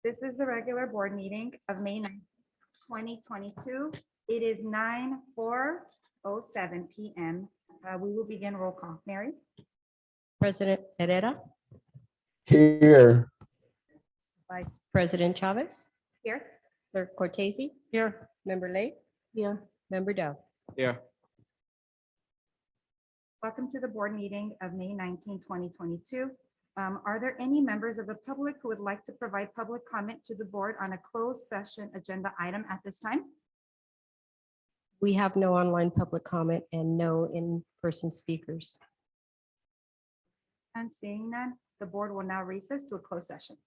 This is the regular board meeting of May 9th, 2022. It is 9:07 p.m. We will begin roll call. Mary? President Herrera, Here. Vice President Chavez, Here. Clerk Cortese, Here. Member Lake, Here. Member Dell. Yeah. Welcome to the board meeting of May 19, 2022. Are there any members of the public who would like to provide public comment to the board on a closed session agenda item at this time? We have no online public comment and no in-person speakers. And seeing none, the board will now recess to a closed session.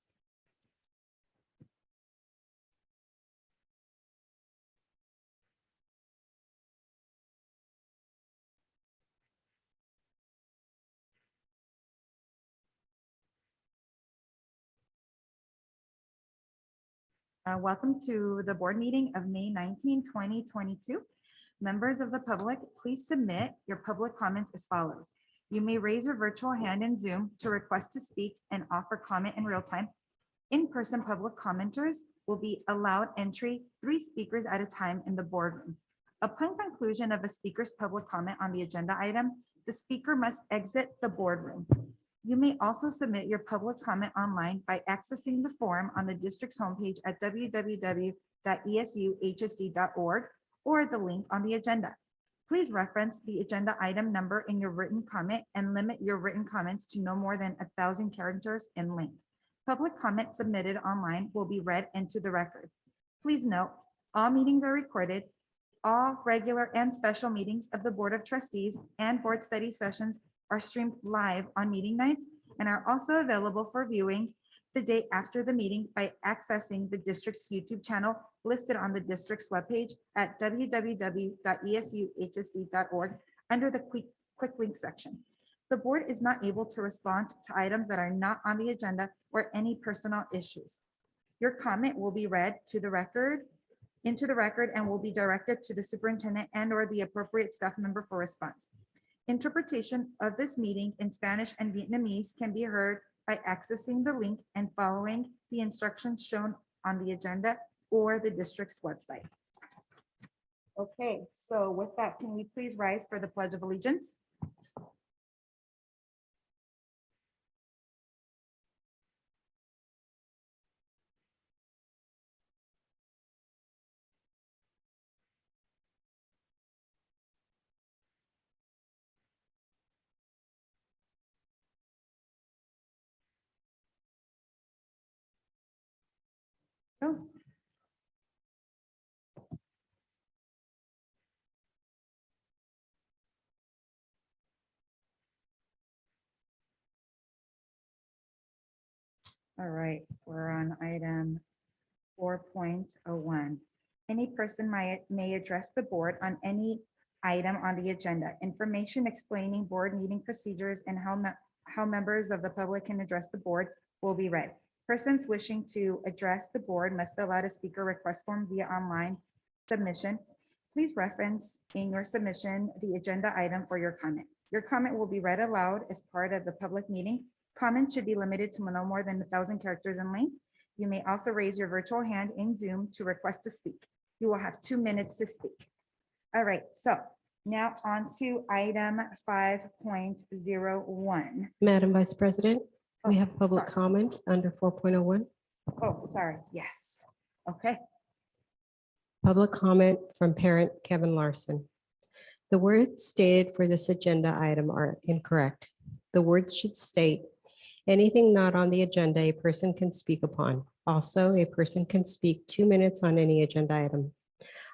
Welcome to the board meeting of May 19, 2022. Members of the public, please submit your public comments as follows. You may raise your virtual hand in Zoom to request to speak and offer comment in real time. In-person public commenters will be allowed entry 3 speakers at a time in the boardroom. Upon conclusion of a speaker's public comment on the agenda item, the speaker must exit the boardroom. You may also submit your public comment online by accessing the form on the district's homepage at www.esuhsd.org or the link on the agenda. Please reference the agenda item number in your written comment and limit your written comments to no more than 1,000 characters in length. Public comment submitted online will be read into the record. Please note, all meetings are recorded. All regular and special meetings of the Board of Trustees and board study sessions are streamed live on meeting nights and are also available for viewing the day after the meeting by accessing the district's YouTube channel listed on the district's webpage at www.esuhsd.org under the quick link section. The board is not able to respond to items that are not on the agenda or any personal issues. Your comment will be read into the record and will be directed to the superintendent and or the appropriate staff member for response. Interpretation of this meeting in Spanish and Vietnamese can be heard by accessing the link and following the instructions shown on the agenda or the district's website. Okay, so with that, can we please rise for the Pledge of Allegiance? Oh. All right, we're on item 4.01. Any person may address the board on any item on the agenda. Information explaining board meeting procedures and how members of the public can address the board will be read. Persons wishing to address the board must fill out a speaker request form via online submission. Please reference in your submission the agenda item for your comment. Your comment will be read aloud as part of the public meeting. Comments should be limited to no more than 1,000 characters in length. You may also raise your virtual hand in Zoom to request to speak. You will have 2 minutes to speak. All right, so now on to item 5.01. Madam Vice President, we Oh, have public sorry. comment under 4.01. Oh, sorry, yes. Okay, Public comment from parent Kevin Larson. The words stated for this agenda item are incorrect. The words should state, anything not on the agenda a person can speak upon. Also, a person can speak 2 minutes on any agenda item.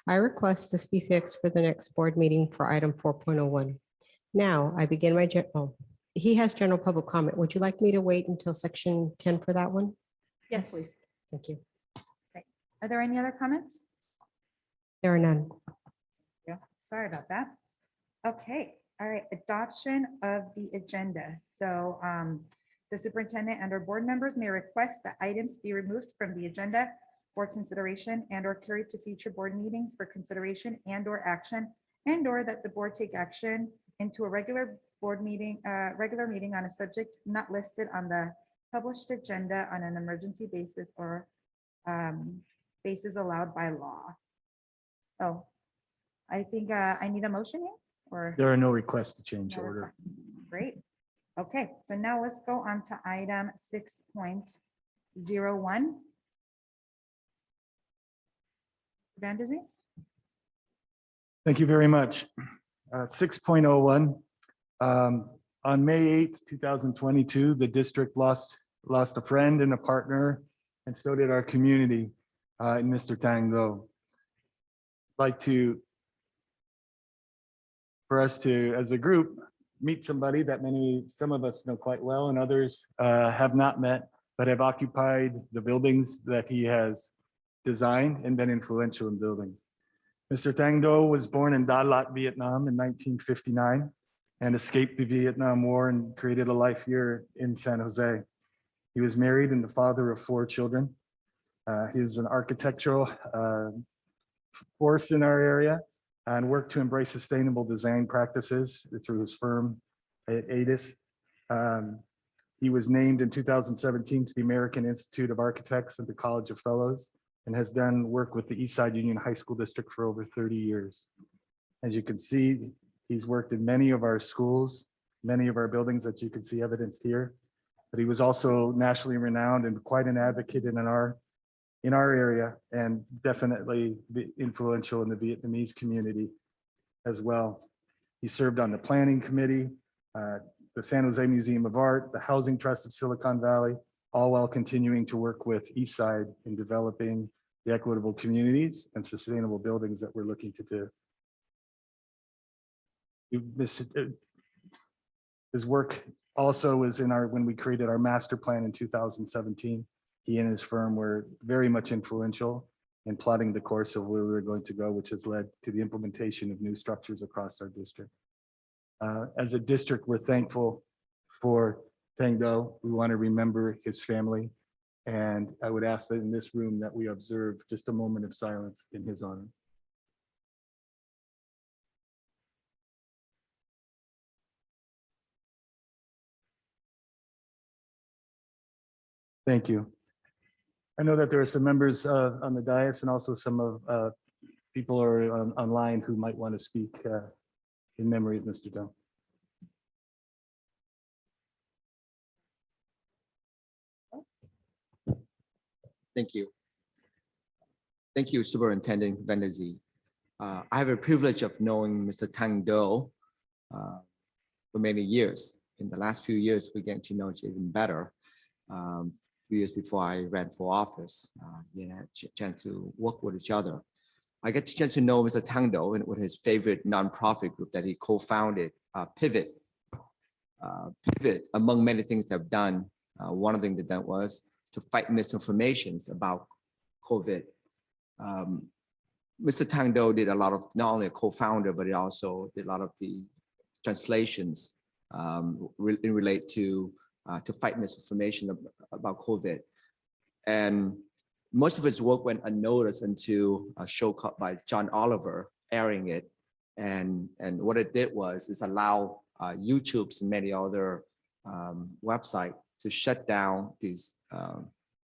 I request this be fixed for the next board meeting for item 4.01. Now I begin my he has general public comment. Would you like me to wait until section 10 for that one? yes, please. Thank you. Are there any other comments? There are none. Yeah, sorry about that. Okay, all right, adoption of the agenda. So the superintendent and our board members may request that items be removed from the agenda for consideration and or carried to future board meetings for consideration and or action, and or that the board take action into a regular meeting on a subject not listed on the published agenda on an emergency basis or spaces allowed by law. Oh, I think I need a motion here, or? There are no requests to change No order. requests. Great. Okay, so now let's go on to item 6.01. Van de Zee? Thank you very much. 6.01. On May 8th, 2022, the district lost a friend and a partner, and so did our community in Mr. Tang Do. Like for us to, as a group, meet somebody that some of us know quite well and others have not met, but have occupied the buildings that he has designed and been influential in building. Mr. Tang Do was born in Da Lat, Vietnam in 1959 and escaped the Vietnam War and created a life here in San Jose. He was married and the father of 4 children. He is an architectural force in our area and worked to embrace sustainable design practices through his firm at ADIS. He was named in 2017 to the American Institute of Architects and the College of Fellows, and has done work with the Eastside Union High School District for over 30 years. As you can see, he's worked in many of our schools, many of our buildings that you can see evidenced here, but he was also nationally renowned and quite an advocate in our area, and definitely influential in the Vietnamese community as well. He served on the planning committee, the San Jose Museum of Art, the Housing Trust of Silicon Valley, all while continuing to work with Eastside in developing the equitable communities and sustainable buildings that we're looking to do. His work also was when we created our master plan in 2017. He and his firm were very much influential in plotting the course of where we were going to go, which has led to the implementation of new structures across our district. As a district, we're thankful for Tang Do. We want to remember his family. And I would ask that in this room that we observe just a moment of silence in his honor. Thank you. I know that there are some members on the dais and also some of people are online who might want to speak in memory of Mr. Do. Thank you. Thank you, Superintendent Van de Zee. I have a privilege of knowing Mr. Tang Do for many years. In the last few years, we get to know each other even better. A few years before I ran for office, we had a chance to work with each other. I get a chance to know Mr. Tang Do and with his favorite nonprofit group that he co-founded, Pivot. Pivot, among many things they've done, one of the things they've done was to fight misinformation about COVID. Mr. Tang Do did a lot of, not only a co-founder, but he also did a lot of the translations relate to fight misinformation about COVID. And most of his work went unnoticed until a show called by John Oliver airing it. And what it did was allow YouTube's and many other websites to shut down these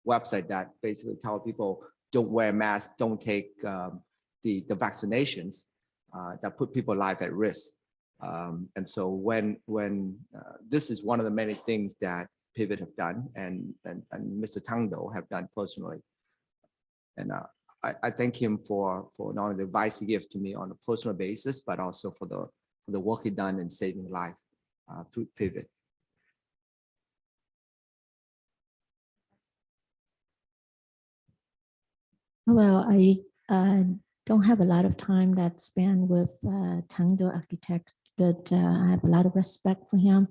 websites that basically tell people don't wear masks, don't take the vaccinations that put people's life at risk. And so when this is one of the many things that Pivot have done and Mr. Tang Do have done personally. And I thank him for not only the advice he gave to me on a personal basis, but also for the work he done in saving life through Pivot. Well, I don't have a lot of time that spent with Tang Do architect, but I have a lot of respect for him.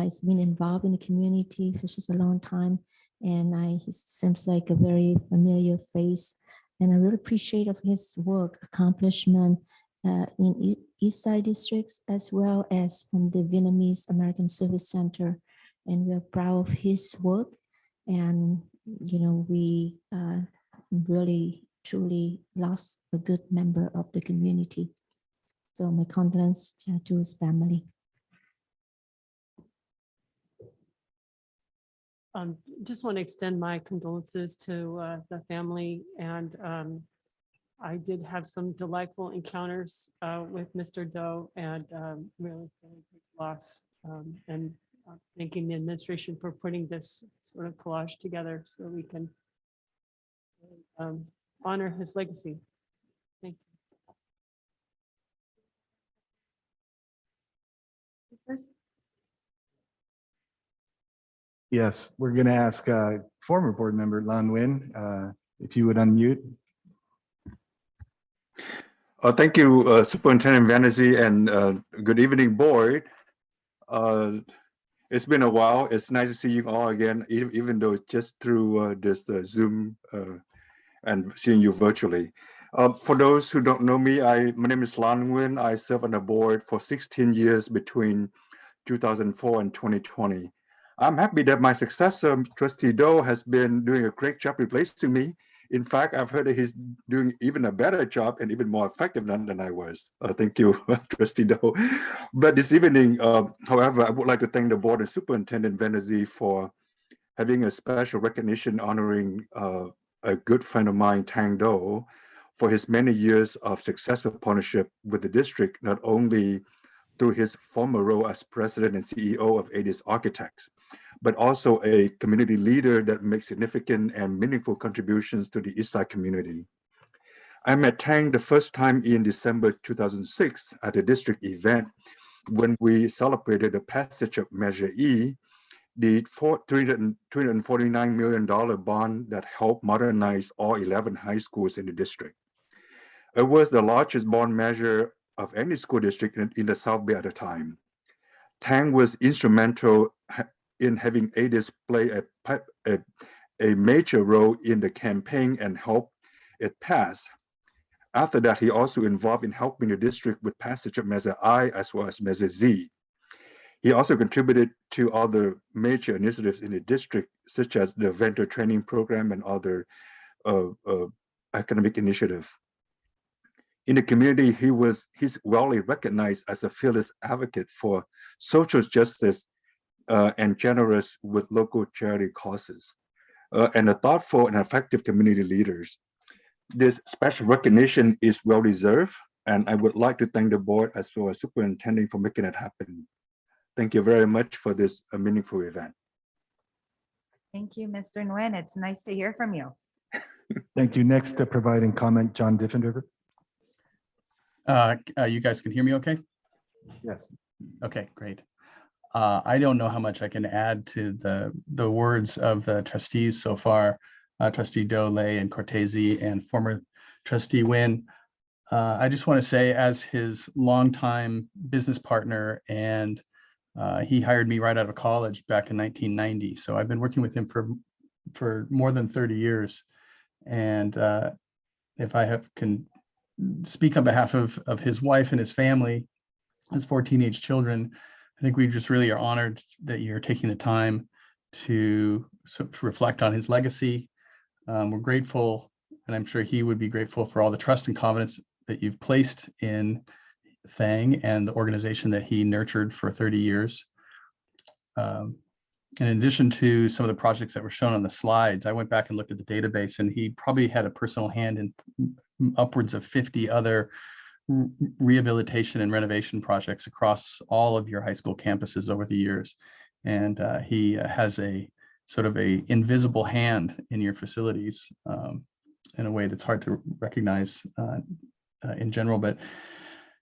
He's been involved in the community for just a long time, and he seems like a very familiar face. And I really appreciate of his work accomplishment in Eastside districts, as well as from the Vietnamese American Service Center. And we're proud of his work. And, you know, we really, truly lost a good member of the community. So my condolence to his family. Just want to extend my condolences to the family, and I did have some delightful encounters with Mr. Doe, and really feeling his loss, and thanking the administration for putting this sort of collage together so we can honor his legacy. Thank you. Yes, we're going to ask former board member Lan Nguyen if you would unmute. Thank you, Superintendent Vanessy, and good evening, board. It's been a while. It's nice to see you all again, even though it's just through this Zoom and seeing you virtually. For those who don't know me, my name is Lan Nguyen. I served on the board for 16 years between 2004 and 2020. I'm happy that my successor, Trustee Doe, has been doing a great job replacing me. In fact, I've heard that he's doing even a better job and even more effective than I was. Thank you, Trustee Doe. But this evening, however, I would like to thank the board and Superintendent Vanessy for having a special recognition honoring a good friend of mine, Tang Do, for his many years of successful partnership with the district, not only through his former role as president and CEO of ADIS Architects, but also a community leader that makes significant and meaningful contributions to the Eastside community. I met Tang the first time in December 2006 at a district event when we celebrated the passage of Measure E, the $349 million bond that helped modernize all 11 high schools in the district. It was the largest bond measure of any school district in the South Bay at the time. Tang was instrumental in having ADIS play a major role in the campaign and help it pass. After that, he also involved in helping the district with passage of Measure I as well as Measure Z. He also contributed to other major initiatives in the district, such as the vendor training program and other academic initiatives. In the community, he's widely recognized as a fearless advocate for social justice and generous with local charity causes, and a thoughtful and effective community leaders. This special recognition is well-deserved, and I would like to thank the board as well as superintendent for making it happen. Thank you very much for this meaningful event. Thank you, Mr. Nguyen. It's nice to hear from you. Thank you. Next to providing comment, John Diffenderfer. You guys can hear me okay? Yes. Okay, great. I don't know how much I can add to the words of the trustees so far, Trustee Doe, Lay, and Cortese, and former Trustee Nguyen. I just want to say, as his longtime business partner, and he hired me right out of college back in 1990. So I've been working with him for more than 30 years. And if I can speak on behalf of his wife and his family, his 4 teenage children, I think we just really are honored that you're taking the time to reflect on his legacy. We're grateful, and I'm sure he would be grateful for all the trust and confidence that you've placed in Thang and the organization that he nurtured for 30 years. In addition to some of the projects that were shown on the slides, I went back and looked at the database, and he probably had a personal hand in upwards of 50 other rehabilitation and renovation projects across all of your high school campuses over the years. And he has a sort of a invisible hand in your facilities in a way that's hard to recognize in general. But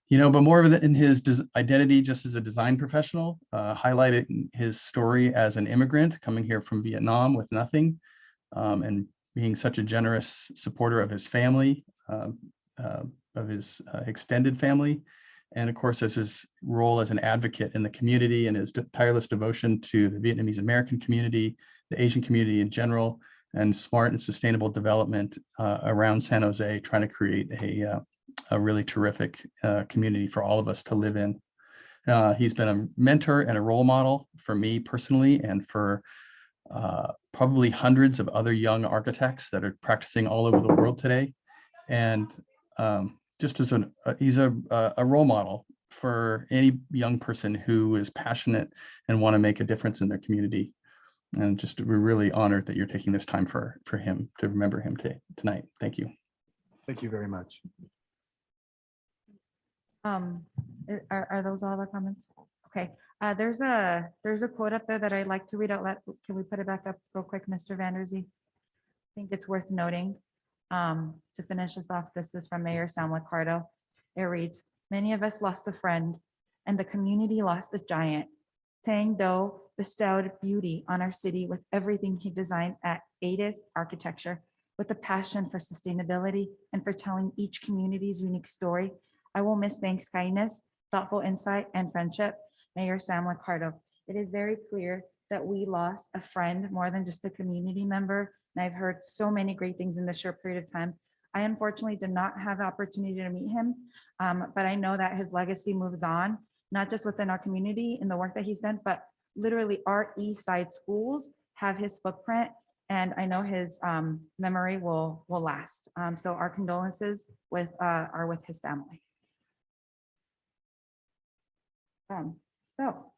but more of it in his identity just as a design professional, highlighted his story as an immigrant coming here from Vietnam with nothing, and being such a generous supporter of his family, of his extended family, and of course as his role as an advocate in the community and his tireless devotion to the Vietnamese American community, the Asian community in general, and smart and sustainable development around San Jose, trying to create a really terrific community for all of us to live in. He's been a mentor and a role model for me personally, and for probably hundreds of other young architects that are practicing all over the world today. And just as he's a role model for any young person who is passionate and want to make a difference in their community. And just we're really honored that you're taking this time for him, to remember him tonight. Thank you. Thank you very much. Are those all the comments? Okay, there's a quote up there that I'd like to read out loud. Can we put it back up real quick, Mr. Vanderzee? I think it's worth noting. To finish us off, this is from Mayor Sam Liccardo. It reads, "Many of us lost a friend and the community lost a giant. Tang Do bestowed beauty on our city with everything he designed at Sgd Architecture, with a passion for sustainability and for telling each community's unique story. I will miss Tang's kindness, thoughtful insight, and friendship." Mayor Sam Liccardo. It is very clear that we lost a friend more than just a community member. And I've heard so many great things in this short period of time. I unfortunately did not have the opportunity to meet him, but I know that his legacy moves on, not just within our community and the work that he's done, but literally our East Side schools have his footprint, and I know his memory will last. So our condolences are with his family. So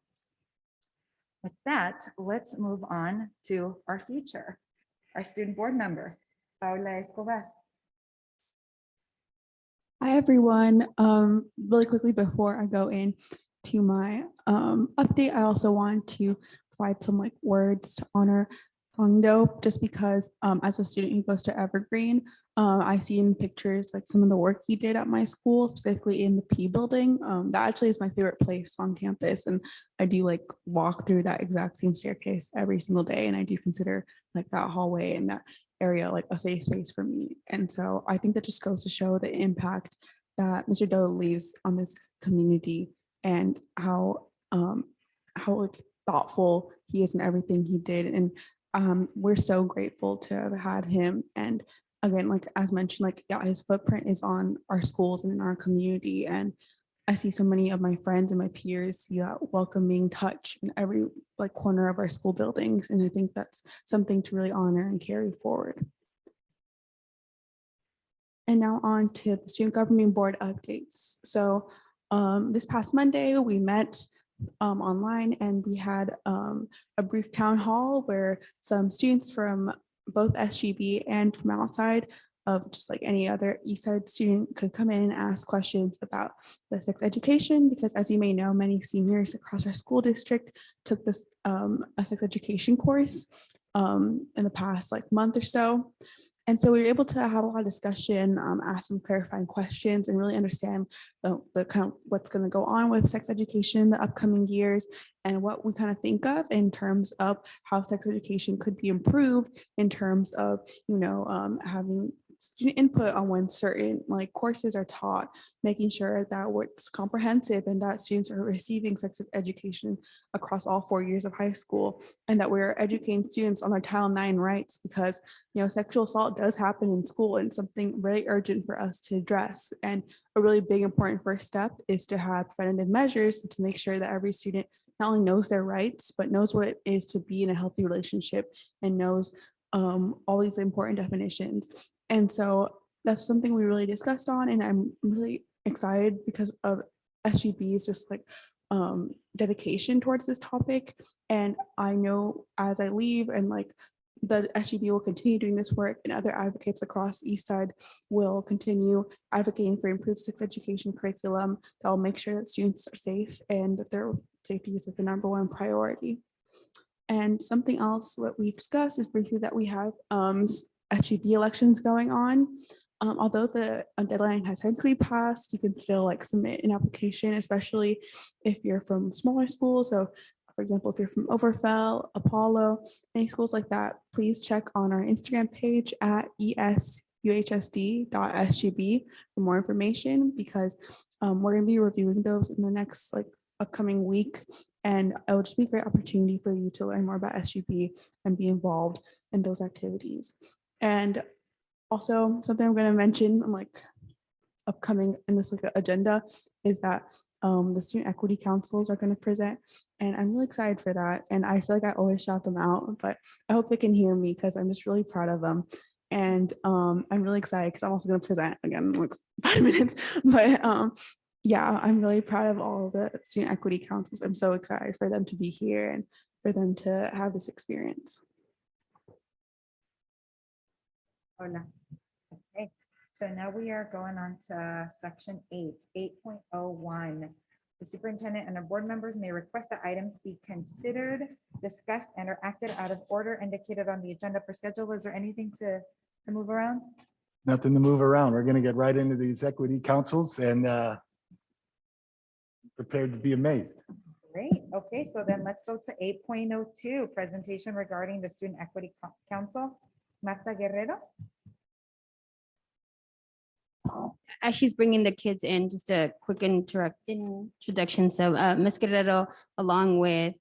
with that, let's move on to our future. Our student board member, Paula Escobar. Hi, everyone. Really quickly before I go into my update, I also want to provide some words to honor Hong Do, just because as a student who goes to Evergreen, I see in pictures some of the work he did at my school, specifically in the P building. That actually is my favorite place on campus, and I do walk through that exact same staircase every single day, and I do consider that hallway and that area a safe space for me. And so I think that just goes to show the impact that Mr. Do leaves on this community, and how thoughtful he is in everything he did. And we're so grateful to have had him. And again, as mentioned, yeah, his footprint is on our schools and in our community. And I see so many of my friends and my peers see that welcoming touch in every corner of our school buildings. And I think that's something to really honor and carry forward. And now on to the student governing board updates. So this past Monday, we met online, and we had a brief town hall where some students from both SGB and from outside of just any other East Side student could come in and ask questions about the sex education, because as you may know, many seniors across our school district took this a sex education course in the past month or so. And so we were able to have a lot of discussion, ask some clarifying questions, and really understand the kind of what's going to go on with sex education in the upcoming years, and what we kind of think of in terms of how sex education could be improved in terms of, having student input on when certain courses are taught, making sure that it's comprehensive and that students are receiving sex education across all 4 years of high school, and that we're educating students on their Title IX rights, because sexual assault does happen in school, and something really urgent for us to address. And a really big important first step is to have preventative measures to make sure that every student not only knows their rights, but knows what it is to be in a healthy relationship, and knows all these important definitions. And so that's something we really discussed on, and I'm really excited because of SGB's just dedication towards this topic. And I know as I leave, and the SGB will continue doing this work, and other advocates across the East Side will continue advocating for improved sex education curriculum that will make sure that students are safe and that their safety is the #1 priority. And something else what we've discussed is briefly that we have Sgd elections going on. Although the deadline has technically passed, you can still submit an application, especially if you're from smaller schools. So for example, if you're from Overfell, Apollo, any schools like that, please check on our Instagram page at ESUHSD.SGB for more information, because we're going to be reviewing those in the next upcoming week. And it will just be a great opportunity for you to learn more about SGB and be involved in those activities. And also something I'm going to mention upcoming in this agenda is that the student equity councils are going to present, and I'm really excited for that. And I feel I always shout them out, but I hope they can hear me, because I'm just really proud of them. And I'm really excited because I'm also going to present again in 5 minutes. But yeah, I'm really proud of all the student equity councils. I'm so excited for them to be here, and for them to have this experience. Hola. Okay, so now we are going on to section 8.01. The superintendent and the board members may request that items be considered, discussed, and or acted out of order indicated on the agenda per schedule. Was there anything to move around? Nothing to move around. We're going to get right into these equity councils and prepared to be amazed. Great. Okay, so then let's go to 8.02, presentation regarding the Student Equity Council. Marta Guerrero. As she's bringing the kids in, just a quick introduction. So Ms. Guerrero, along with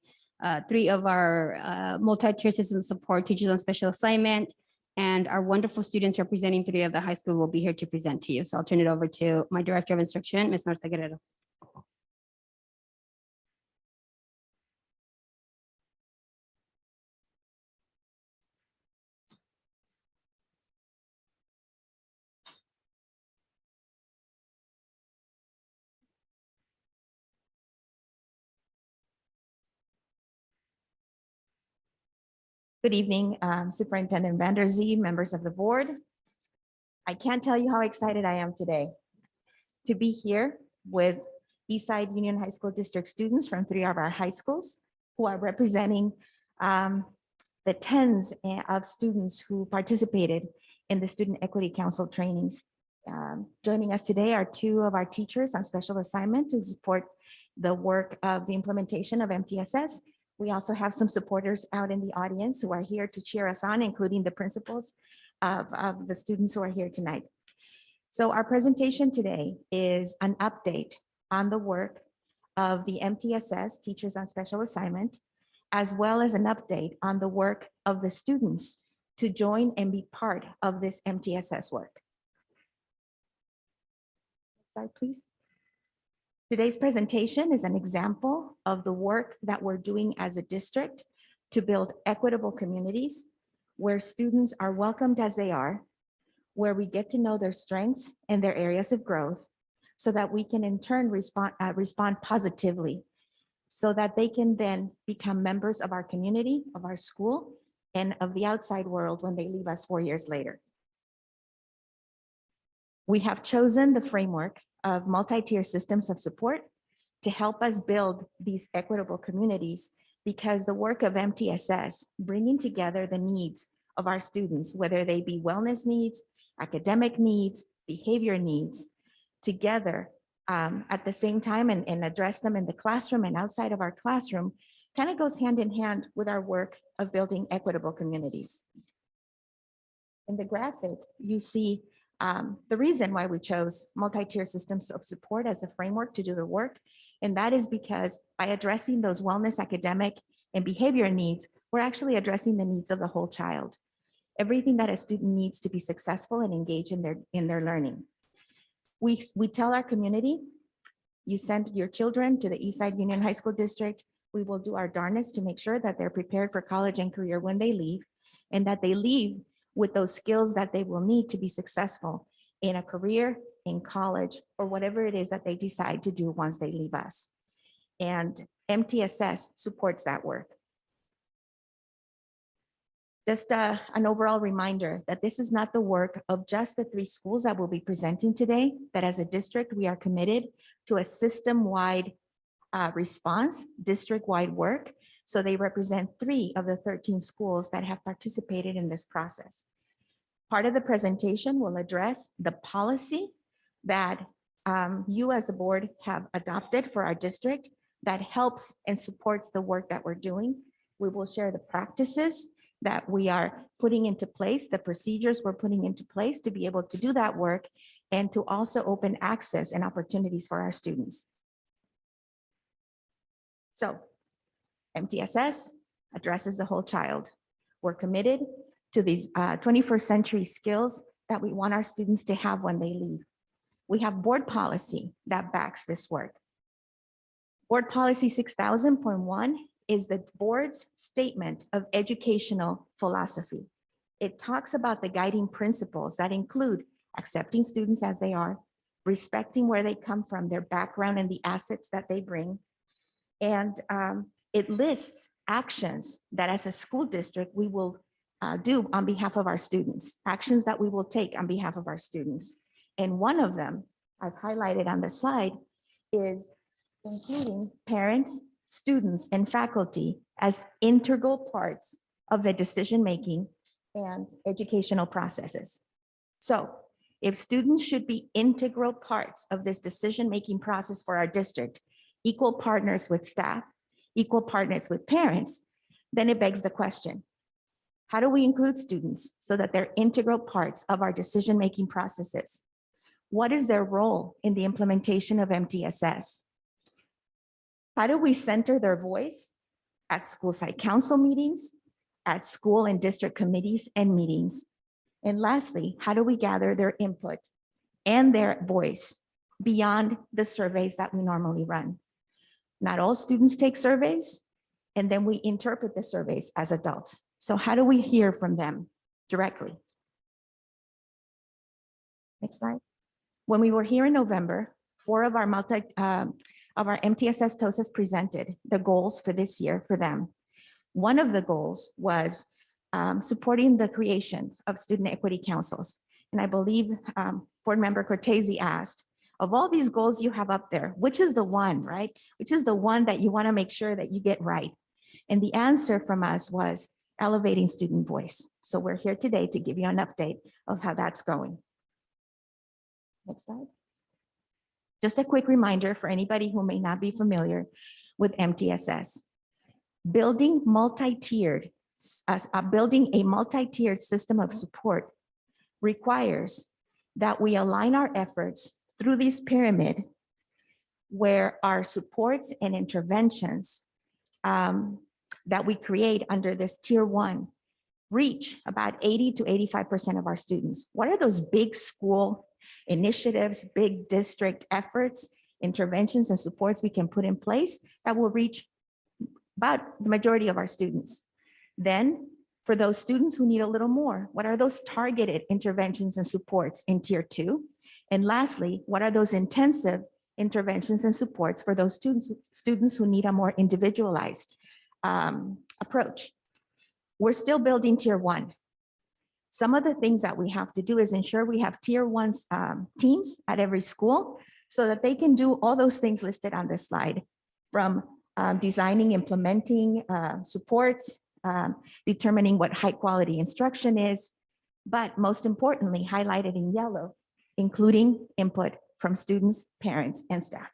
3 of our multi-tier system support teachers on special assignment and our wonderful students representing 3 of the high school will be here to present to you. So I'll turn it over to my director of instruction, Ms. Marta Guerrero. Good evening, Superintendent Vander Zee, members of the board. I can't tell you how excited I am today to be here with Eastside Union High School District students from 3 of our high schools who are representing the tens of students who participated in the Student Equity Council trainings. Joining us today are 2 of our teachers on special assignment to support the work of the implementation of MTSS. We also have some supporters out in the audience who are here to cheer us on, including the principals of the students who are here tonight. So our presentation today is an update on the work of the MTSS, Teachers on Special Assignment, as well as an update on the work of the students to join and be part of this MTSS work. Next slide, please. Today's presentation is an example of the work that we're doing as a district to build equitable communities where students are welcomed as they are, where we get to know their strengths and their areas of growth so that we can in turn respond positively so that they can then become members of our community, of our school, and of the outside world when they leave us 4 years later. We have chosen the framework of multi-tier systems of support to help us build these equitable communities because the work of MTSS, bringing together the needs of our students, whether they be wellness needs, academic needs, behavior needs, together at the same time and address them in the classroom and outside of our classroom, kind of goes hand in hand with our work of building equitable communities. In the graphic, you see the reason why we chose multi-tier systems of support as the framework to do the work. And that is because by addressing those wellness, academic, and behavior needs, we're actually addressing the needs of the whole child. Everything that a student needs to be successful and engage in their learning. We tell our community, you send your children to the Eastside Union High School District. We will do our darnest to make sure that they're prepared for college and career when they leave, and that they leave with those skills that they will need to be successful in a career, in college, or whatever it is that they decide to do once they leave us. And MTSS supports that work. Just an overall reminder that this is not the work of just the 3 schools that will be presenting today, that as a district, we are committed to a system-wide response, district-wide work. So they represent 3 of the 13 schools that have participated in this process. Part of the presentation will address the policy that you as the board have adopted for our district that helps and supports the work that we're doing. We will share the practices that we are putting into place, the procedures we're putting into place to be able to do that work and to also open access and opportunities for our students. So MTSS addresses the whole child. We're committed to these 21st century skills that we want our students to have when they leave. We have board policy that backs this work. Board policy 6000.1 is the board's statement of educational philosophy. It talks about the guiding principles that include accepting students as they are, respecting where they come from, their background and the assets that they bring, and It lists actions that as a school district, we will do on behalf of our students, actions that we will take on behalf of our students. And one of them I've highlighted on the slide is including parents, students, and faculty as integral parts of the decision-making and educational processes. So if students should be integral parts of this decision-making process for our district, equal partners with staff, equal partners with parents, then it begs the question, how do we include students so that they're integral parts of our decision-making processes? What is their role in the implementation of MTSS? How do we center their voice at school site council meetings, at school and district committees and meetings? And lastly, how do we gather their input and their voice beyond the surveys that we normally run? Not all students take surveys, and then we interpret the surveys as adults. So how do we hear from them directly? Next slide. When we were here in November, 4 of our MTSS TOSAs presented the goals for this year for them. One of the goals was supporting the creation of student equity councils. And I believe Board Member Cortese asked, of all these goals you have up there, which is the one, right? Which is the one that you want to make sure that you get right? And the answer from us was elevating student voice. So we're here today to give you an update of how that's going. Next slide. Just a quick reminder for anybody who may not be familiar with MTSS. Building a multi-tiered system of support requires that we align our efforts through this pyramid where our supports and interventions that we create under this tier 1 reach about 80 to 85% of our students. What are those big school initiatives, big district efforts, interventions, and supports we can put in place that will reach about the majority of our students? Then for those students who need a little more, what are those targeted interventions and supports in tier 2? And lastly, what are those intensive interventions and supports for those students who need a more individualized approach? We're still building tier 1. Some of the things that we have to do is ensure we have tier 1 teams at every school so that they can do all those things listed on this slide, from designing, implementing supports, determining what high quality instruction is, but most importantly, highlighted in yellow, including input from students, parents, and staff.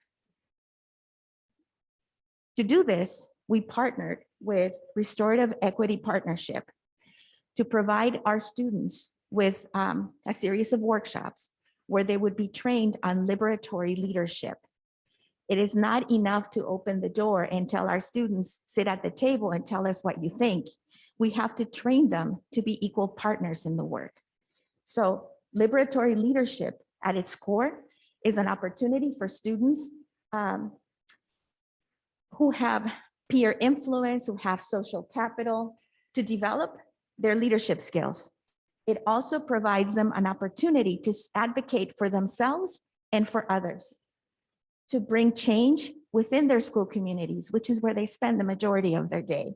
To do this, we partnered with Restorative Equity Partnership to provide our students with a series of workshops where they would be trained on liberatory leadership. It is not enough to open the door and tell our students, sit at the table and tell us what you think. We have to train them to be equal partners in the work. So liberatory leadership at its core is an opportunity for students who have peer influence, who have social capital, to develop their leadership skills. It also provides them an opportunity to advocate for themselves and for others, to bring change within their school communities, which is where they spend the majority of their day,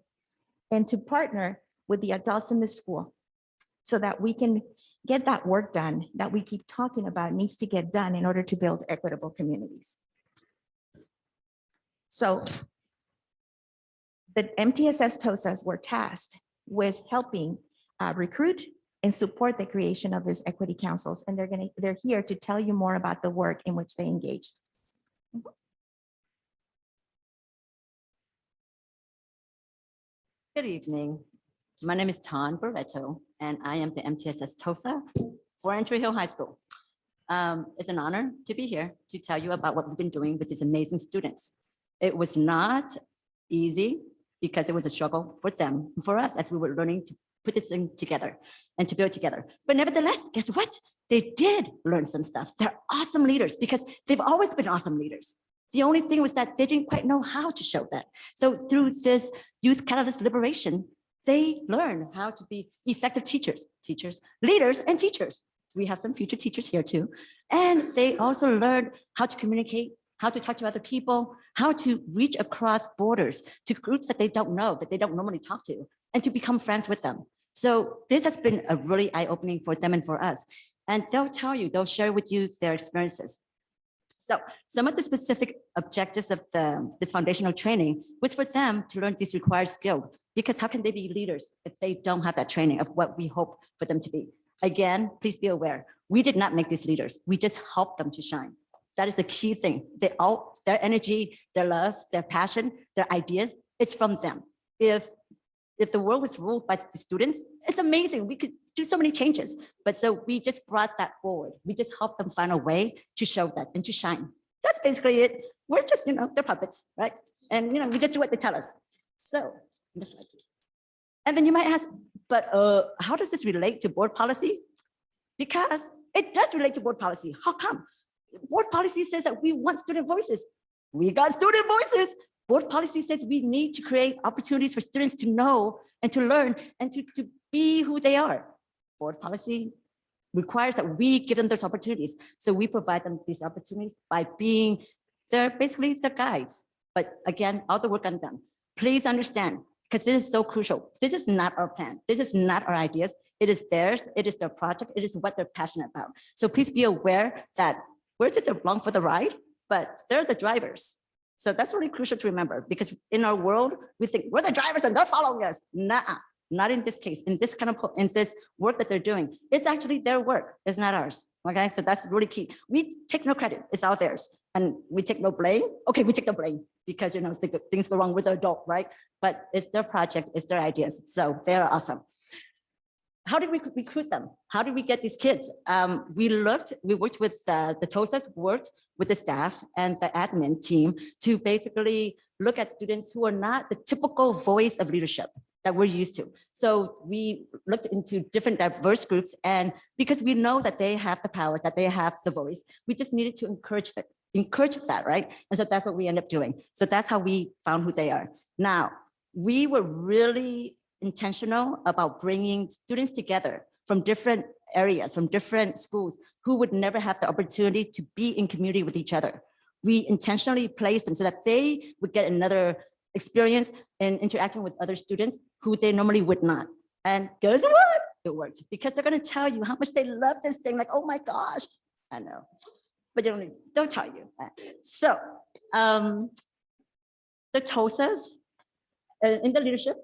and to partner with the adults in the school so that we can get that work done that we keep talking about needs to get done in order to build equitable communities. So the MTSS TOSAs were tasked with helping recruit and support the creation of these equity councils. And they're here to tell you more about the work in which they engaged. Good evening. My name is Tan Barreto, and I am the MTSS TOSA for Entry Hill High School. It's an honor to be here to tell you about what we've been doing with these amazing students. It was not easy because it was a struggle for them, for us, as we were learning to put this thing together and to build together. But nevertheless, guess what? They did learn some stuff. They're awesome leaders because they've always been awesome leaders. The only thing was that they didn't quite know how to show that. So through this Youth Catalyst Liberation, they learn how to be effective teachers, leaders, and teachers. We have some future teachers here too. And they also learn how to communicate how to talk to other people, how to reach across borders to groups that they don't know, that they don't normally talk to, and to become friends with them. So this has been a really eye-opening for them and for us. And they'll tell you, they'll share with you their experiences. So some of the specific objectives of this foundational training was for them to learn this required skill, because how can they be leaders if they don't have that training of what we hope for them to be? Again, please be aware, we did not make these leaders. We just helped them to shine. That is the key thing. Their energy, their love, their passion, their ideas, it's from them. If the world was ruled by the students, it's amazing. We could do so many changes. But so we just brought that forward. We just helped them find a way to show that and to shine. That's basically it. We're just, they're puppets, right? And, we just do what they tell us. So, just like this. And then you might ask, but how does this relate to board policy? Because it does relate to board policy. How come? Board policy says that we want student voices. We got student voices. Board policy says we need to create opportunities for students to know and to learn and to be who they are. Board policy requires that we give them those opportunities. So we provide them these opportunities by being basically their guides. But again, all the work on them. Please understand, because this is so crucial. This is not our plan. This is not our ideas. It is theirs. It is their project. It is what they're passionate about. So please be aware that we're just along for the ride, but they're the drivers. So that's really crucial to remember, because in our world, we think we're the drivers and they're following us. Nuh-uh, not in this case. In this work that they're doing, it's actually their work. It's not ours. Okay, so that's really key. We take no credit. It's all theirs, and we take no blame. Okay, we take the blame because things go wrong with the adult, right? But it's their project. It's their ideas. So they're awesome. How did we recruit them? How did we get these kids? We worked with the TOSAs, worked with the staff and the admin team to basically look at students who are not the typical voice of leadership that we're used to. So we looked into different diverse groups, and because we know that they have the power, that they have the voice, we just needed to encourage that, right? And so that's what we end up doing. So that's how we found who they are. Now, we were really intentional about bringing students together from different areas, from different schools, who would never have the opportunity to be in community with each other. We intentionally placed them so that they would get another experience in interacting with other students who they normally would not. And guess what? It worked, because they're going to tell you how much they love this thing. Like, oh my gosh, I know, but they'll tell you. So the TOSAs in the leadership.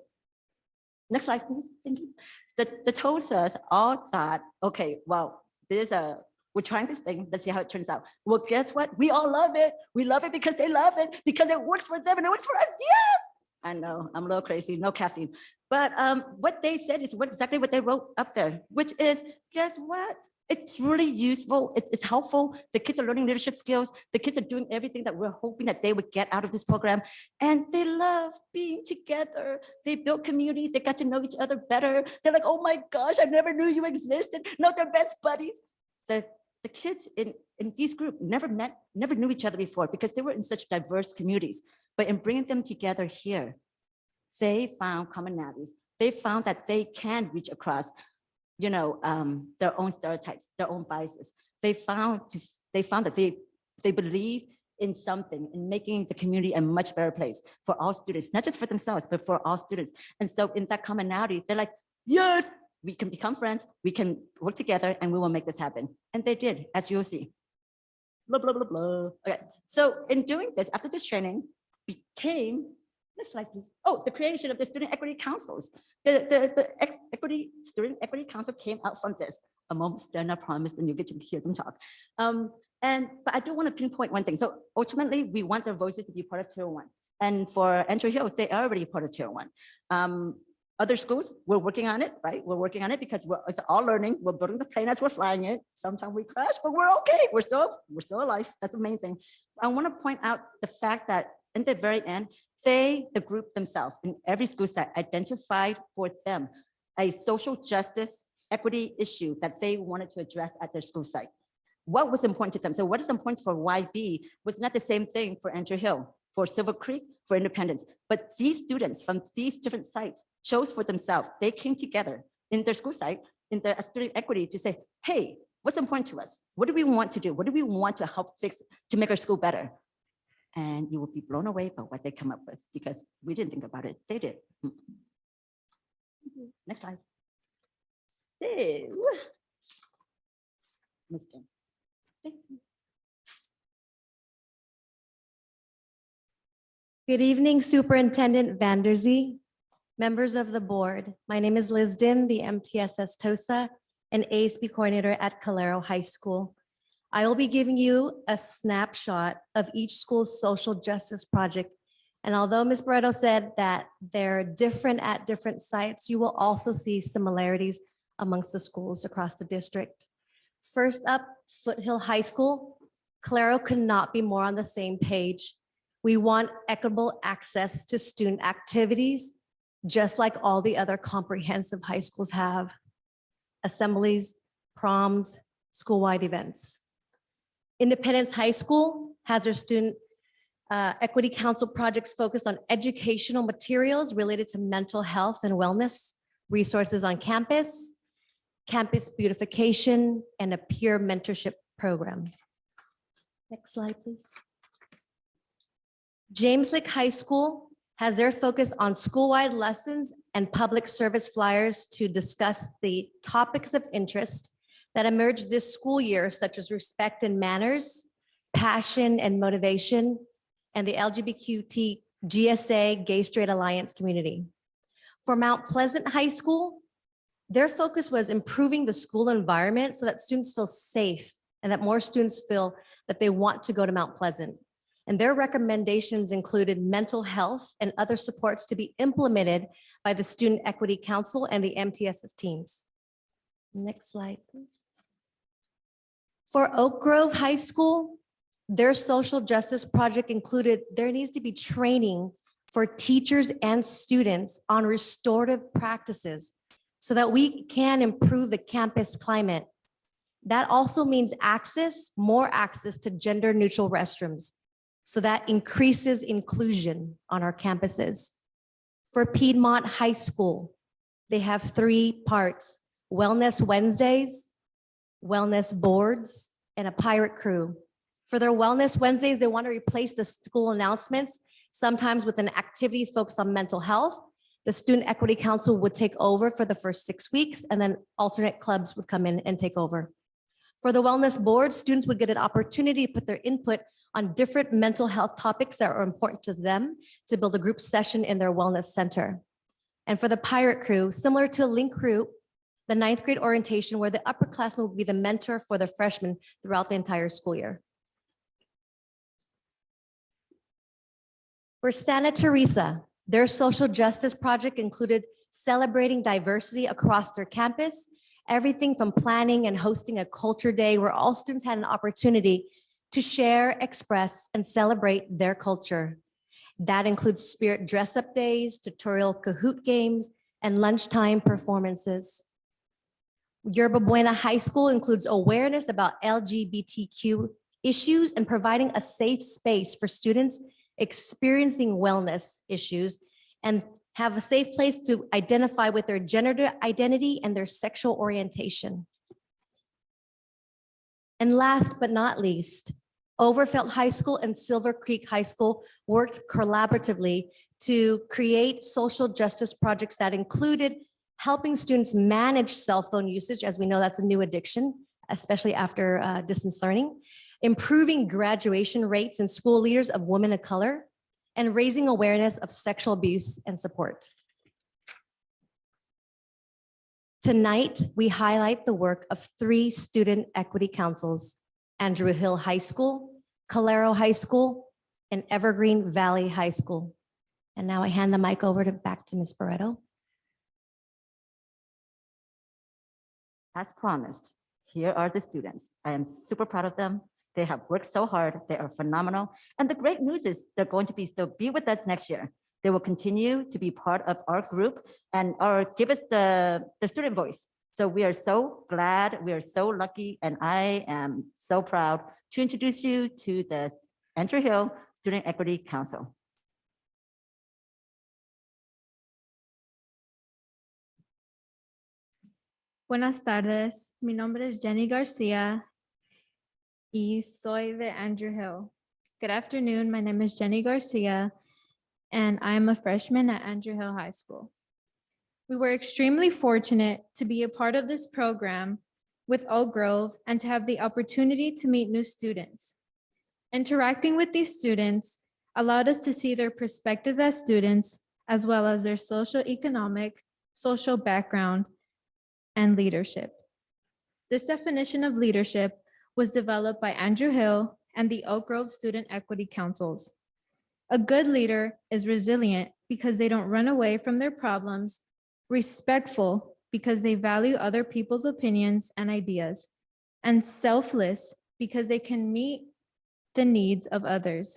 Next slide, please. Thank you. The TOSAs all thought, okay, well, we're trying this thing. Let's see how it turns out. Well, guess what? We all love it. We love it because they love it, because it works for them and it works for us. Yes. I know, I'm a little crazy, no caffeine. But what they said is exactly what they wrote up there, which is, guess what? It's really useful. It's helpful. The kids are learning leadership skills. The kids are doing everything that we're hoping that they would get out of this program. And they love being together. They built communities. They got to know each other better. They're like, oh my gosh, I never knew you existed. No, they're best buddies. The kids in these groups never knew each other before, because they were in such diverse communities. But in bringing them together here, they found commonalities. They found that they can reach across their own stereotypes, their own biases. They found that they believe in something, in making the community a much better place for all students, not just for themselves, but for all students. And so in that commonality, they're like, yes, we can become friends, we can work together, and we will make this happen. And they did, as you'll see. Blah, blah, blah, blah. Okay, so in doing this, after this training became, next slide, please. Oh, the creation of the student equity councils. The student equity council came out from this. A moment, stand, I promise, and you get to hear them talk. But I do want to pinpoint one thing. So ultimately, we want their voices to be part of Tier 1. And for Entry Hill, they are already part of Tier 1. Other schools, we're working on it, right? We're working on it because it's all learning. We're building the plane as we're flying it. Sometimes we crash, but we're okay. We're still alive. That's the main thing. I want to point out the fact that in the very end, the group themselves in every school site identified for them a social justice equity issue that they wanted to address at their school site. What was important to them? So what is important for YB was not the same thing for Entry Hill, for Silver Creek, for Independence. But these students from these different sites chose for themselves. They came together in their school site, in their student equity, to say, hey, what's important to us? What do we want to do? What do we want to help fix to make our school better? and you will be blown away by what they come up with because we didn't think about it. They did. Next slide. So, Ms. Kim. Thank you. Good evening, Superintendent Vanderzee, members of the board. My name is Liz Din, the MTSS TOSA and ASB coordinator at Calaro High School. I will be giving you a snapshot of each school's social justice project. And although Ms. Barreto said that they're different at different sites, you will also see similarities amongst the schools across the district. First up, Foothill High School. Calaro could not be more on the same page. We want equitable access to student activities, just like all the other comprehensive high schools have. Assemblies, proms, school-wide events. Independence High School has their student equity council projects focused on educational materials related to mental health and wellness, resources on campus, campus beautification, and a peer mentorship program. Next slide, please. James Lick High School has their focus on school-wide lessons and public service flyers to discuss the topics of interest that emerged this school year, such as respect and manners, passion and motivation, and the LGBTQ GSA Gay Straight Alliance community. For Mount Pleasant High School, their focus was improving the school environment so that students feel safe and that more students feel that they want to go to Mount Pleasant. And their recommendations included mental health and other supports to be implemented by the Student Equity Council and the MTSS teams. Next slide, please. For Oak Grove High School, their social justice project included there needs to be training for teachers and students on restorative practices so that we can improve the campus climate. That also means more access to gender neutral restrooms. So that increases inclusion on our campuses. For Piedmont High School, they have 3 parts: Wellness Wednesdays, Wellness Boards, and a Pirate Crew. For their Wellness Wednesdays, they want to replace the school announcements, sometimes with an activity focused on mental health. The Student Equity Council would take over for the first 6 weeks, and then alternate clubs would come in and take over. For the Wellness Board, students would get an opportunity to put their input on different mental health topics that are important to them to build a group session in their wellness center. And for the Pirate Crew, similar to Link Crew, the 9th grade orientation where the upperclassmen will be the mentor for the freshmen throughout the entire school year. For Santa Teresa, their social justice project included celebrating diversity across their campus, everything from planning and hosting a culture day where all students had an opportunity to share, express, and celebrate their culture. That includes spirit dress-up days, tutorial Kahoot games, and lunchtime performances. Yerba Buena High School includes awareness about LGBTQ issues and providing a safe space for students experiencing wellness issues and have a safe place to identify with their gender identity and their sexual orientation. And last but not least, Overfelt High School and Silver Creek High School worked collaboratively to create social justice projects that included helping students manage cell phone usage, as we know that's a new addiction, especially after distance learning, improving graduation rates and school leaders of women of color, and raising awareness of sexual abuse and support. Tonight, we highlight the work of 3 student equity councils: Andrew Hill High School, Calaro High School, and Evergreen Valley High School. And now I hand the mic over back to Ms. Barreto. As promised, here are the students. I am super proud of them. They have worked so hard. They are phenomenal. And the great news is they're going to still be with us next year. They will continue to be part of our group and give us the student voice. So we are so glad, we are so lucky, and I am so proud to introduce you to the Andrew Hill Student Equity Council. Buenas tardes, mi nombre es Jenny García y soy de Andrew Hill. Good afternoon. My name is Jenny Garcia, and I am a freshman at Andrew Hill High School. We were extremely fortunate to be a part of this program with Oak Grove and to have the opportunity to meet new students. Interacting with these students allowed us to see their perspective as students, as well as their socioeconomic, social background, and leadership. This definition of leadership was developed by Andrew Hill and the Oak Grove Student Equity Councils. A good leader is resilient because they don't run away from their problems, respectful because they value other people's opinions and ideas, and selfless because they can meet the needs of others.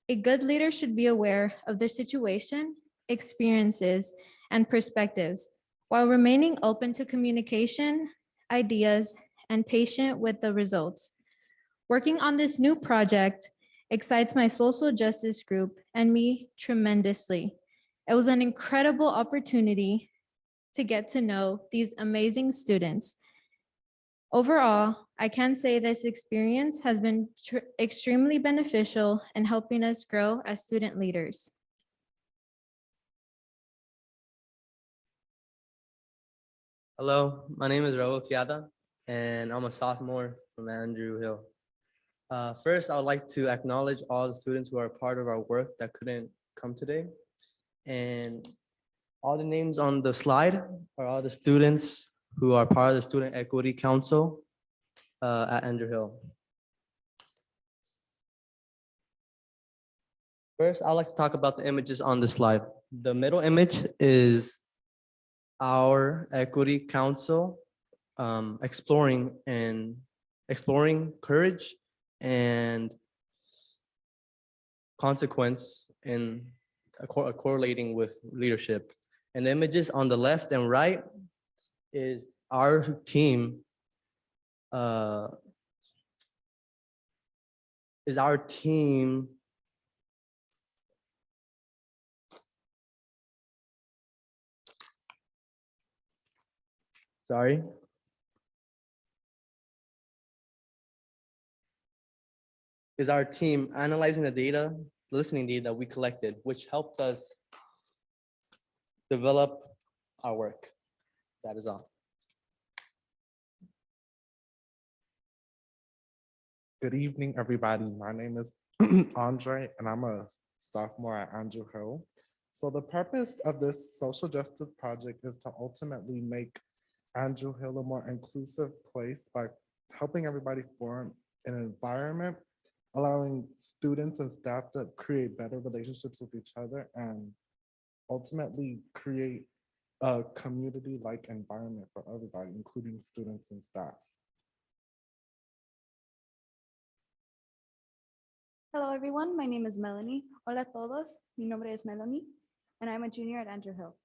A good leader should be aware of their situation, experiences, and perspectives while remaining open to communication, ideas, and patient with the results. Working on this new project excites my social justice group and me tremendously. It was an incredible opportunity to get to know these amazing students. Overall, I can say this experience has been extremely beneficial in helping us grow as student leaders. Hello, my name is Raul Kiada, and I'm a sophomore from Andrew Hill. First, I would like to acknowledge all the students who are part of our work that couldn't come today. And all the names on the slide are all the students who are part of the Student Equity Council at Andrew Hill. First, I'd like to talk about the images on the slide. The middle image is our Equity Council exploring courage and consequence in correlating with leadership. And the images on the left and right is our team sorry. Is our team analyzing the data, listening data we collected, which helped us develop our work. That is all. Good evening, everybody. My name is Andre, and I'm a sophomore at Andrew Hill. So the purpose of this social justice project is to ultimately make Andrew Hill a more inclusive place by helping everybody form an environment, allowing students and staff to create better relationships with each other and ultimately create a community-like environment for everybody, including students and staff. Hello, everyone. My name is Melanie. Hola todos. Mi nombre es Melanie, and I'm a junior at Andrew Hill.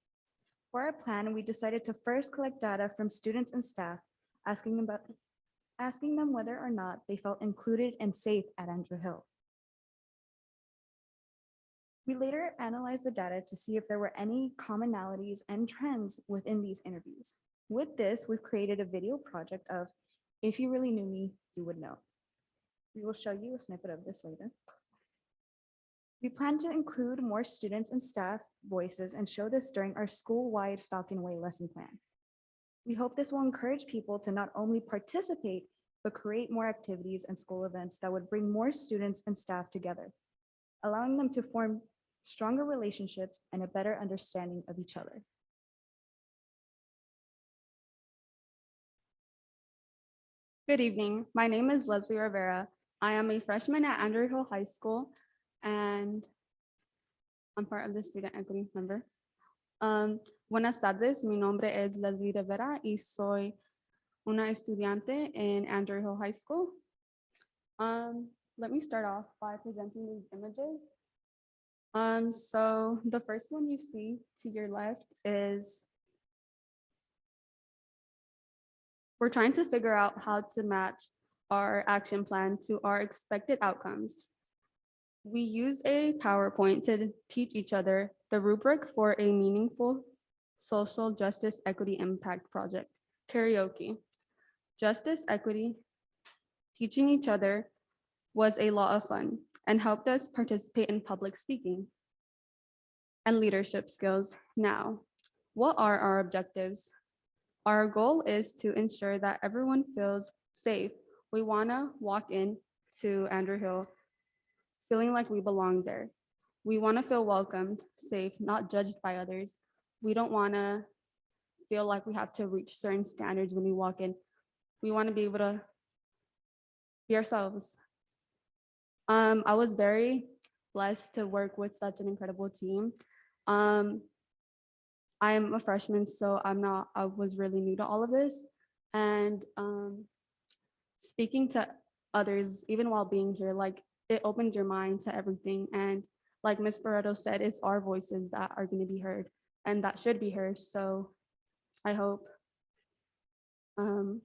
For our plan, we decided to first collect data from students and staff, asking them whether or not they felt included and safe at Andrew Hill. We later analyzed the data to see if there were any commonalities and trends within these interviews. With this, we've created a video project of If You Really Knew Me, You Would Know. We will show you a snippet of this later. We plan to include more students and staff voices and show this during our school-wide Falcon Way lesson plan. We hope this will encourage people to not only participate, but create more activities and school events that would bring more students and staff together, allowing them to form stronger relationships and a better understanding of each other. Good evening. My name is Leslie Rivera. I am a freshman at Andrew Hill High School, and I'm part of the student equity member. Buenas tardes, mi nombre es Leslie Rivera y soy una estudiante en Andrew Hill High School. Let me start off by presenting these images. So the first one you see to your left is we're trying to figure out how to match our action plan to our expected outcomes. We use a PowerPoint to teach each other the rubric for a meaningful social justice equity impact project, karaoke. Justice, equity, teaching each other was a lot of fun. and helped us participate in public speaking and leadership skills. Now, what are our objectives? Our goal is to ensure that everyone feels safe. We want to walk in to Andrew Hill feeling like we belong there. We want to feel welcomed, safe, not judged by others. We don't want to feel like we have to reach certain standards when we walk in. We want to be able to be ourselves. I was very blessed to work with such an incredible team. I'm a freshman, so I was really new to all of this. And speaking to others, even while being here, like it opens your mind to everything. And like Ms. Barreto said, it's our voices that are going to be heard and that should be heard. So I hope they're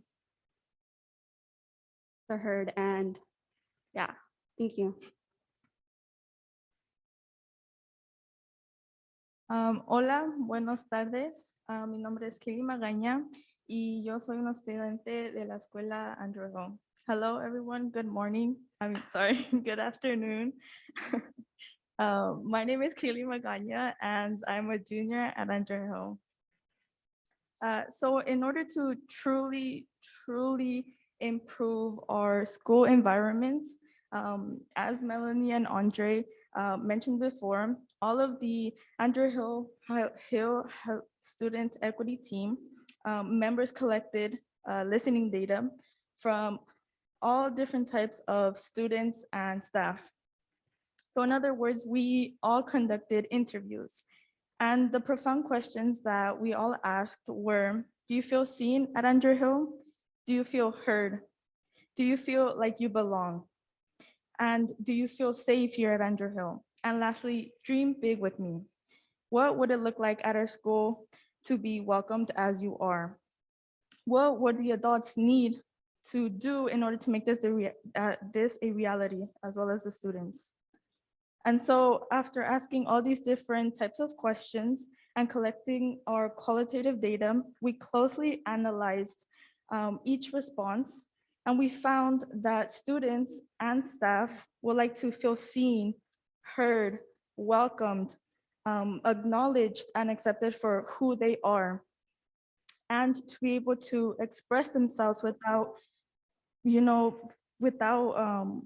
heard. And yeah, thank you. Hola, buenas tardes. Mi nombre es Kelly Magaña y yo soy una estudiante de la escuela Andrew Hill. Hello, everyone. Good morning. Sorry, good afternoon. My name is Kelly Magaña and I'm a junior at Andrew Hill. So in order to truly improve our school environment, as Melanie and Andre mentioned before, all of the Andrew Hill Student Equity Team members collected listening data from all different types of students and staff. So in other words, we all conducted interviews. And the profound questions that we all asked were, do you feel seen at Andrew Hill? Do you feel heard? Do you feel like you belong? And do you feel safe here at Andrew Hill? And lastly, dream big with me. What would it look like at our school to be welcomed as you are? What would the adults need to do in order to make this a reality, as well as the students? And so after asking all these different types of questions and collecting our qualitative data, we closely analyzed each response, and we found that students and staff would like to feel seen, heard, welcomed, acknowledged, and accepted for who they are, and to be able to express themselves without,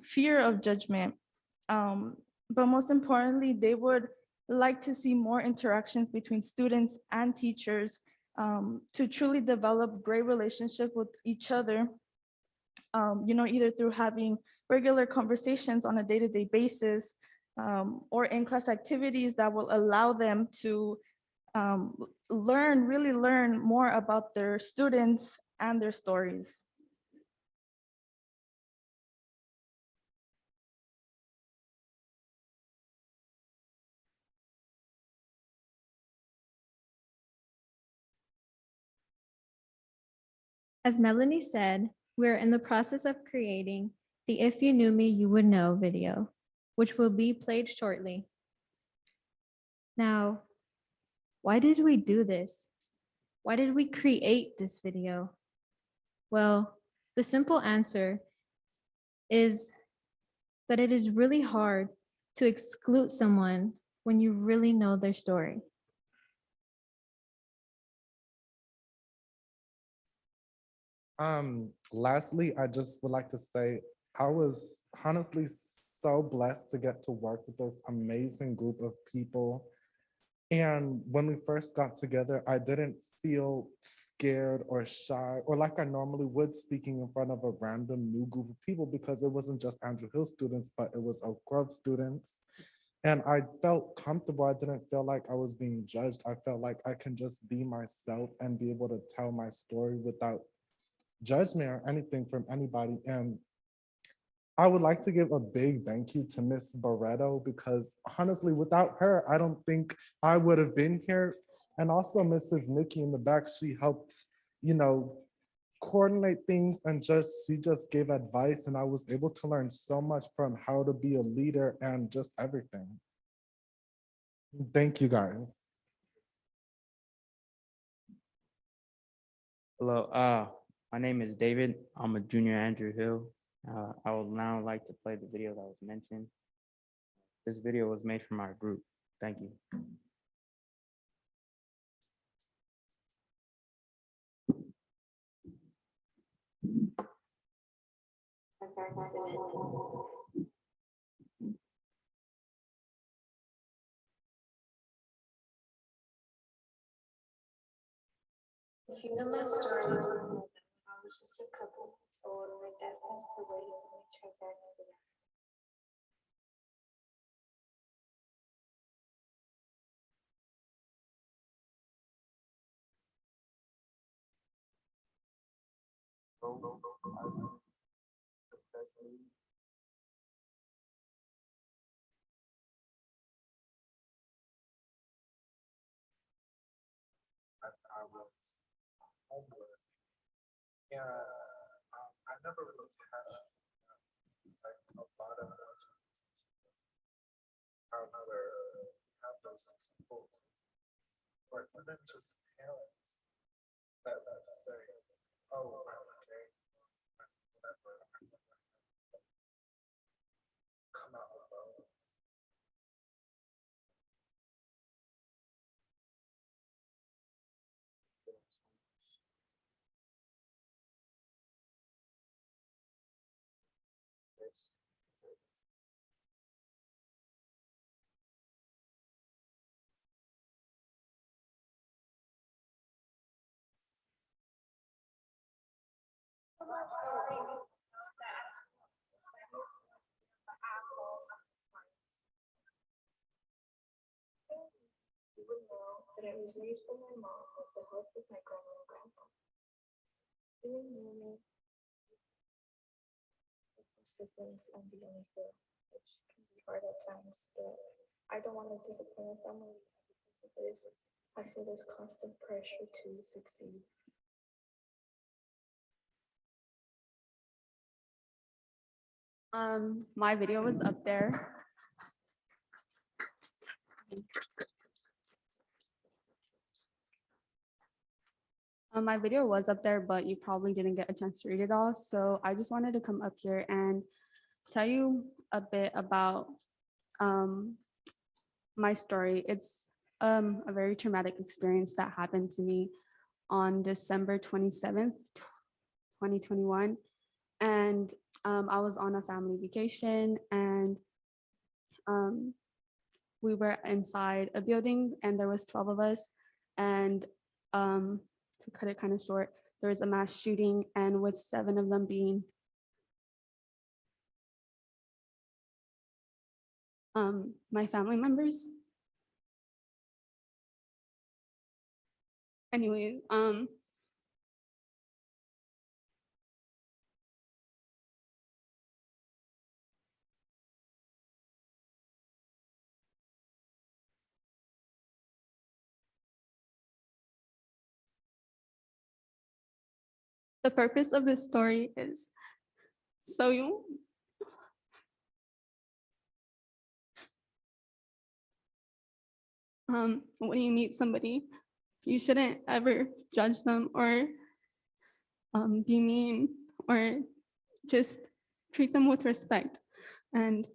fear of judgment. But most importantly, they would like to see more interactions between students and teachers to truly develop great relationships with each other, either through having regular conversations on a day-to-day basis or in-class activities that will allow them to really learn more about their students and their stories. As Melanie said, we're in the process of creating the If You Knew Me, You Would Know video, which will be played shortly. Now, why did we do this? Why did we create this video? Well, the simple answer is that it is really hard to exclude someone when you really know their story. Lastly, I just would like to say I was honestly so blessed to get to work with this amazing group of people. And when we first got together, I didn't feel scared or shy or like I normally would speaking in front of a random new group of people, because it wasn't just Andrew Hill students, but it was Oak Grove students. And I felt comfortable. I didn't feel like I was being judged. I felt like I can just be myself and be able to tell my story without judgment or anything from anybody. And I would like to give a big thank you to Miss Barreto, because honestly, without her, I don't think I would have been here. And also Mrs. Nikki in the back, she helped, coordinate things and she just gave advice, and I was able to learn so much from how to be a leader and just everything. Thank you guys. Hello, my name is David. I'm a junior at Andrew Hill. I would now like to play the video that was mentioned. this video was made from our group. Thank you. If you know my story, I was just a couple months old. My dad passed away in a truck accident. I was homeless. Yeah, I never really had like a lot of options. I never have those people, or even just parents that say, "Oh, I'm okay," whatever. Come out alone. You would know that I was raised by my mom with the help of my grandma and grandpa. Being near me, persistence and the only feel, which can be hard at times, but I don't want to disappoint my family because of this. I feel this constant pressure to succeed. My video was up there. My video was up there, but you probably didn't get a chance to read it all. So I just wanted to come up here and tell you a bit about my story. It's a very traumatic experience that happened to me on December 27th, 2021. And I was on a family vacation, and we were inside a building, and there was 12 of us. And to cut it kind of short, there was a mass shooting, and with 7 of them being my family members. Anyways, the purpose of this story is so when you meet somebody, you shouldn't ever judge them or be mean, or just treat them with respect. And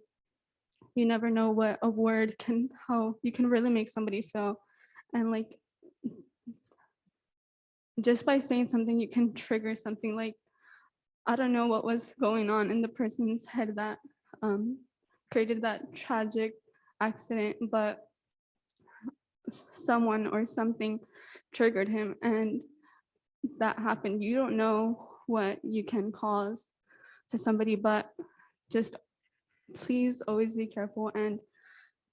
you never know what a word can, how you can really make somebody feel. And like, just by saying something, you can trigger something. Like, I don't know what was going on in the person's head that created that tragic accident, but someone or something triggered him, and that happened. You don't know what you can cause to somebody, but just please always be careful and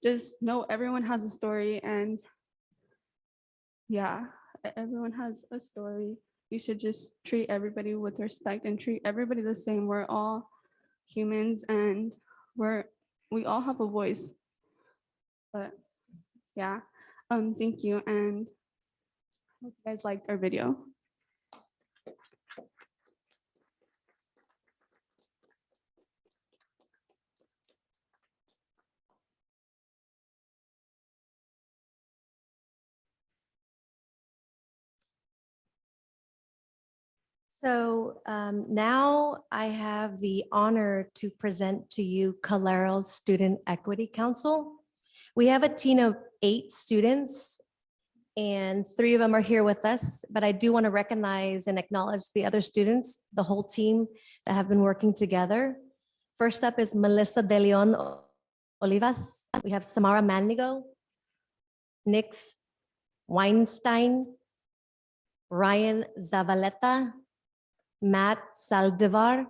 just know everyone has a story. And yeah, everyone has a story. You should just treat everybody with respect and treat everybody the same. We're all humans, and we all have a voice. But yeah, thank you, and hope you guys liked our video. So So now I have the honor to present to you Calaro Student Equity Council. We have a team of 8 students and 3 of them are here with us, but I do want to recognize and acknowledge the other students, the whole team that have been working together. First up is Melissa De Leon Olivas. We have Samara Manigo, Nix Weinstein, Ryan Zavaleta, Matt Saldivar,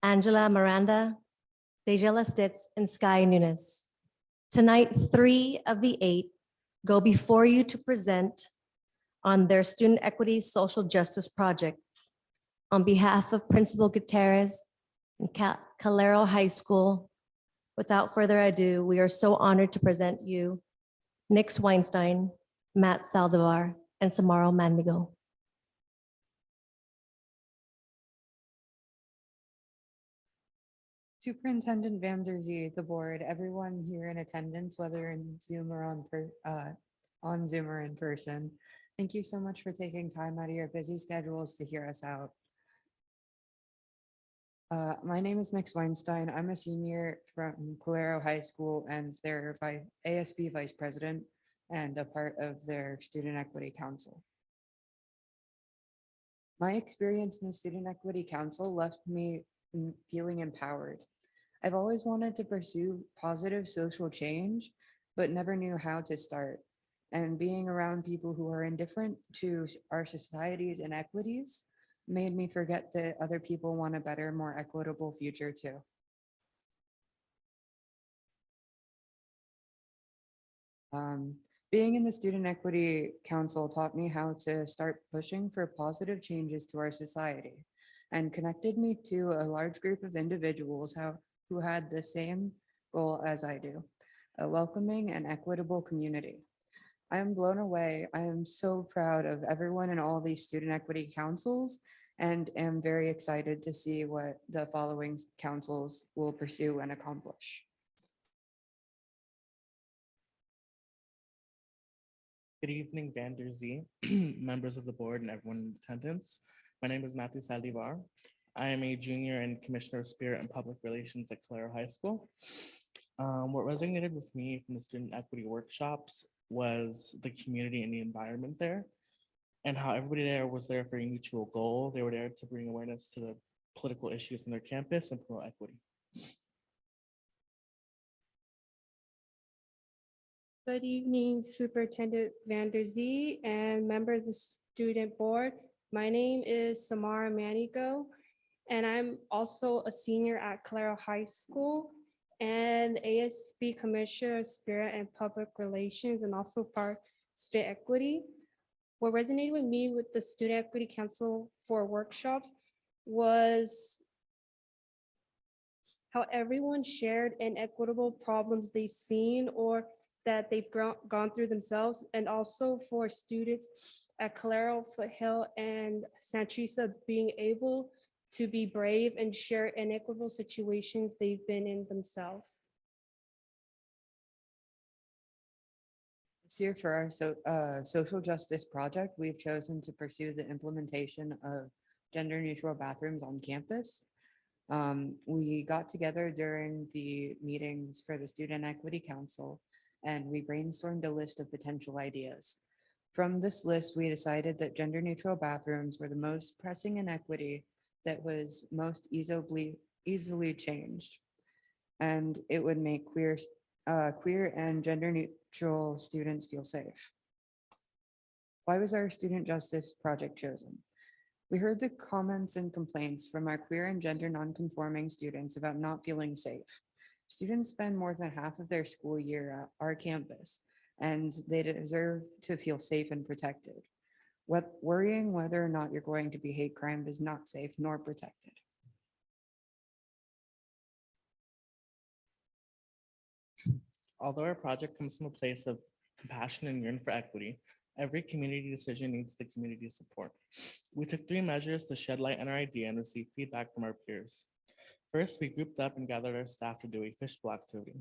Angela Miranda, Dejela Stitz, and Sky Nunes. Tonight, 3 of the 8 go before you to present on their Student Equity Social Justice Project. On behalf of Principal Gutierrez and Calaro High School, without further ado, we are so honored to present you Nix Weinstein, Matt Saldivar, and Samaro Mandigo. Superintendent Van der Zee, the board, everyone here in attendance, whether in Zoom or on Zoom or in person, thank you so much for taking time out of your busy schedules to hear us out. My name is Nix Weinstein. I'm a senior from Calaro High School and their ASB vice president and a part of their Student Equity Council. My experience in the Student Equity Council left me feeling empowered. I've always wanted to pursue positive social change, but never knew how to start. And being around people who are indifferent to our society's inequities made me forget that other people want a better, more equitable future too. Being in the Student Equity Council taught me how to start pushing for positive changes to our society and connected me to a large group of individuals who had the same goal as I do, a welcoming and equitable community. I am blown away. I am so proud of everyone in all these Student Equity Councils and am very excited to see what the following councils will pursue and accomplish. Good evening, Van der Zee, members of the board and everyone in attendance. My name is Matthew Saldivar. I am a junior in Commissioner of Spirit and Public Relations at Calaro High School. What resonated with me from the student equity workshops was the community and the environment there, and how everybody there was there for a mutual goal. They were there to bring awareness to the political issues in their campus and promote equity. Good evening, Superintendent Van der Zee and members of the student board. My name is Samara Manigo, and I'm also a senior at Calaro High School and ASB Commissioner of Spirit and Public Relations, and also part Student Equity. What resonated with me with the Student Equity Council for workshops was how everyone shared inequitable problems they've seen or that they've gone through themselves, and also for students at Calaro, Foothill, and Santa Teresa being able to be brave and share inequitable situations they've been in themselves. This year for our social justice project, we've chosen to pursue the implementation of gender neutral bathrooms on campus. We got together during the meetings for the Student Equity Council and we brainstormed a list of potential ideas. From this list, we decided that gender neutral bathrooms were the most pressing inequity that was most easily changed. And it would make queer and gender neutral students feel safe. Why was our student justice project chosen? We heard the comments and complaints from our queer and gender nonconforming students about not feeling safe. Students spend more than half of their school year at our campus, and they deserve to feel safe and protected. Worrying whether or not you're going to be hate crime is not safe nor protected. Although our project comes from a place of compassion and yearn for equity, every community decision needs the community support. We took 3 measures to shed light on our idea and receive feedback from our peers. First, we grouped up and gathered our staff to do a fishbowl activity.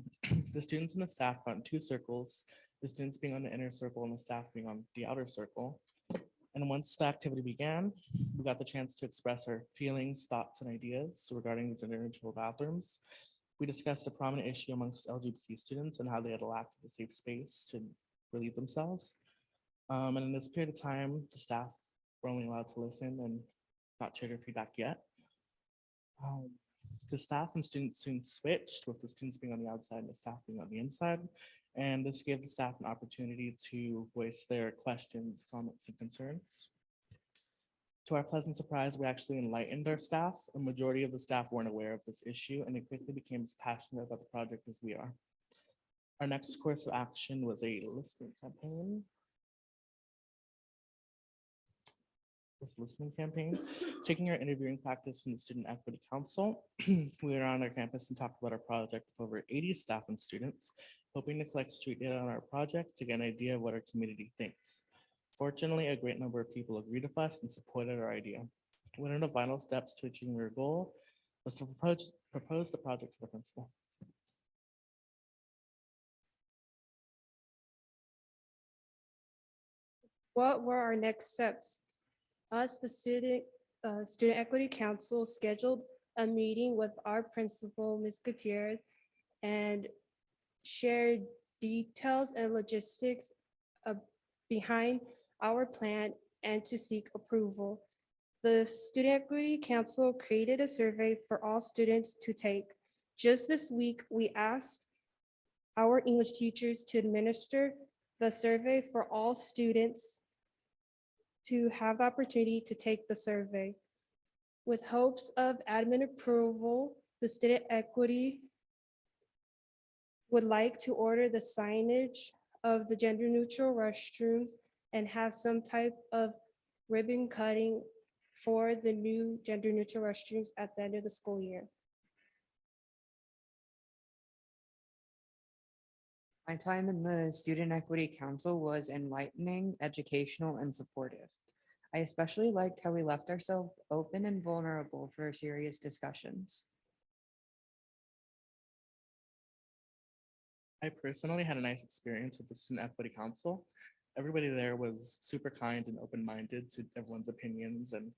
The students and the staff got in 2 circles, the students being on the inner circle and the staff being on the outer circle. And once the activity began, we got the chance to express our feelings, thoughts, and ideas regarding the gender neutral bathrooms. We discussed a prominent issue amongst LGBT students and how they had lacked a safe space to relieve themselves. And in this period of time, the staff were only allowed to listen and not share their feedback yet. The staff and students soon switched, with the students being on the outside and the staff being on the inside. And this gave the staff an opportunity to voice their questions, comments, and concerns. To our pleasant surprise, we actually enlightened our staff. A majority of the staff weren't aware of this issue, and they quickly became as passionate about the project as we are. Our next course of action was a listening campaign. Taking our interviewing practice from the Student Equity Council, we were on our campus and talked about our project with over 80 staff and students, hoping to collect street data on our project to get an idea of what our community thinks. Fortunately, a great number of people agreed with us and supported our idea. One of the final steps to achieving our goal was to propose the project to the principal. What were our next steps? Us, the Student Equity Council, scheduled a meeting with our principal, Ms. Gutierrez, and shared details and logistics behind our plan and to seek approval. The Student Equity Council created a survey for all students to take. Just this week, we asked our English teachers to administer the survey for all students to have the opportunity to take the survey. With hopes of admin approval, the Student Equity would like to order the signage of the gender neutral restrooms and have some type of ribbon cutting for the new gender neutral restrooms at the end of the school year. My time in the Student Equity Council was enlightening, educational, and supportive. I especially liked how we left ourselves open and vulnerable for serious discussions. I personally had a nice experience with the Student Equity Council. Everybody there was super kind and open-minded to everyone's opinions and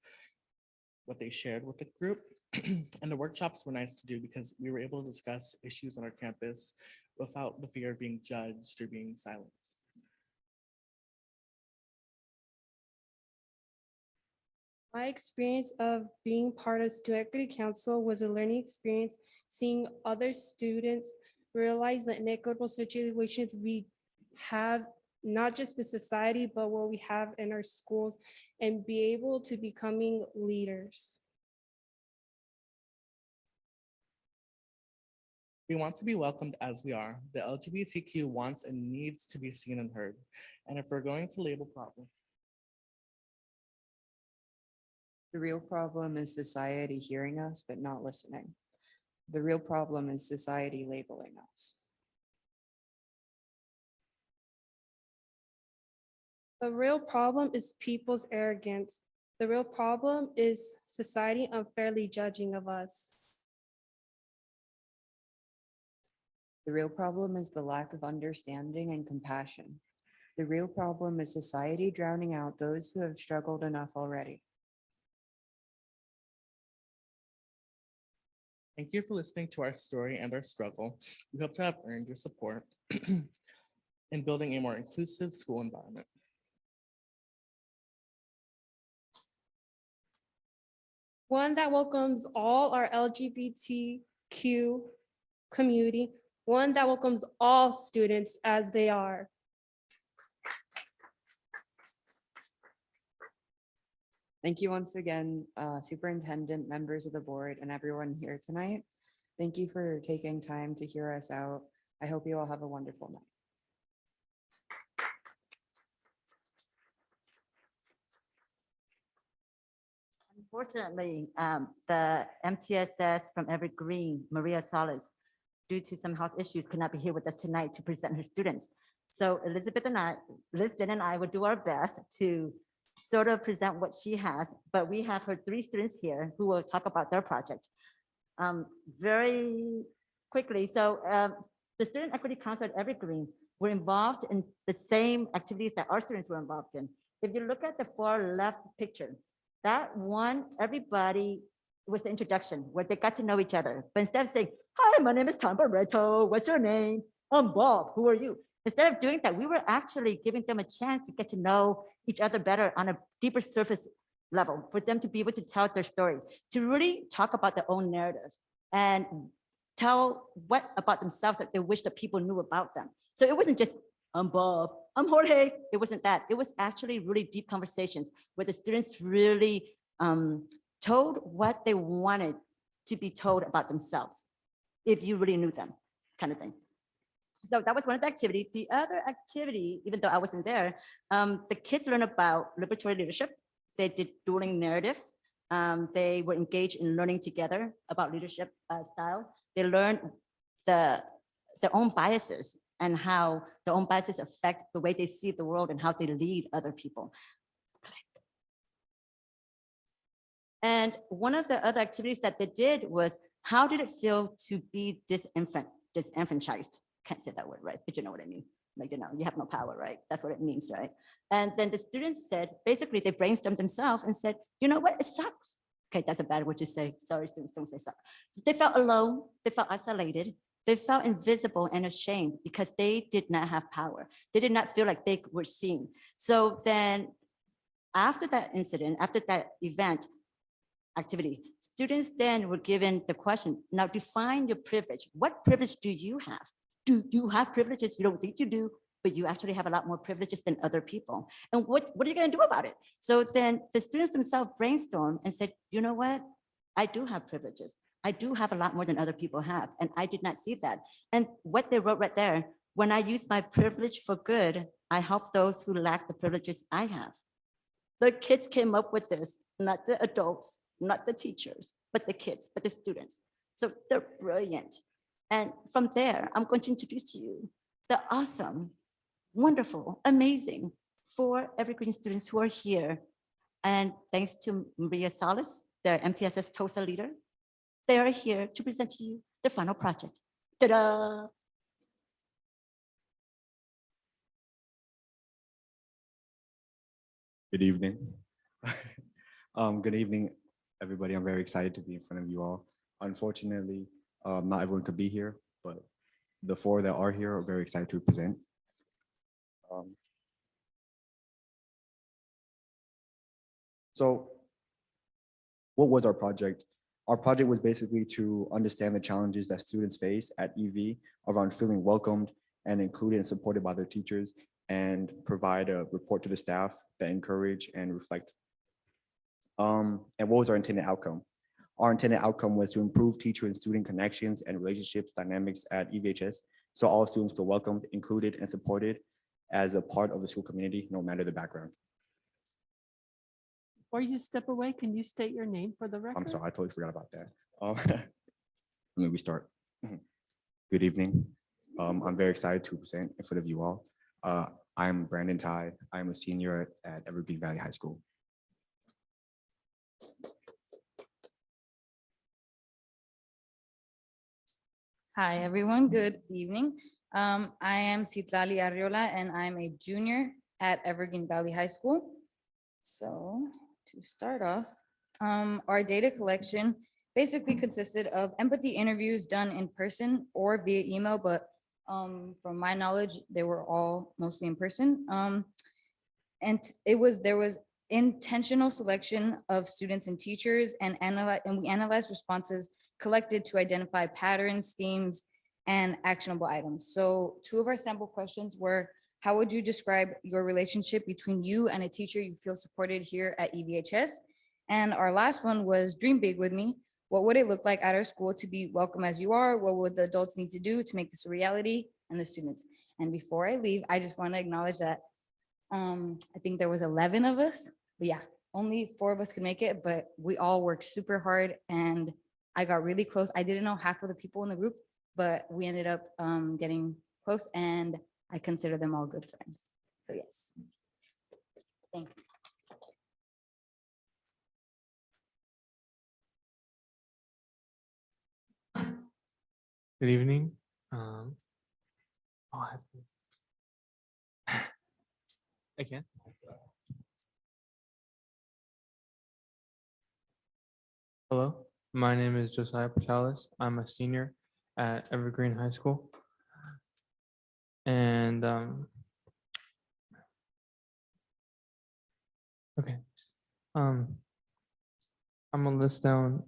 what they shared with the group. And the workshops were nice to do because we were able to discuss issues on our campus without the fear of being judged or being silenced. My experience of being part of Student Equity Council was a learning experience, seeing other students realize the inequitable situations we have, not just in society, but what we have in our schools, and be able to becoming leaders. We want to be welcomed as we are. The LGBTQ wants and needs to be seen and heard. And if we're going to label problems, The real problem is society hearing us but not listening. The real problem is society labeling us. The real problem is people's arrogance. The real problem is society unfairly judging of us. The real problem is the lack of understanding and compassion. The real problem is society drowning out those who have struggled enough already. thank you for listening to our story and our struggle. We hope to have earned your support in building a more inclusive school environment. One that welcomes all our LGBTQ community, one that welcomes all students as they are. Thank you once again, Superintendent, members of the board, and everyone here tonight. Thank you for taking time to hear us out. I hope you all have a wonderful night. Unfortunately, the MTSS from Evergreen, Maria Salas, due to some health issues, could not be here with us tonight to present her students. So Liston and I would do our best to sort of present what she has, but we have her 3 students here who will talk about their project. Very quickly, so the Student Equity Council at Evergreen were involved in the same activities that our students were involved in. If you look at the far left picture, that one, everybody was the introduction where they got to know each other. But instead of saying, hi, my name is Tom Barreto. What's your name? I'm Bob. Who are you? Instead of doing that, we were actually giving them a chance to get to know each other better on a deeper surface level, for them to be able to tell their story, to really talk about their own narrative and tell what about themselves that they wish that people knew about them. So it wasn't just, I'm Bob, I'm Jorge. It wasn't that. It was actually really deep conversations where the students really told what they wanted to be told about themselves, if you really knew them, kind of thing. So that was one of the activities. The other activity, even though I wasn't there, the kids learned about liberatory leadership. They did dueling narratives. They were engaged in learning together about leadership styles. They learned their own biases and how their own biases affect the way they see the world and how they lead other people. And one of the other activities that they did was, how did it feel to be disenfranchised? Can't say that word, right? But you know what I mean. Like, you have no power, right? That's what it means, right? And then the students said, basically they brainstormed themselves and said, you know what, it sucks. Okay, that's a bad word to say. Sorry, students, don't say suck. They felt alone, they felt isolated, they felt invisible and ashamed because they did not have power. They did not feel like they were seen. So then after that incident, after that event, activity, students then were given the question, now define your privilege. What privilege do you have? Do you have privileges you don't think you do, but you actually have a lot more privileges than other people? And what are you going to do about it? So then the students themselves brainstormed and said, you know what? I do have privileges. I do have a lot more than other people have. And I did not see that. And what they wrote right there, when I use my privilege for good, I help those who lack the privileges I have. The kids came up with this, not the adults, not the teachers, but the kids, but the students. So they're brilliant. And from there, I'm going to introduce to you the awesome, wonderful, amazing 4 Evergreen students who are here. And thanks to Maria Salas, their MTSS TOSA leader, they are here to present to you the final project. Ta-da! Good evening. Good evening, everybody. I'm very excited to be in front of you all. Unfortunately, not everyone could be here, but the 4 that are here are very excited to present. So what was our project? Our project was basically to understand the challenges that students face at EV around feeling welcomed and included and supported by their teachers, and provide a report to the staff that encourage and reflect. And what was our intended outcome? Our intended outcome was to improve teacher and student connections and relationships dynamics at EVHS, so all students feel welcomed, included, and supported as a part of the school community, no matter the background. Before you step away, can you state your name for the record? I'm sorry, I totally forgot about that. Let me restart. Good evening. I'm very excited to present in front of you all. I'm Brandon Ty. I'm a senior at Evergreen Valley High School. Hi, everyone. Good evening. I am Citlali Arriola, and I'm a junior at Evergreen Valley High School. So to start off, our data collection basically consisted of empathy interviews done in person or via email, but from my knowledge, they were all mostly in person. And there was intentional selection of students and teachers, and we analyzed responses collected to identify patterns, themes, and actionable items. So 2 of our sample questions were, how would you describe your relationship between you and a teacher you feel supported here at EVHS? And our last one was, dream big with me. What would it look like at our school to be welcome as you are? What would the adults need to do to make this a reality, and the students? And before I leave, I just want to acknowledge that I think there was 11 of us, but yeah, only 4 of us could make it, but we all worked super hard, and I got really close. I didn't know half of the people in the group, but we ended up getting close, and I consider them all good friends. So yes, thank you. Good evening. Oh, I have to. I can. Hello, my name is Josiah Portales. I'm a senior at Evergreen High School. And okay, I'm gonna list down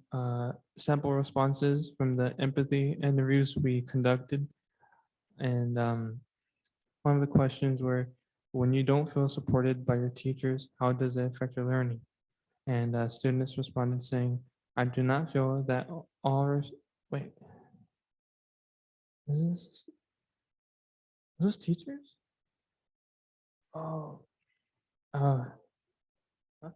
sample responses from the empathy interviews we conducted. And one of the questions were, when you don't feel supported by your teachers, how does it affect your learning? And students responded saying, I do not feel that wait. Is this teachers? Oh, huh? Okay.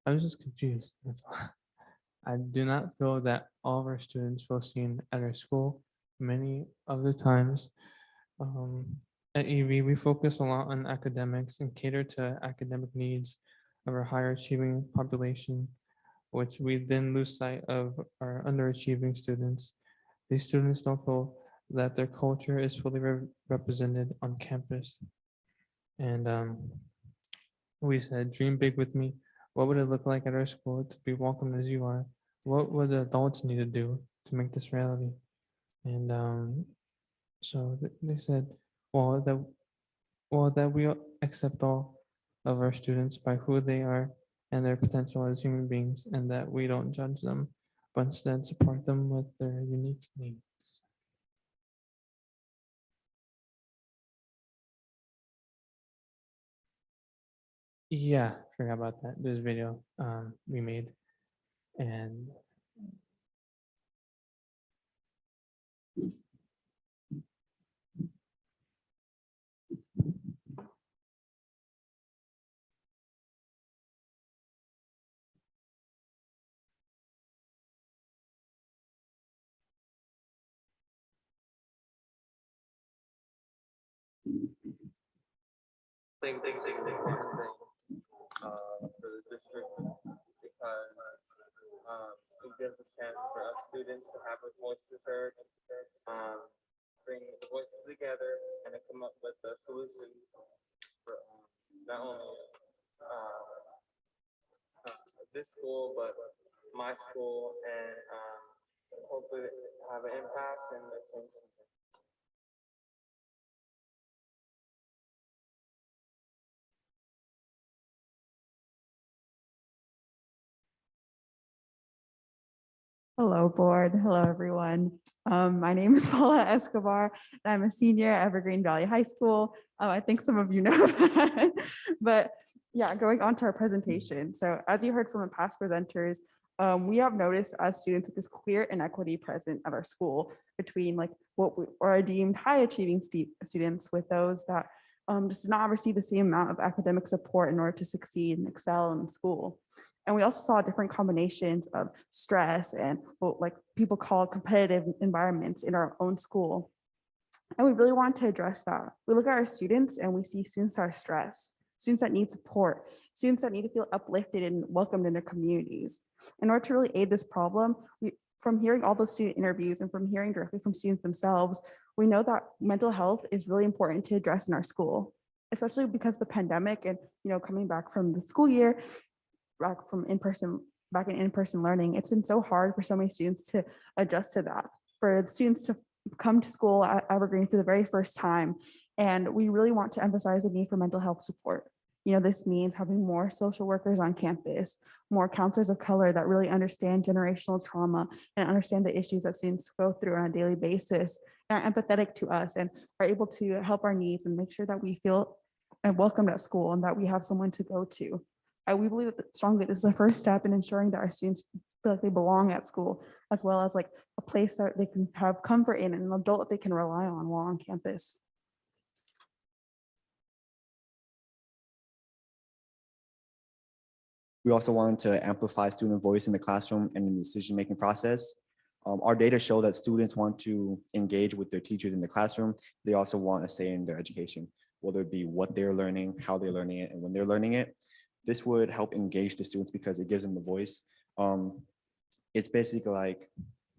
I was just confused. That's all. I do not feel that all of our students feel seen at our school. Many of the times, at EV, we focus a lot on academics and cater to academic needs of our higher achieving population, which we then lose sight of our underachieving students. These students don't feel that their culture is fully represented on campus. And we said, dream big with me. What would it look like at our school to be welcomed as you are? What would the adults need to do to make this reality? And so they said, well, that we accept all of our students by who they are and their potential as human beings, and that we don't judge them, but instead support them with their unique needs. Yeah, forgot about that. There's a video we made, and think this is an important thing for the district because it gives a chance for us students to have our voices heard, bring the voices together, and to come up with the solutions for not only this school, but my school, and hopefully have an impact and change something. Hello, board. Hello, everyone. My name is Paula Escobar, and I'm a senior at Evergreen Valley High School. I think some of you know that, but yeah, going on to our presentation. So as you heard from the past presenters, we have noticed as students that there's clear inequity present at our school between like what are deemed high achieving students with those that just did not receive the same amount of academic support in order to succeed and excel in school. And we also saw different combinations of stress and what like people call competitive environments in our own school. And we really want to address that. We look at our students and we see students that are stressed, students that need support, students that need to feel uplifted and welcomed in their communities. In order to really aid this problem, from hearing all those student interviews and from hearing directly from students themselves, we know that mental health is really important to address in our school, especially because of the pandemic and coming back from the school year, back in in-person learning. It's been so hard for so many students to adjust to that, for the students to come to school at Evergreen for the very first time. And we really want to emphasize the need for mental health support. This means having more social workers on campus, more counselors of color that really understand generational trauma and understand the issues that students go through on a daily basis and are empathetic to us and are able to help our needs and make sure that we feel welcomed at school and that we have someone to go to. We believe that strongly this is the first step in ensuring that our students feel like they belong at school, as well as like a place that they can have comfort in and an adult that they can rely on while on campus. We also wanted to amplify student voice in the classroom and in the decision-making process. Our data show that students want to engage with their teachers in the classroom. They also want a say in their education, whether it be what they're learning, how they're learning it, and when they're learning it. This would help engage the students because it gives them the voice. It's basically like,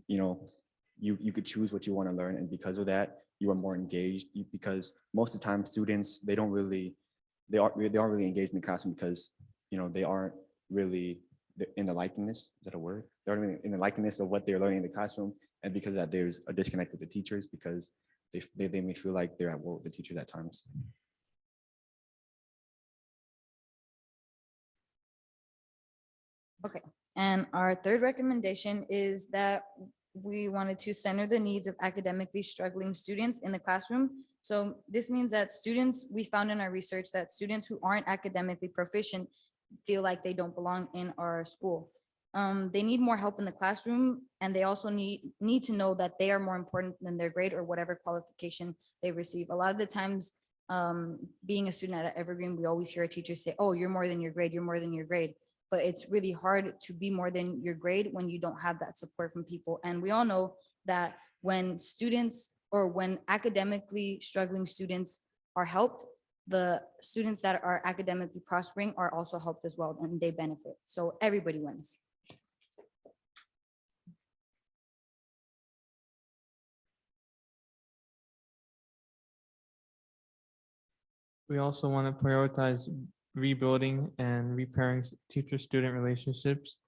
you could choose what you want to learn. And because of that, you are more engaged because most of the time students, they aren't really engaged in the classroom because, they aren't really in the likeness, is that a word? They're really in the likeness of what they're learning in the classroom. And because of that, there's a disconnect with the teachers because they may feel like they're at war with the teachers at times. Okay, and our third recommendation is that we wanted to center the needs of academically struggling students in the classroom. So this means that students, we found in our research that students who aren't academically proficient feel like they don't belong in our school. They need more help in the classroom, and they also need to know that they are more important than their grade or whatever qualification they receive. A lot of the times, being a student at Evergreen, we always hear a teacher say, "Oh, you're more than your grade, you're more than your grade." But it's really hard to be more than your grade when you don't have that support from people. And we all know that when students or when academically struggling students are helped, the students that are academically prospering are also helped as well, and they benefit. So everybody wins. We also want to prioritize rebuilding and repairing teacher-student relationships.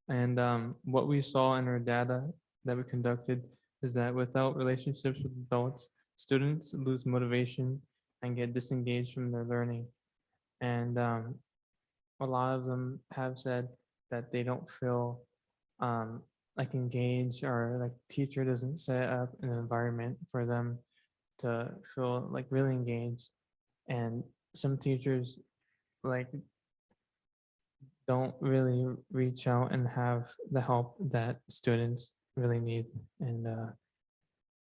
And what we saw in our data that we conducted is that without relationships with adults, students lose motivation and get disengaged from their learning. And a lot of them have said that they don't feel like engaged, or like teacher doesn't set up an environment for them to feel like really engaged. And some teachers like don't really reach out and have the help that students really need. And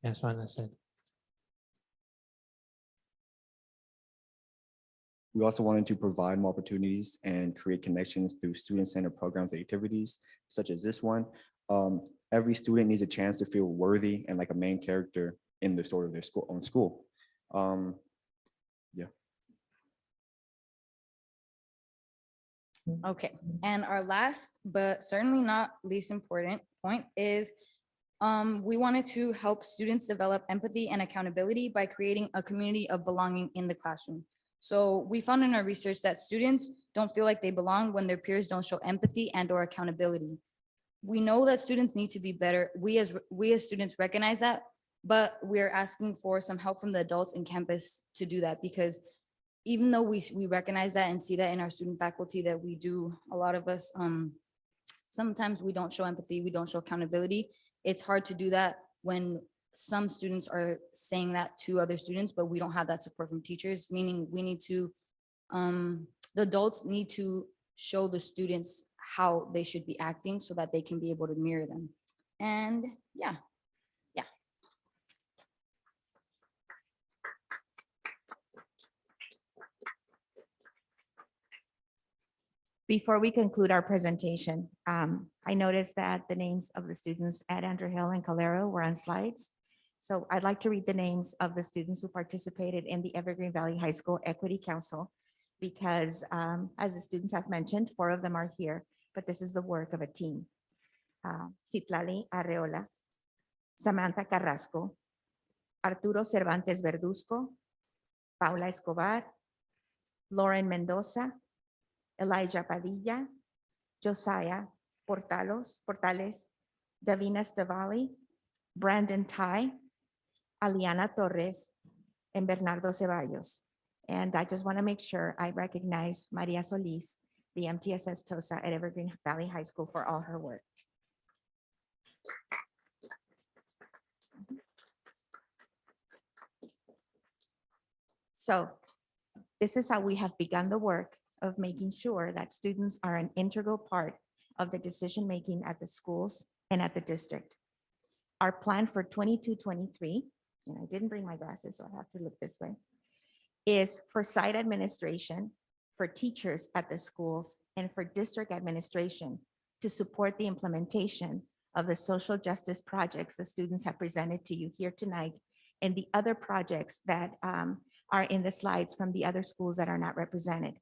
that's what I said. We also wanted to provide more opportunities and create connections through student-centered programs and activities, such as this one. Every student needs a chance to feel worthy and like a main character in the story of their school. Yeah. Okay, and our last, but certainly not least important point is we wanted to help students develop empathy and accountability by creating a community of belonging in the classroom. So we found in our research that students don't feel like they belong when their peers don't show empathy and or accountability. We know that students need to be better. We as students recognize that, but we're asking for some help from the adults in campus to do that, because even though we recognize that and see that in our student faculty that we do, a lot of us, sometimes we don't show empathy, we don't show accountability. It's hard to do that when some students are saying that to other students, but we don't have that support from teachers, meaning we need to, the adults need to show the students how they should be acting so that they can be able to mirror them. And yeah. Before we conclude our presentation, I noticed that the names of the students at Underhill and Calaro were on slides. So I'd like to read the names of the students who participated in the Evergreen Valley High School Equity Council, because as the students have mentioned, 4 of them are here, but this is the work of a team. Citlali Arreola, Samantha Carrasco, Arturo Cervantes Verduzco, Paula Escobar, Lauren Mendoza, Elijah Padilla, Josiah Portales, Davina Stavali, Brandon Tai, Aliana Torres, and Bernardo Ceballos. And I just want to make sure I recognize Maria Solis, the MTSS TOSA at Evergreen Valley High School, for all her work. So this is how we have begun the work of making sure that students are an integral part of the decision-making at the schools and at the district. Our plan for 22-23, and I didn't bring my glasses, so I have to look this way, is for site administration, for teachers at the schools, and for district administration to support the implementation of the social justice projects the students have presented to you here tonight, and the other projects that are in the slides from the other schools that are not represented.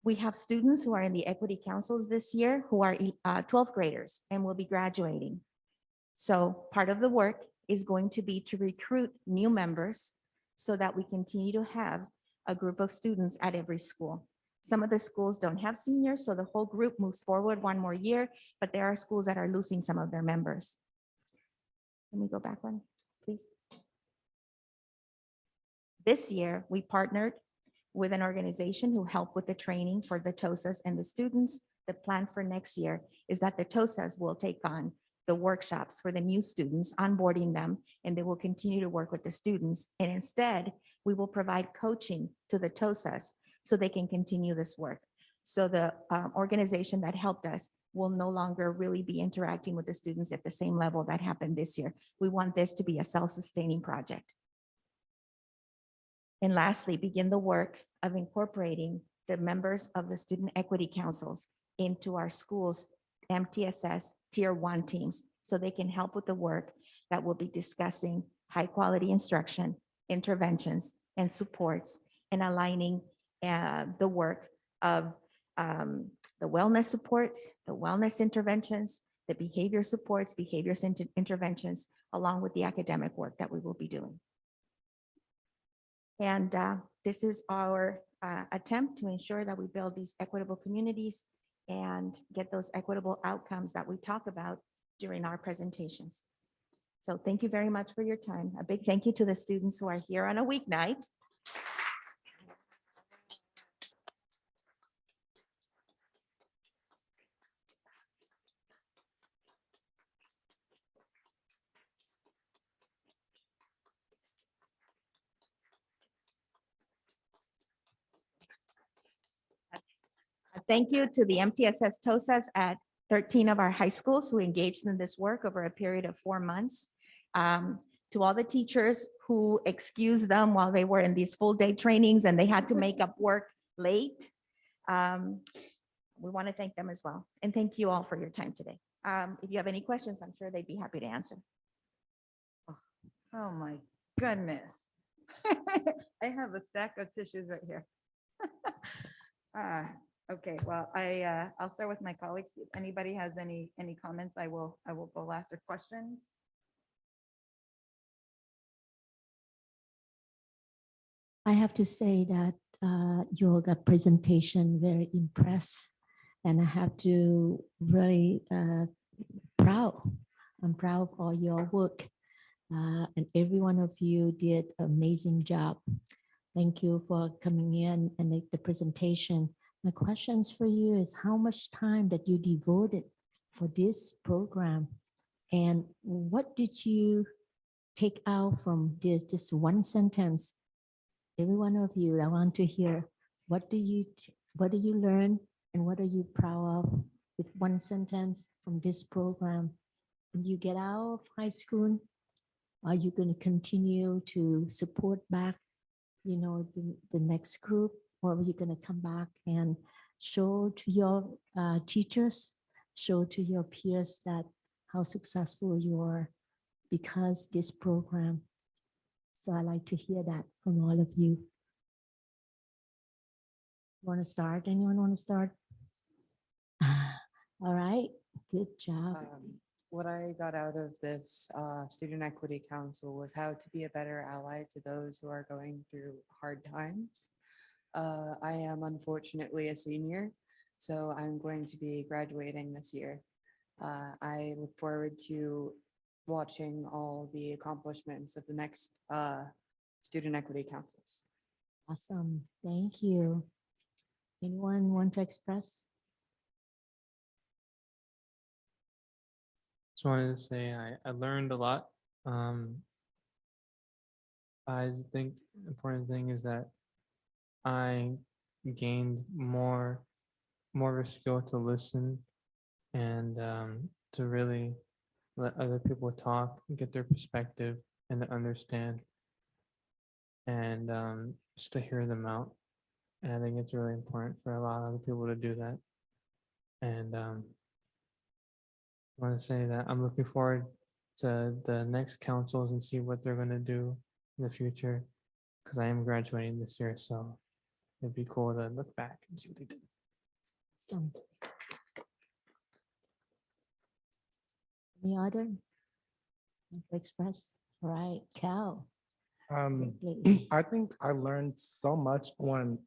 We have students who are in the equity councils this year who are 12th graders and will be graduating. So part of the work is going to be to recruit new members so that we continue to have a group of students at every school. Some of the schools don't have seniors, so the whole group moves forward one more year, but there are schools that are losing some of their members. Can we go back one, please? This year, we partnered with an organization who helped with the training for the TOSAs and the students. The plan for next year is that the TOSAs will take on the workshops for the new students, onboarding them, and they will continue to work with the students. And instead, we will provide coaching to the TOSAs so they can continue this work. So the organization that helped us will no longer really be interacting with the students at the same level that happened this year. We want this to be a self-sustaining project. And lastly, begin the work of incorporating the members of the student equity councils into our schools' MTSS Tier 1 teams, so they can help with the work that will be discussing high quality instruction, interventions, and supports, and aligning the work of the wellness supports, the wellness interventions, the behavior supports, behaviors interventions, along with the academic work that we will be doing. And this is our attempt to ensure that we build these equitable communities and get those equitable outcomes that we talk about during our presentations. So thank you very much for your time. A big thank you to the students who are here on a weeknight. Thank you to the MTSS TOSAs at 13 of our high schools who engaged in this work over a period of 4 months. To all the teachers who excused them while they were in these full day trainings and they had to make up work late. We want to thank them as well. And thank you all for your time today. If you have any questions, I'm sure they'd be happy to answer. Oh, my goodness. I have a stack of tissues right here. Okay, well, I'll start with my colleagues. If anybody has any comments, I will go last or questions. I have to say that yoga presentation very impressed, and I have to really proud. I'm proud of all your work, and every one of you did an amazing job. Thank you for coming in and make the presentation. My questions for you is how much time that you devoted for this program, and what did you take out from this? Just one sentence. Every one of you, I want to hear what do you learn and what are you proud of with one sentence from this program? When you get out of high school, are you going to continue to support back, the next group, or are you going to come back and show to your teachers, show to your peers that how successful you are because this program? So I like to hear that from all of you. Want to start? Anyone want to start? All right, good job. What I got out of this Student Equity Council was how to be a better ally to those who are going through hard times. I am unfortunately a senior, so I'm going to be graduating this year. I look forward to watching all the accomplishments of the next Student Equity Councils. Awesome, thank you. Anyone want to express? Just wanted to say I learned a lot. I think the important thing is that I gained more of a skill to listen and to really let other people talk, get their perspective, and to understand, and just to hear them out. And I think it's really important for a lot of other people to do that. And I want to say that I'm looking forward to the next councils and see what they're going to do in the future, because I am graduating this year, so it'd be cool to look back and see what they did. Awesome. Any other? Express, right, Cal. Um, lately. I think I learned so much on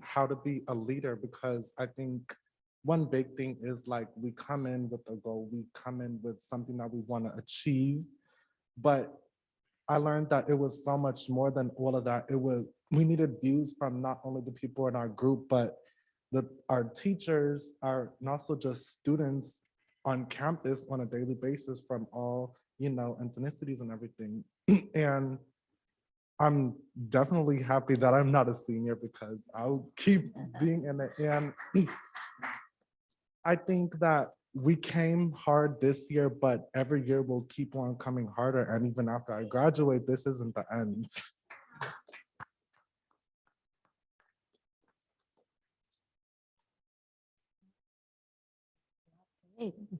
how to be a leader because I think one big thing is like we come in with a goal, we come in with something that we want to achieve, but I learned that it was so much more than all of that. We needed views from not only the people in our group, but our teachers, and also just students on campus on a daily basis from all, ethnicities and everything. And I'm definitely happy that I'm not a senior because I'll keep being in it. And I think that we came hard this year, but every year we'll keep on coming harder. And even after I graduate, this isn't the end.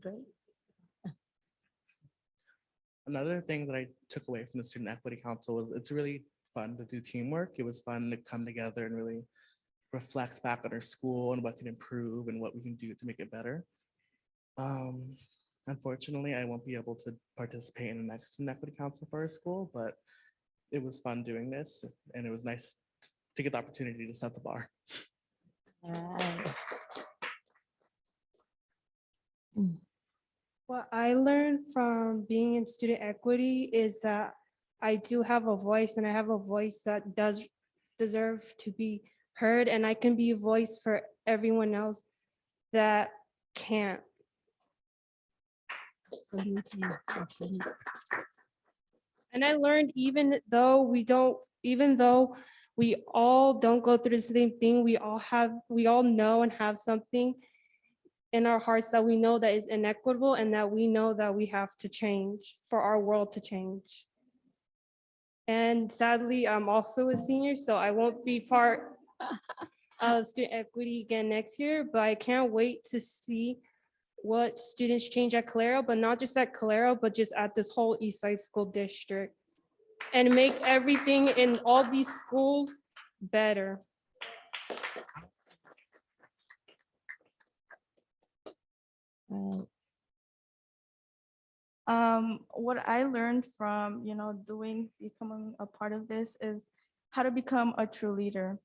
Great. Another thing that I took away from the Student Equity Council was it's really fun to do teamwork. It was fun to come together and really reflect back on our school and what can improve and what we can do to make it better. Unfortunately, I won't be able to participate in the next Student Equity Council for our school, but it was fun doing this and it was nice to get the opportunity to set the bar. Right. What I learned from being in student equity is that I do have a voice, and I have a voice that does deserve to be heard, and I can be a voice for everyone else that can't. Absolutely, absolutely. And I learned even though we all don't go through the same thing, we all know and have something in our hearts that we know that is inequitable and that we know that we have to change for our world to change. And sadly, I'm also a senior, so I won't be part of student equity again next year, but I can't wait to see what students change at Calaro, but not just at Calaro, but just at this whole East Side School District, and make everything in all these schools better. Right. What I learned from, becoming a part of this is how to become a true leader.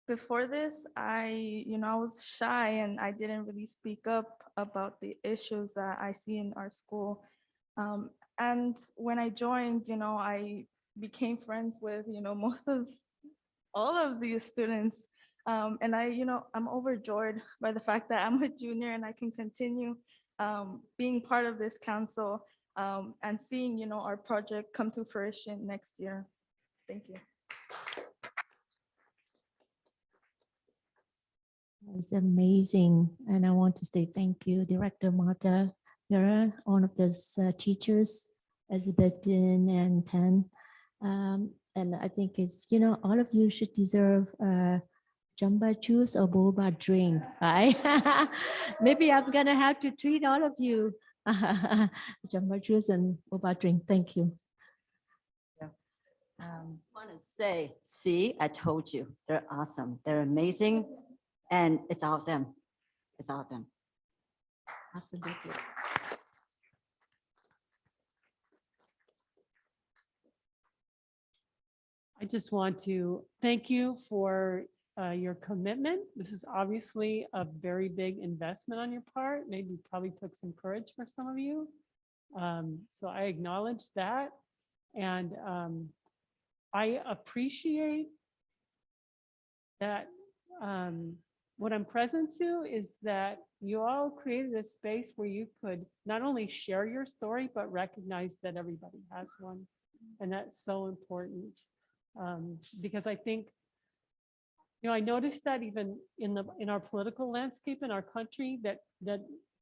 Before this, I was shy and I didn't really speak up about the issues that I see in our school. And when I joined, I became friends with, most of all of these students. And I'm overjoyed by the fact that I'm a junior and I can continue being part of this council and seeing, our project come to fruition next year. Thank you. It's amazing. And I want to say thank you, Director Marta. You're one of those teachers, Elizabeth and Tan. And I think it's, all of you should deserve jamba juice or boba drink, right? Maybe I'm gonna have to treat all of you jamba juice and boba drink. Thank you. Want to say, see, I told you, they're awesome, they're amazing, and it's all of them. It's all of them. Absolutely. I just want to thank you for your commitment. This is obviously a very big investment on your part. Maybe probably took some courage for some of you. So I acknowledge that. And I appreciate that what I'm present to is that you all created a space where you could not only share your story, but recognize that everybody has one. And that's so important. Because I think, I noticed that even in our political landscape in our country, that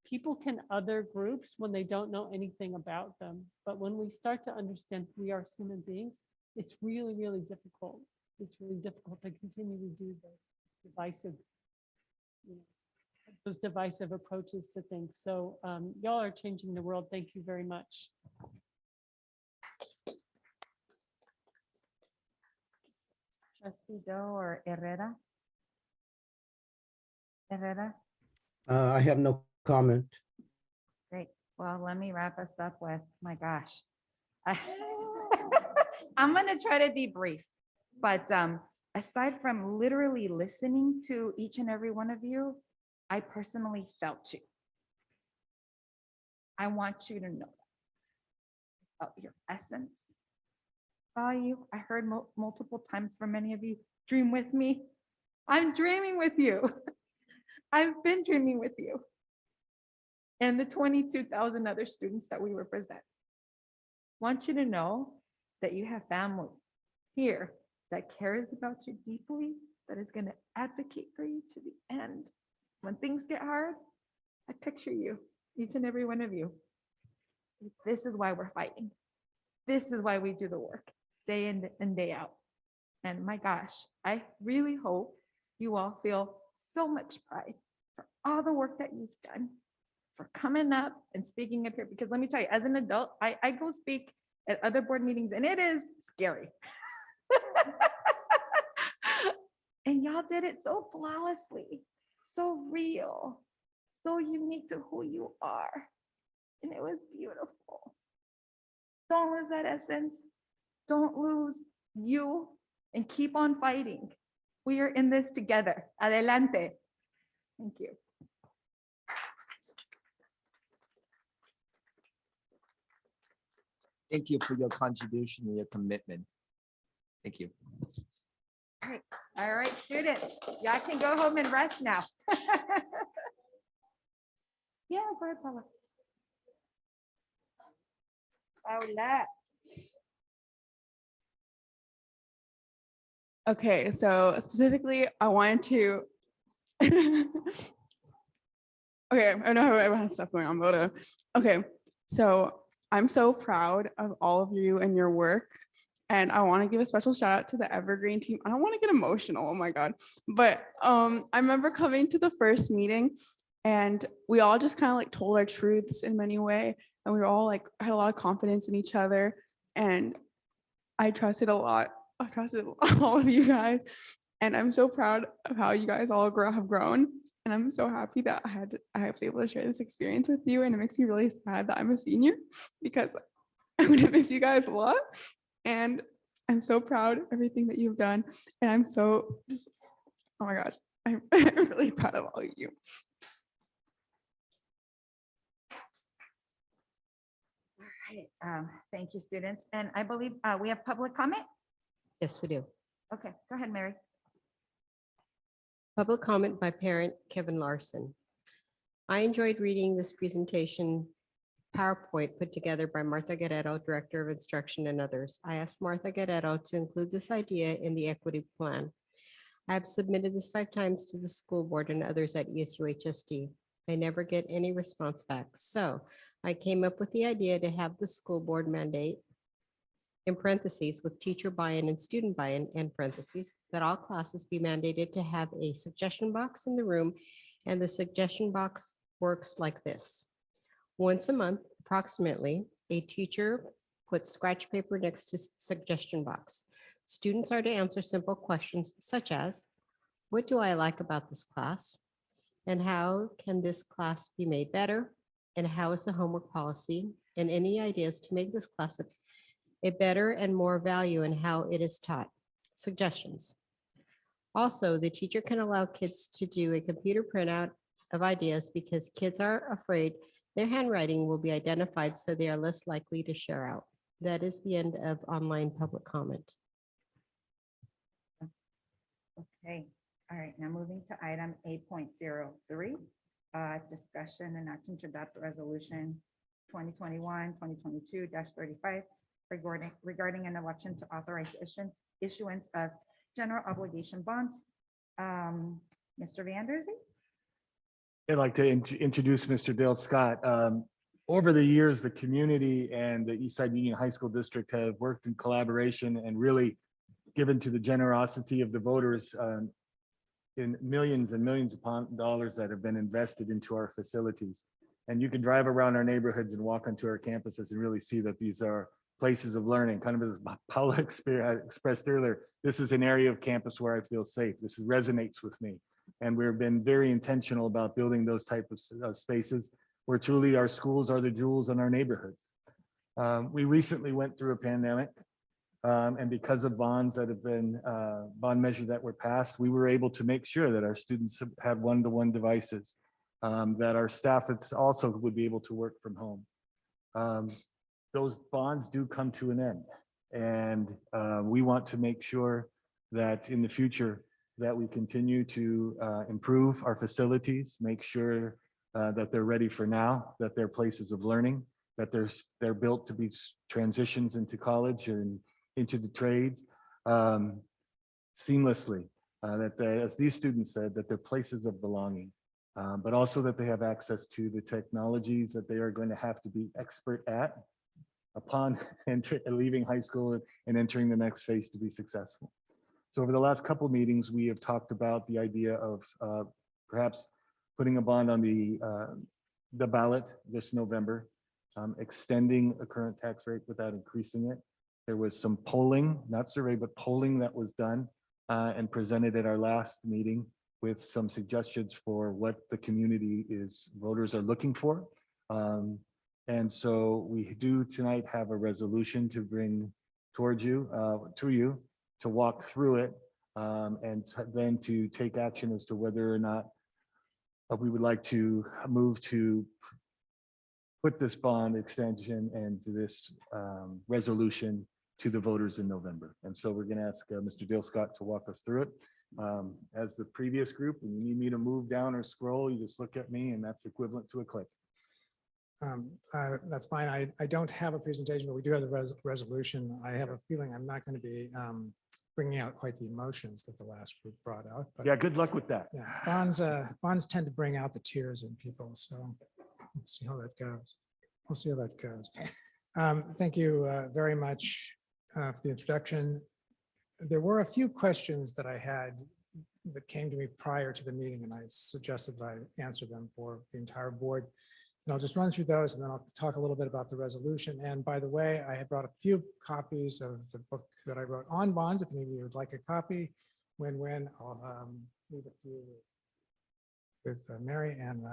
people can other groups when they don't know anything about them. But when we start to understand who we are as human beings, it's really, really difficult. It's really difficult to continue to do those divisive approaches to things. So y'all are changing the world. Thank you very much. Trustee Doe or Herrera? Herrera? I have no comment. Great. Well, let me wrap us up with, my gosh, I'm gonna try to be brief, but aside from literally listening to each and every one of you, I personally felt you. I want you to know that. Felt your essence. Saw you. I heard multiple times from many of you, dream with me. I'm dreaming with you. I've been dreaming with you. And the 22,000 other students that we represent. Want you to know that you have family here that cares about you deeply, that is going to advocate for you to the end. When things get hard, I picture you, each and every one of you. See, this is why we're fighting. This is why we do the work day in and day out. And my gosh, I really hope you all feel so much pride for all the work that you've done, for coming up and speaking up here. Because let me tell you, as an adult, I go speak at other board meetings and it is scary. And y'all did it so flawlessly, so real, so unique to who you are. And it was beautiful. Don't lose that essence. Don't lose you and keep on fighting. We are in this together. Adelante. Thank you. Thank you for your contribution and your commitment. Thank you. All right, students, y'all can go home and rest now. Yeah, go ahead, Paula. Paula. Okay, so specifically, I wanted to. Okay, I know everyone has stuff going on, but okay, so I'm so proud of all of you and your work. And I want to give a special shout out to the Evergreen team. I don't want to get emotional, oh my God. But I remember coming to the first meeting and we all just kind of like told our truths in many ways. And we were all like, had a lot of confidence in each other. And I trusted a lot. I trusted all of you guys. And I'm so proud of how you guys all have grown. And I'm so happy that I was able to share this experience with you. And it makes me really sad that I'm a senior because I'm gonna miss you guys a lot. And I'm so proud of everything that you've done. And I'm so just, oh my gosh, I'm really proud of all of you. All right, thank you, students. And I believe we have public comment. Yes, we do. Okay, go ahead, Mary. Public comment by parent Kevin Larson. I enjoyed reading this presentation PowerPoint put together by Martha Guerrero, Director of Instruction, and others. I asked Martha Guerrero to include this idea in the equity plan. I have submitted this 5 times to the school board and others at ESUHSD. I never get any response back. So I came up with the idea to have the school board mandate, in parentheses, with teacher buy-in and student buy-in, in parentheses, that all classes be mandated to have a suggestion box in the room, and the suggestion box works like this. Once a month, approximately, a teacher puts scratch paper next to suggestion box. Students are to answer simple questions such as, what do I like about this class? And how can this class be made better? And how is the homework policy? And any ideas to make this class a better and more value in how it is taught? Suggestions. Also, the teacher can allow kids to do a computer printout of ideas because kids are afraid their handwriting will be identified, so they are less likely to share out. That is the end of online public comment. Okay, all right, now moving to item 8.03, discussion and action to adopt resolution 2021-2022-35 regarding an election to authorize issuance of general obligation bonds. Mr. Vanderzee? I'd like to introduce Mr. Dale Scott. Over the years, the community and the Eastside Union High School District have worked in collaboration and really given to the generosity of the voters in millions and millions of dollars that have been invested into our facilities. And you can drive around our neighborhoods and walk onto our campuses and really see that these are places of learning. Kind of as Paula expressed earlier, this is an area of campus where I feel safe. This resonates with me. And we've been very intentional about building those type of spaces where truly our schools are the jewels in our neighborhoods. We recently went through a pandemic. And because of bonds that have been, bond measures that were passed, we were able to make sure that our students had one-to-one devices, that our staff also would be able to work from home. Those bonds do come to an end. And we want to make sure that in the future that we continue to improve our facilities, make sure that they're ready for now, that they're places of learning, that they're built to be transitions into college and into the trades seamlessly, that they, as these students said, that they're places of belonging, but also that they have access to the technologies that they are going to have to be expert at upon leaving high school and entering the next phase to be successful. So over the last couple of meetings, we have talked about the idea of perhaps putting a bond on the ballot this November, extending a current tax rate without increasing it. There was some polling, not survey, but polling that was done and presented at our last meeting with some suggestions for what the community voters are looking for. And so we do tonight have a resolution to bring towards you, to walk through it, and then to take action as to whether or not we would like to move to put this bond extension and this resolution to the voters in November. And so we're going to ask Mr. Dale Scott to walk us through it. As the previous group, when you need me to move down or scroll, you just look at me and that's equivalent to a click. That's fine. I don't have a presentation, but we do have the resolution. I have a feeling I'm not going to be bringing out quite the emotions that the last group brought out. But yeah, good luck with that. Yeah, bonds tend to bring out the tears in people. So let's see how that goes. We'll see how that goes. Thank you very much for the introduction. There were a few questions that I had that came to me prior to the meeting, and I suggested that I answer them for the entire board. And I'll just run through those, and then I'll talk a little bit about the resolution. And by the way, I have brought a few copies of the book that I wrote on bonds. If any of you would like a copy, win-win, I'll leave it to you with Mary. And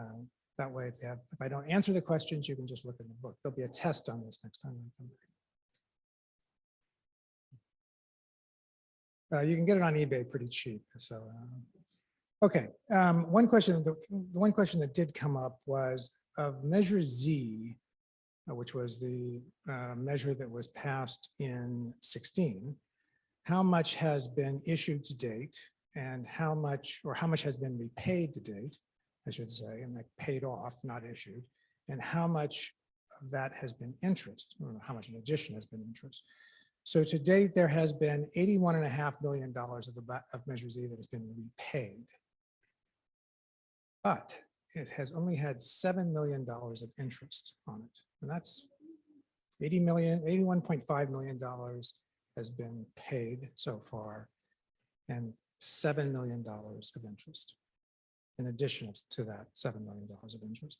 that way, if I don't answer the questions, you can just look in the book. There'll be a test on this next time I come back. You can get it on eBay pretty cheap. So, okay. One question, the one question that did come up was of Measure Z, which was the measure that was passed in 16. How much has been issued to date, and how much has been repaid to date, I should say, and like paid off, not issued, and how much of that has been interest, or how much in addition has been interest. So to date, there has been $81.5 million of Measure Z that has been repaid. But it has only had $7 million of interest on it. And that's $81.5 million has been paid so far, and $7 million of interest in addition to that $7 million of interest.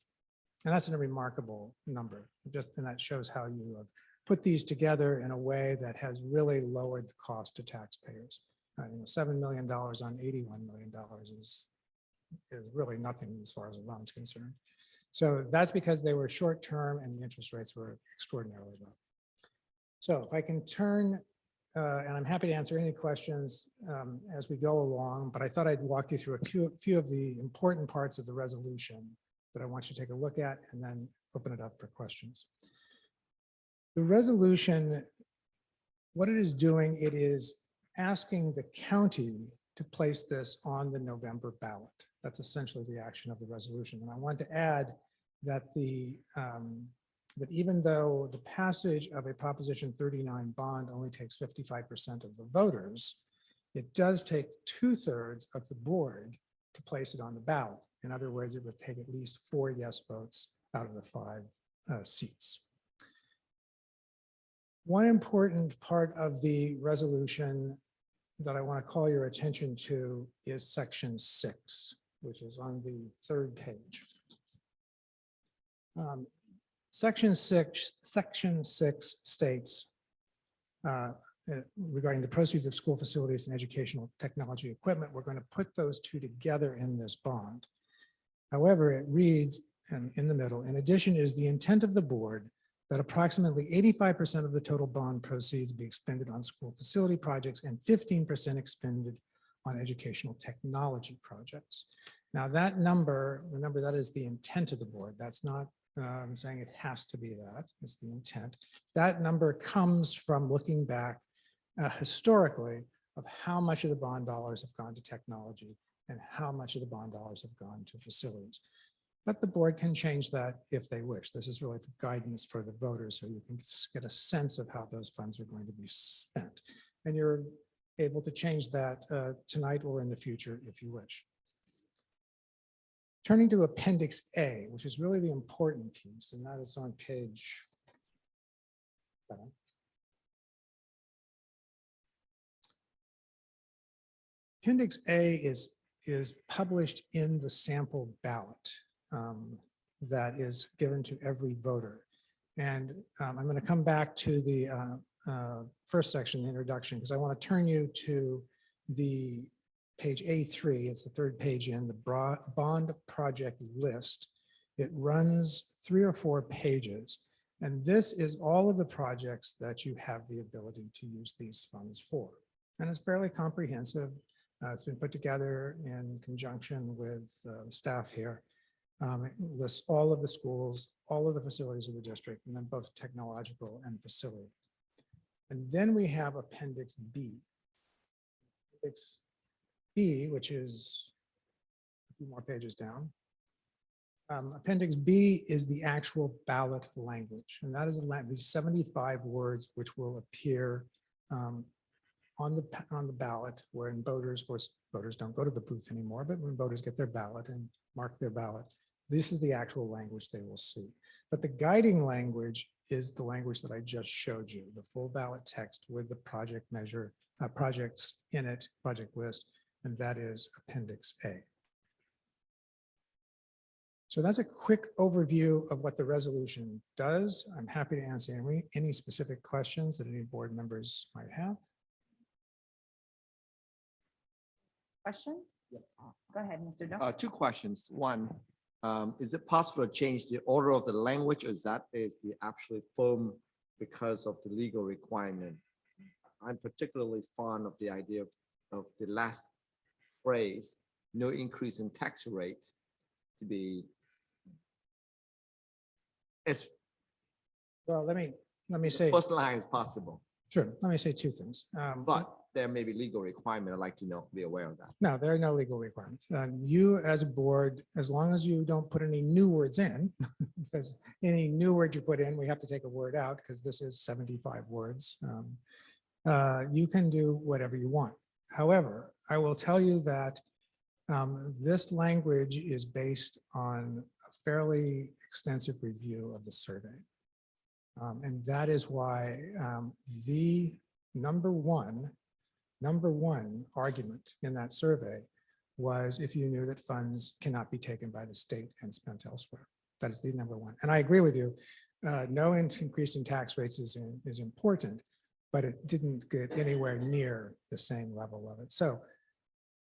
And that's a remarkable number. And that shows how you have put these together in a way that has really lowered the cost to taxpayers. $7 million on $81 million is really nothing as far as a loan is concerned. So that's because they were short-term and the interest rates were extraordinarily low. So if I can turn, and I'm happy to answer any questions as we go along, but I thought I'd walk you through a few of the important parts of the resolution that I want you to take a look at and then open it up for questions. The resolution, what it is doing, it is asking the county to place this on the November ballot. That's essentially the action of the resolution. And I want to add that that even though the passage of a Proposition 39 bond only takes 55% of the voters, it does take 2/3 of the board to place it on the ballot. In other words, it would take at least 4 yes votes out of the 5 seats. One important part of the resolution that I want to call your attention to is Section 6, which is on the 3rd page. Section 6 states regarding the proceeds of school facilities and educational technology equipment, we're going to put those two together in this bond. However, it reads in the middle, in addition, it is the intent of the board that approximately 85% of the total bond proceeds be expended on school facility projects and 15% expended on educational technology projects. Now that number, remember that is the intent of the board. That's not saying it has to be that, it's the intent. That number comes from looking back historically of how much of the bond dollars have gone to technology and how much of the bond dollars have gone to facilities. But the board can change that if they wish. This is really guidance for the voters, so you can get a sense of how those funds are going to be spent. And you're able to change that tonight or in the future if you wish. Turning to Appendix A, which is really the important piece, and that is on page 7. Appendix A is published in the sample ballot that is given to every voter. And I'm going to come back to the first section, the introduction, because I want to turn you to the page A3. It's the third page in the bond project list. It runs 3 or 4 pages. And this is all of the projects that you have the ability to use these funds for. And it's fairly comprehensive. It's been put together in conjunction with staff here. It lists all of the schools, all of the facilities of the district, and then both technological and facility. And then we have Appendix B. Appendix B, which is a few more pages down. Appendix B is the actual ballot language, and that is these 75 words which will appear on the ballot, wherein voters don't go to the booth anymore, but when voters get their ballot and mark their ballot, this is the actual language they will see. But the guiding language is the language that I just showed you, the full ballot text with the project measure, projects in it, project list, and that is Appendix A. So that's a quick overview of what the resolution does. I'm happy to answer any specific questions that any board members might have. Questions? Yes. Go ahead, Mr. Doe. 2 questions. One, is it possible to change the order of the language, or is the actually firm because of the legal requirement? I'm particularly fond of the idea of the last phrase, no increase in tax rate, to be as well. Let me say first line as possible. Sure. Let me say 2 things. But there may be legal requirement. I'd like to be aware of that. No, there are no legal requirements. You as a board, as long as you don't put any new words in, because any new word you put in, we have to take a word out because this is 75 words. You can do whatever you want. However, I will tell you that this language is based on a fairly extensive review of the survey. And that is why the number one argument in that survey was if you knew that funds cannot be taken by the state and spent elsewhere. That is the number one. And I agree with you. No increase in tax rates is important, but it didn't get anywhere near the same level of it. So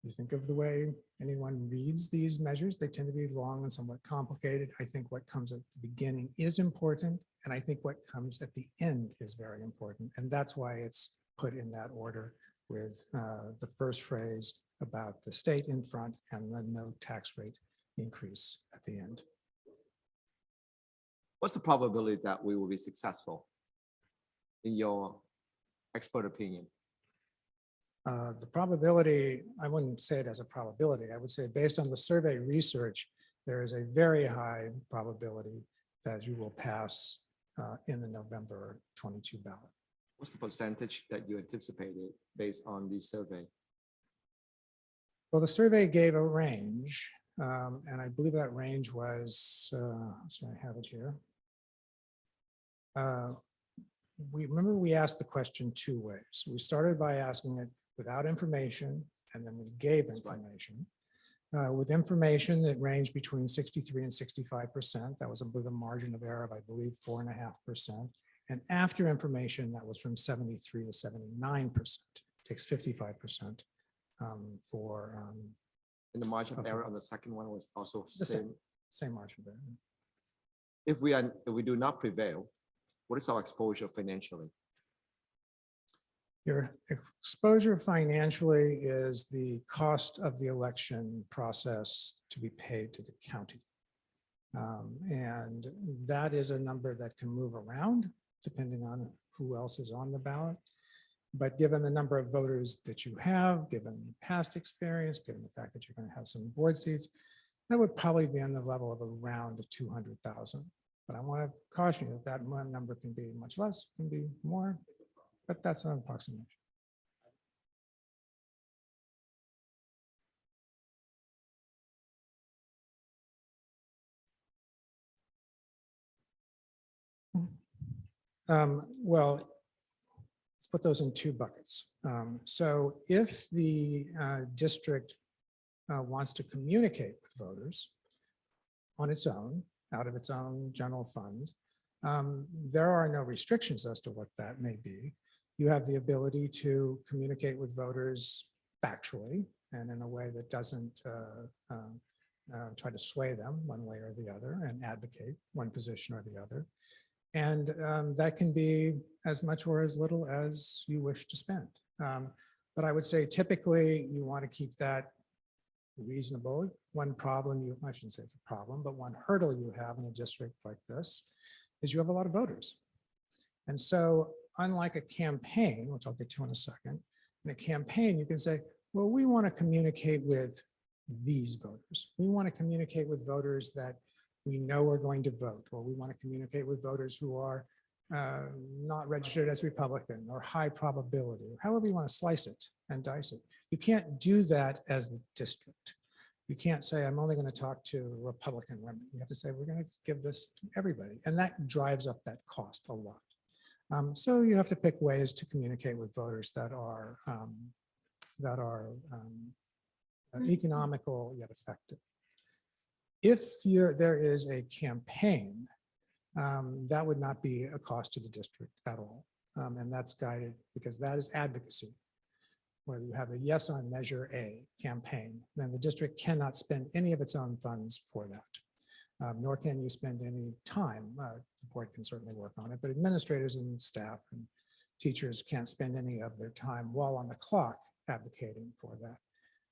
you think of the way anyone reads these measures, they tend to be long and somewhat complicated. I think what comes at the beginning is important, and I think what comes at the end is very important. And that's why it's put in that order with the first phrase about the state in front and the no tax rate increase at the end. What's the probability that we will be successful in your expert opinion? The probability, I wouldn't say it as a probability. I would say based on the survey research, there is a very high probability that you will pass in the November 22 ballot. What's the percentage that you anticipated based on the survey? Well, the survey gave a range, and I believe that range was, so I have it here. We asked the question 2 ways. We started by asking it without information, and then we gave information. With information that ranged between 63 and 65%, that was with a margin of error of, I believe, 4.5%. And after information, that was from 73 to 79%, takes 55% for. And the margin of error on the second one was also the same margin of error. If we do not prevail, What is our exposure financially? Your exposure financially is the cost of the election process to be paid to the county. And that is a number that can move around depending on who else is on the ballot. But given the number of voters that you have, given past experience, given the fact that you're going to have some board seats, that would probably be on the level of around 200,000. But I want to caution you that number can be much less, can be more, but that's an approximation. Well, let's put those in two buckets. So if the district wants to communicate with voters on its own, out of its own general funds, there are no restrictions as to what that may be. You have the ability to communicate with voters factually and in a way that doesn't try to sway them one way or the other and advocate one position or the other. And that can be as much or as little as you wish to spend. But I would say typically you want to keep that reasonable. One problem I shouldn't say it's a problem, but one hurdle you have in a district like this is you have a lot of voters. And so unlike a campaign, which I'll get to in a second, in a campaign, you can say, well, we want to communicate with these voters. We want to communicate with voters that we know are going to vote, or we want to communicate with voters who are not registered as Republican or high probability, or however you want to slice it and dice it. You can't do that as the district. You can't say, I'm only going to talk to Republican women. You have to say, we're going to give this to everybody. And that drives up that cost a lot. So you have to pick ways to communicate with voters that are economical yet effective. If there is a campaign, that would not be a cost to the district at all. And that's guided because that is advocacy. Where you have a yes on Measure A campaign, then the district cannot spend any of its own funds for that. Nor can you spend any time. The board can certainly work on it, but administrators and staff and teachers can't spend any of their time while on the clock advocating for that.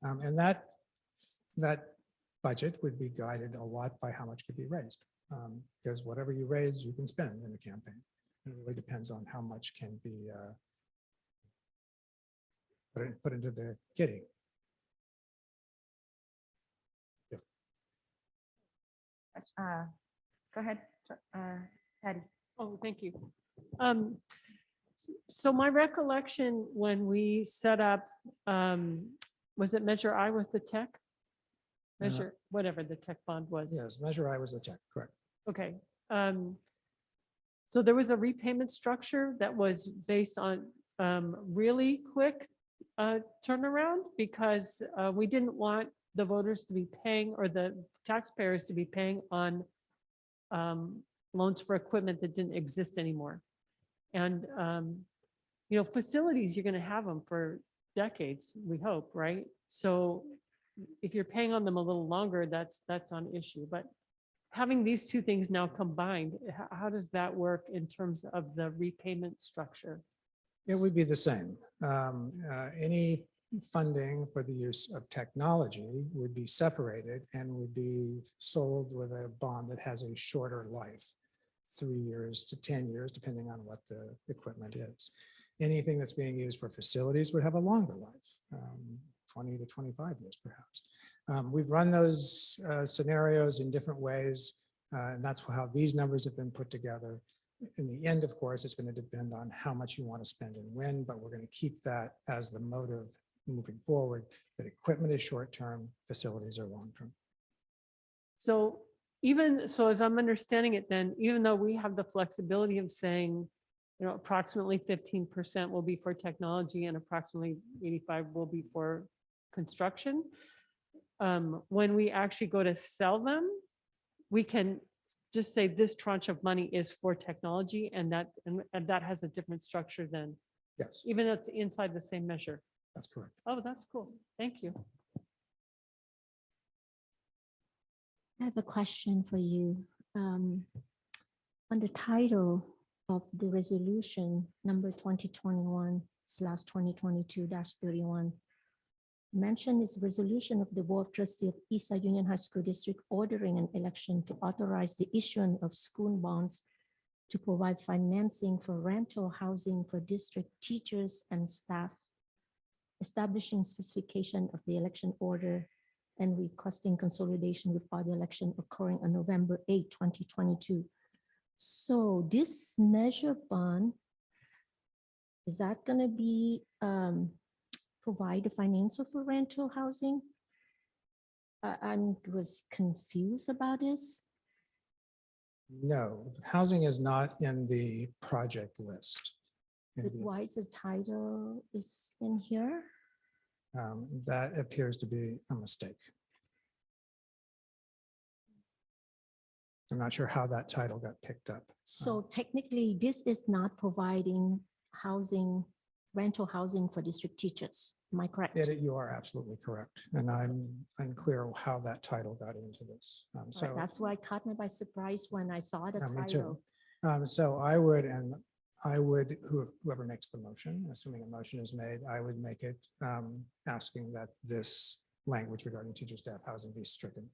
And that budget would be guided a lot by how much could be raised. Because whatever you raise, you can spend in a campaign. It really depends on how much can be put into the kitty. Yeah. Go ahead, Patty. Oh, thank you. So my recollection when we set up, was it Measure I was the tech? Measure, whatever the tech bond was. Yes, Measure I was the tech, correct. Okay. So there was a repayment structure that was based on really quick turnaround because we didn't want the voters to be paying or the taxpayers to be paying on loans for equipment that didn't exist anymore. And, you know, facilities, you're going to have them for decades, we hope, right? So if you're paying on them a little longer, that's on issue. But having these two things now combined, how does that work in terms of the repayment structure? It would be the same. Any funding for the use of technology would be separated and would be sold with a bond that has a shorter life, 3 years to 10 years, depending on what the equipment is. Anything that's being used for facilities would have a longer life, 20 to 25 years perhaps. We've run those scenarios in different ways, and that's how these numbers have been put together. In the end, of course, it's going to depend on how much you want to spend and when, but we're going to keep that as the motive moving forward, that equipment is short-term, facilities are long-term. So as I'm understanding it, then, even though we have the flexibility of saying, you know, approximately 15% will be for technology and approximately 85 will be for construction, when we actually go to sell them, we can just say this tranche of money is for technology, and that has a different structure than, yes, even though it's inside the same measure. That's correct. Oh, that's cool. Thank you. I have a question for you. Under title, of the resolution number 2021/2022-31. Mentioned is resolution of the Board of Trustees of Eastside Union High School District ordering an election to authorize the issuance of school bonds to provide financing for rental housing for district teachers and staff, establishing specification of the election order and requesting consolidation with other election occurring on November 8, 2022. So this measure bond, is that going to be provide the financial for rental housing? I was confused about this. No, housing is not in the project list. In But the- why is the title is in here? That appears to be a mistake. I'm not sure how that title got picked up. So technically, this is not providing housing, rental housing for district teachers. Am I correct? You are absolutely correct. And I'm unclear how that title got into this. All right, So that's why it caught me by surprise when I saw the me too. title. So I would, whoever makes the motion, assuming a motion is made, I would make it asking that this language regarding teacher staff housing be stricken.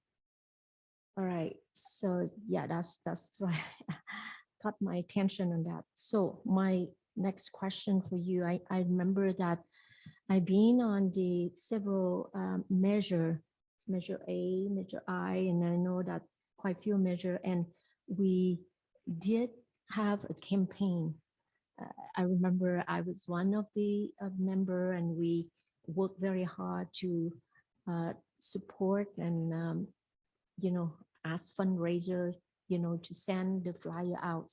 All right, so yeah, that's why caught my attention on that. So my next question for you, I remember that I've been on the several measure A, measure I, and I know that quite a few measure, and we did have a campaign. I remember I was one of the member, and we worked very hard to support and ask fundraiser, to send the flyer out.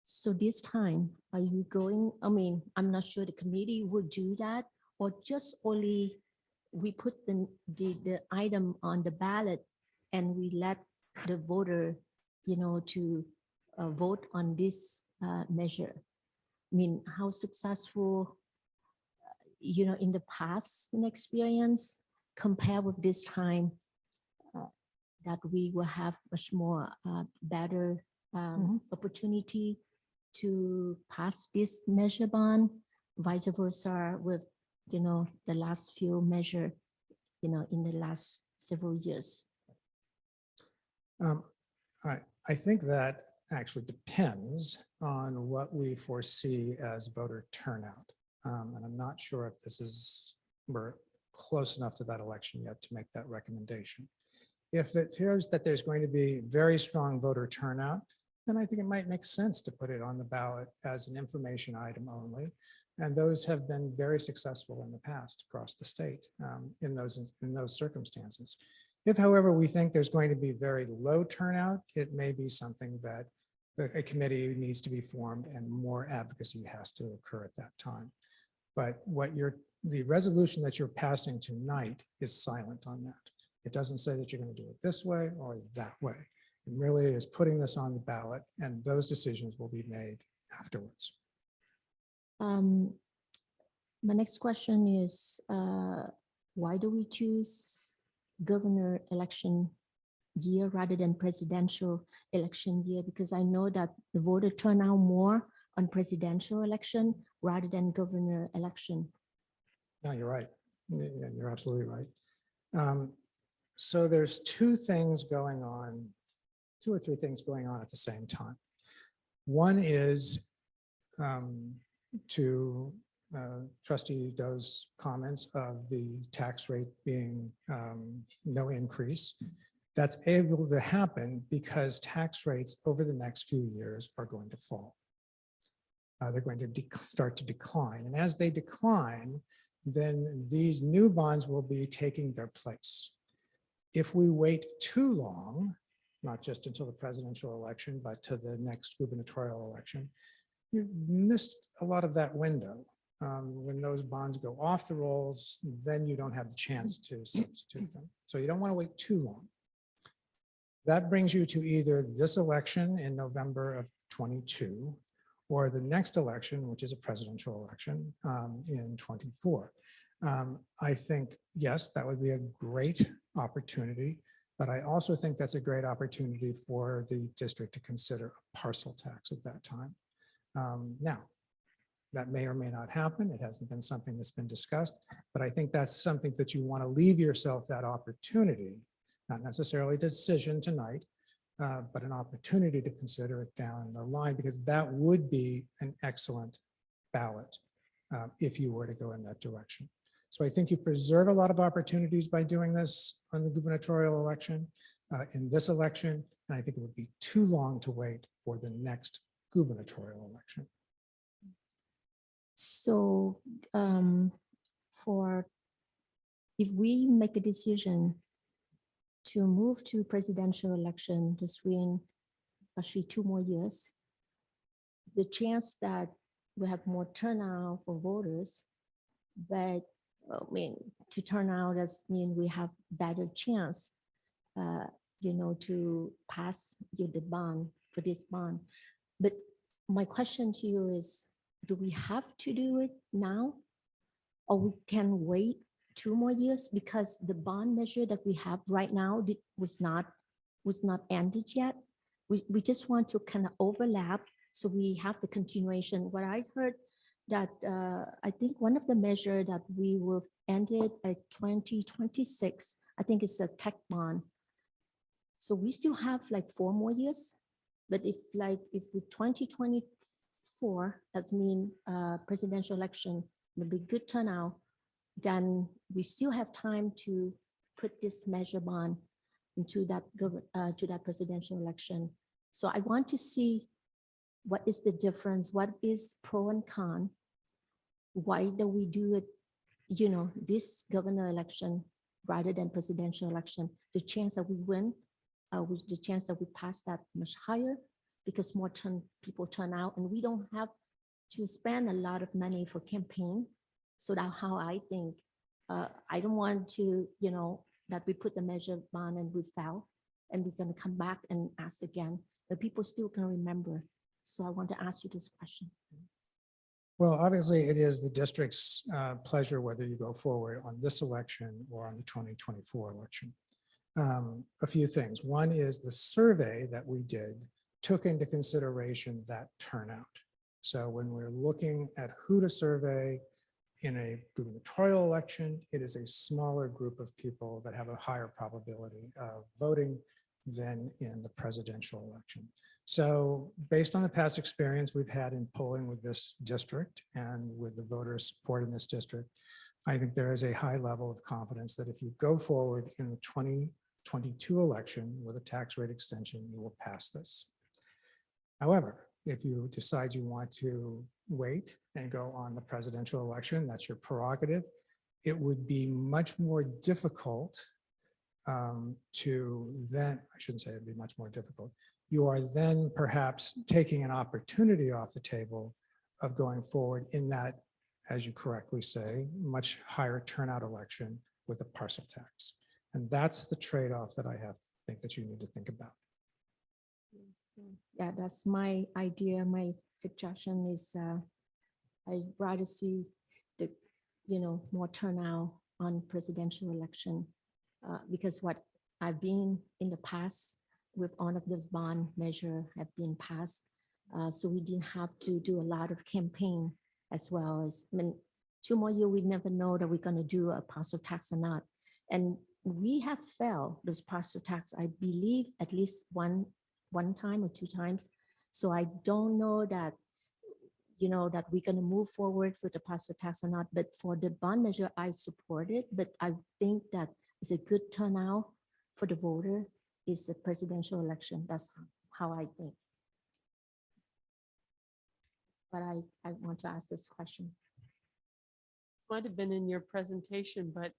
So this time, are you going? I mean, I'm not sure the committee would do that, or just only we put the item on the ballot and we let the voter, to vote on this measure. I mean, how successful, in the past experience compared with this time, that we will have much more better opportunity to pass this measure bond, vice versa with, the last few measure, in the last several years. I think that actually depends on what we foresee as voter turnout. And I'm not sure if we're close enough to that election yet to make that recommendation. If it appears that there's going to be very strong voter turnout, then I think it might make sense to put it on the ballot as an information item only. And those have been very successful in the past across the state in those circumstances. If, however, we think there's going to be very low turnout, it may be something that a committee needs to be formed and more advocacy has to occur at that time. But the resolution that you're passing tonight is silent on that. It doesn't say that you're going to do it this way or that way. It really is putting this on the ballot, and those decisions will be made afterwards. My next question is, why do we choose governor election year rather than presidential election year? Because I know that the voter turn out more on presidential election rather than governor election. No, you're right. You're absolutely right. So there's two or three things going on at the same time. One is to Trustee Doe's comments of the tax rate being no increase. That's able to happen because tax rates over the next few years are going to fall. They're going to start to decline. And as they decline, then these new bonds will be taking their place. If we wait too long, not just until the presidential election, but to the next gubernatorial election, you missed a lot of that window. When those bonds go off the rolls, then you don't have the chance to substitute them. So you don't want to wait too long. That brings you to either this election in November of 22 or the next election, which is a presidential election in 24. I think, yes, that would be a great opportunity, but I also think that's a great opportunity for the district to consider a parcel tax at that time. Now, that may or may not happen. It hasn't been something that's been discussed, but I think that's something that you want to leave yourself that opportunity, not necessarily a decision tonight, but an opportunity to consider it down the line, because that would be an excellent ballot if you were to go in that direction. So I think you preserve a lot of opportunities by doing this on the gubernatorial election, in this election, and I think it would be too long to wait for the next gubernatorial election. So if we make a decision to move to presidential election to swing actually 2 more years, the chance that we have more turnout for voters, but I mean, to turn out does mean we have better chance, to pass the bond for this bond. But my question to you is, do we have to do it now? Or we can wait 2 more years, because the bond measure that we have right now was not ended yet. We just want to kind of overlap, so we have the continuation. What I heard that I think one of the measure that we will end it at 2026, I think it's a tech bond. So we still have like 4 more years, but if with 2024, that means presidential election will be good turnout, then we still have time to put this measure bond into that to that presidential election. So I want to see what is the difference, what is pro and con, why do we do it, this governor election rather than presidential election? The chance that we win, the chance that we pass that much higher, because more people turn out, and we don't have to spend a lot of money for campaign. So that's how I think. I don't want to, that we put the measure bond and we fail, and we're going to come back and ask again, but people still can remember. So I want to ask you this question. Well, obviously, it is the district's pleasure whether you go forward on this election or on the 2024 election. A few things. One is the survey that we did took into consideration that turnout. So when we're looking at who to survey in a gubernatorial election, it is a smaller group of people that have a higher probability of voting than in the presidential election. So based on the past experience we've had in polling with this district and with the voter support in this district, I think there is a high level of confidence that if you go forward in the 2022 election with a tax rate extension, you will pass this. However, if you decide you want to wait and go on the presidential election, that's your prerogative. It would be much more difficult to then, I shouldn't say it'd be much more difficult. You are then perhaps taking an opportunity off the table of going forward in that, as you correctly say, much higher turnout election with a parcel tax. And that's the trade-off that I think that you need to think about. Yeah, that's my idea. My suggestion is I'd rather see the, more turnout on presidential election because what I've been in the past with all of this bond measure have been passed. So we didn't have to do a lot of campaign as well as, 2 more years, we never know that we're going to do a parcel tax or not. And we have failed this parcel tax, I believe, at least one time or 2 times. So I don't know that, that we're going to move forward with the parcel tax or not. But for the bond measure, I support it. But I think that it's a good turnout for the voter is a presidential election. That's how I think. But I want to ask this question. Might have been in your presentation, but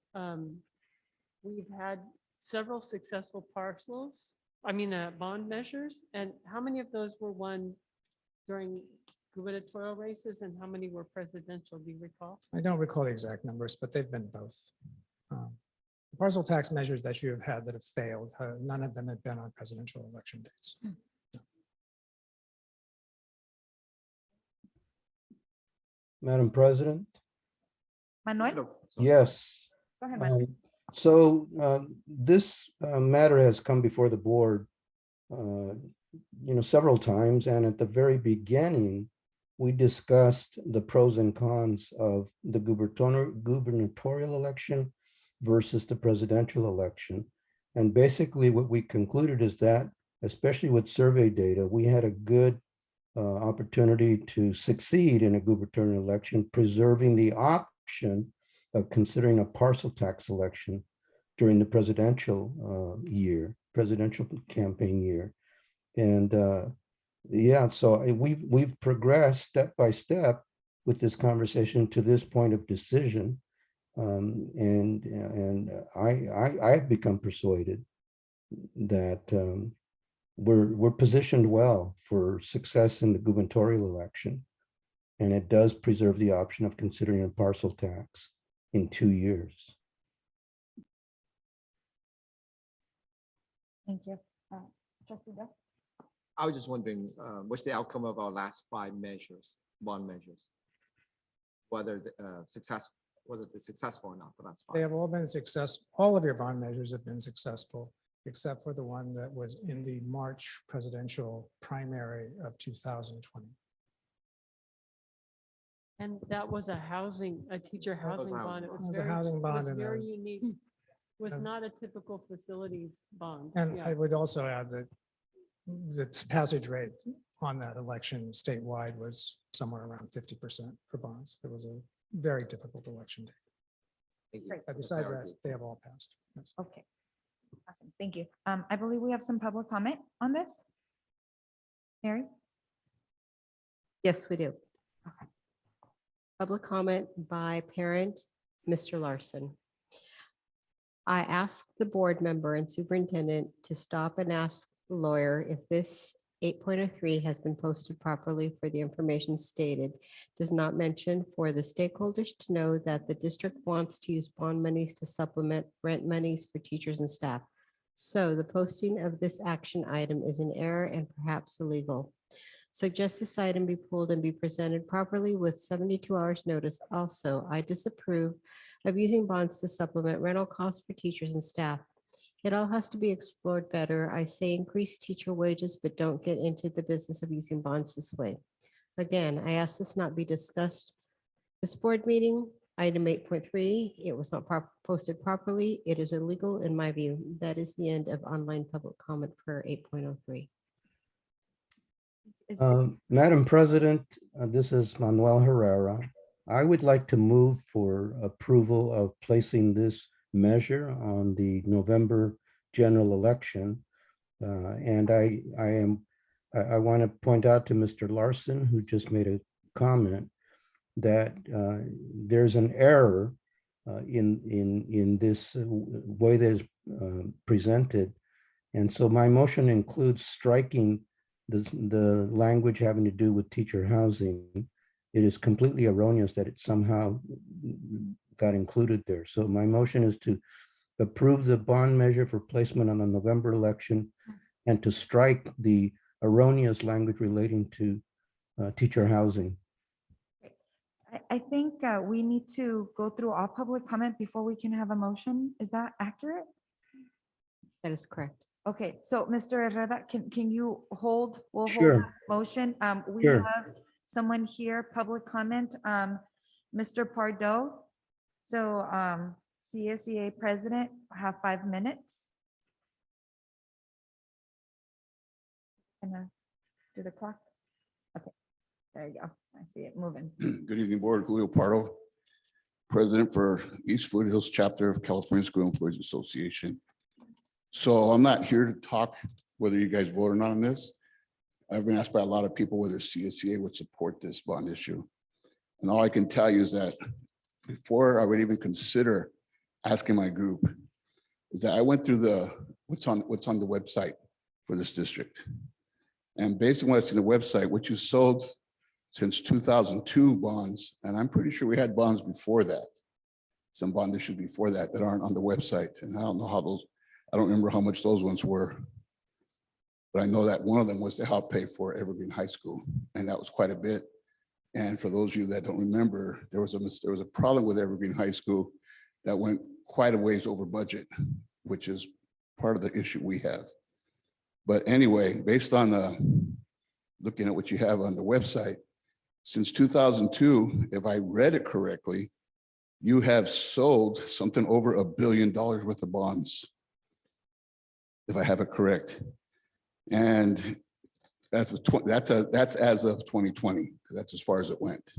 we've had several successful bond measures. And how many of those were won during gubernatorial races and how many were presidential? Do you recall? I don't recall the exact numbers, but they've been both. The parcel tax measures that you have had that have failed, none of them have been on presidential election dates. Madam President? Manuel? Yes. Go ahead, Manuel. So this matter has come before the board, several times, and at the very beginning, we discussed the pros and cons of the gubernatorial election versus the presidential election. And basically what we concluded is that, especially with survey data, we had a good opportunity to succeed in a gubernatorial election, preserving the option of considering a parcel tax election during the presidential presidential campaign year. And yeah, so we've progressed step by step with this conversation to this point of decision. And I've become persuaded that we're positioned well for success in the gubernatorial election. And it does preserve the option of considering a parcel tax in 2 years. Thank you. Trustee Doe? I was just wondering, what's the outcome of our last 5 measures, bond measures? Whether they're successful or not, but that's They fine. have all been successful. All of your bond measures have been successful, except for the one that was in the March presidential primary of 2020. And that was a teacher housing bond. It It was a very- housing it bond was and very a- unique. Was and- not a typical facilities bond. And Yeah. I would also add that the passage rate on that election statewide was somewhere around 50% for bonds. It was a very difficult election day. Thank you Great. for But the besides that, clarity. they have all passed. Yes. Okay. Awesome. Thank you. I believe we have some public comment on this. Mary? Yes, we do. Public comment by parent, Mr. Larson. I asked the board member and superintendent to stop and ask the lawyer if this 8.03 has been posted properly for the information stated. Does not mention for the stakeholders to know that the district wants to use bond monies to supplement rent monies for teachers and staff. So the posting of this action item is an error and perhaps illegal. Suggest this item be pulled and be presented properly with 72 hours notice. Also, I disapprove of using bonds to supplement rental costs for teachers and staff. It all has to be explored better. I say increase teacher wages, but don't get into the business of using bonds this way. Again, I ask this not be discussed. This board meeting, item 8.3, it was not posted properly. It is illegal in my view. That is the end of online public comment for 8.03. Madam President, this is Manuel Herrera. I would like to move for approval of placing this measure on the November general election. And I want to point out to Mr. Larson, who just made a comment, that there's an error in this way that is presented. And so my motion includes striking the language having to do with teacher housing. It is completely erroneous that it somehow got included there. So my motion is to approve the bond measure for placement on the November election and to strike the erroneous language relating to teacher housing. I think we need to go through all public comment before we can have a motion. Is that accurate? That is correct. Okay, so Mr. Herrera, can you hold? We'll hold Sure. that motion. We Sure. have someone here, public comment, Mr. Pardo. So CSEA president, have 5 minutes. Gonna do the clock. Okay, there you go. I see it moving. Good evening, Board. Julio Pardo, President for East Foothills Chapter of California School Employees Association. So I'm not here to talk whether you guys voted on this. I've been asked by a lot of people whether CSEA would support this bond issue. And all I can tell you is that before I would even consider asking my group, is that I went through what's on the website for this district. And based on what's in the website, what you sold since 2002 bonds, and I'm pretty sure we had bonds before that, some bond issues before that aren't on the website. And I don't know how those, I don't remember how much those ones were. But I know that one of them was to help pay for Evergreen High School, and that was quite a bit. And for those of you that don't remember, there was a problem with Evergreen High School that went quite a ways over budget, which is part of the issue we have. But anyway, based on looking at what you have on the website, Since 2002, if I read it correctly, you have sold something over $1 billion worth of bonds, if I have it correct. And that's as of 2020. That's as far as it went.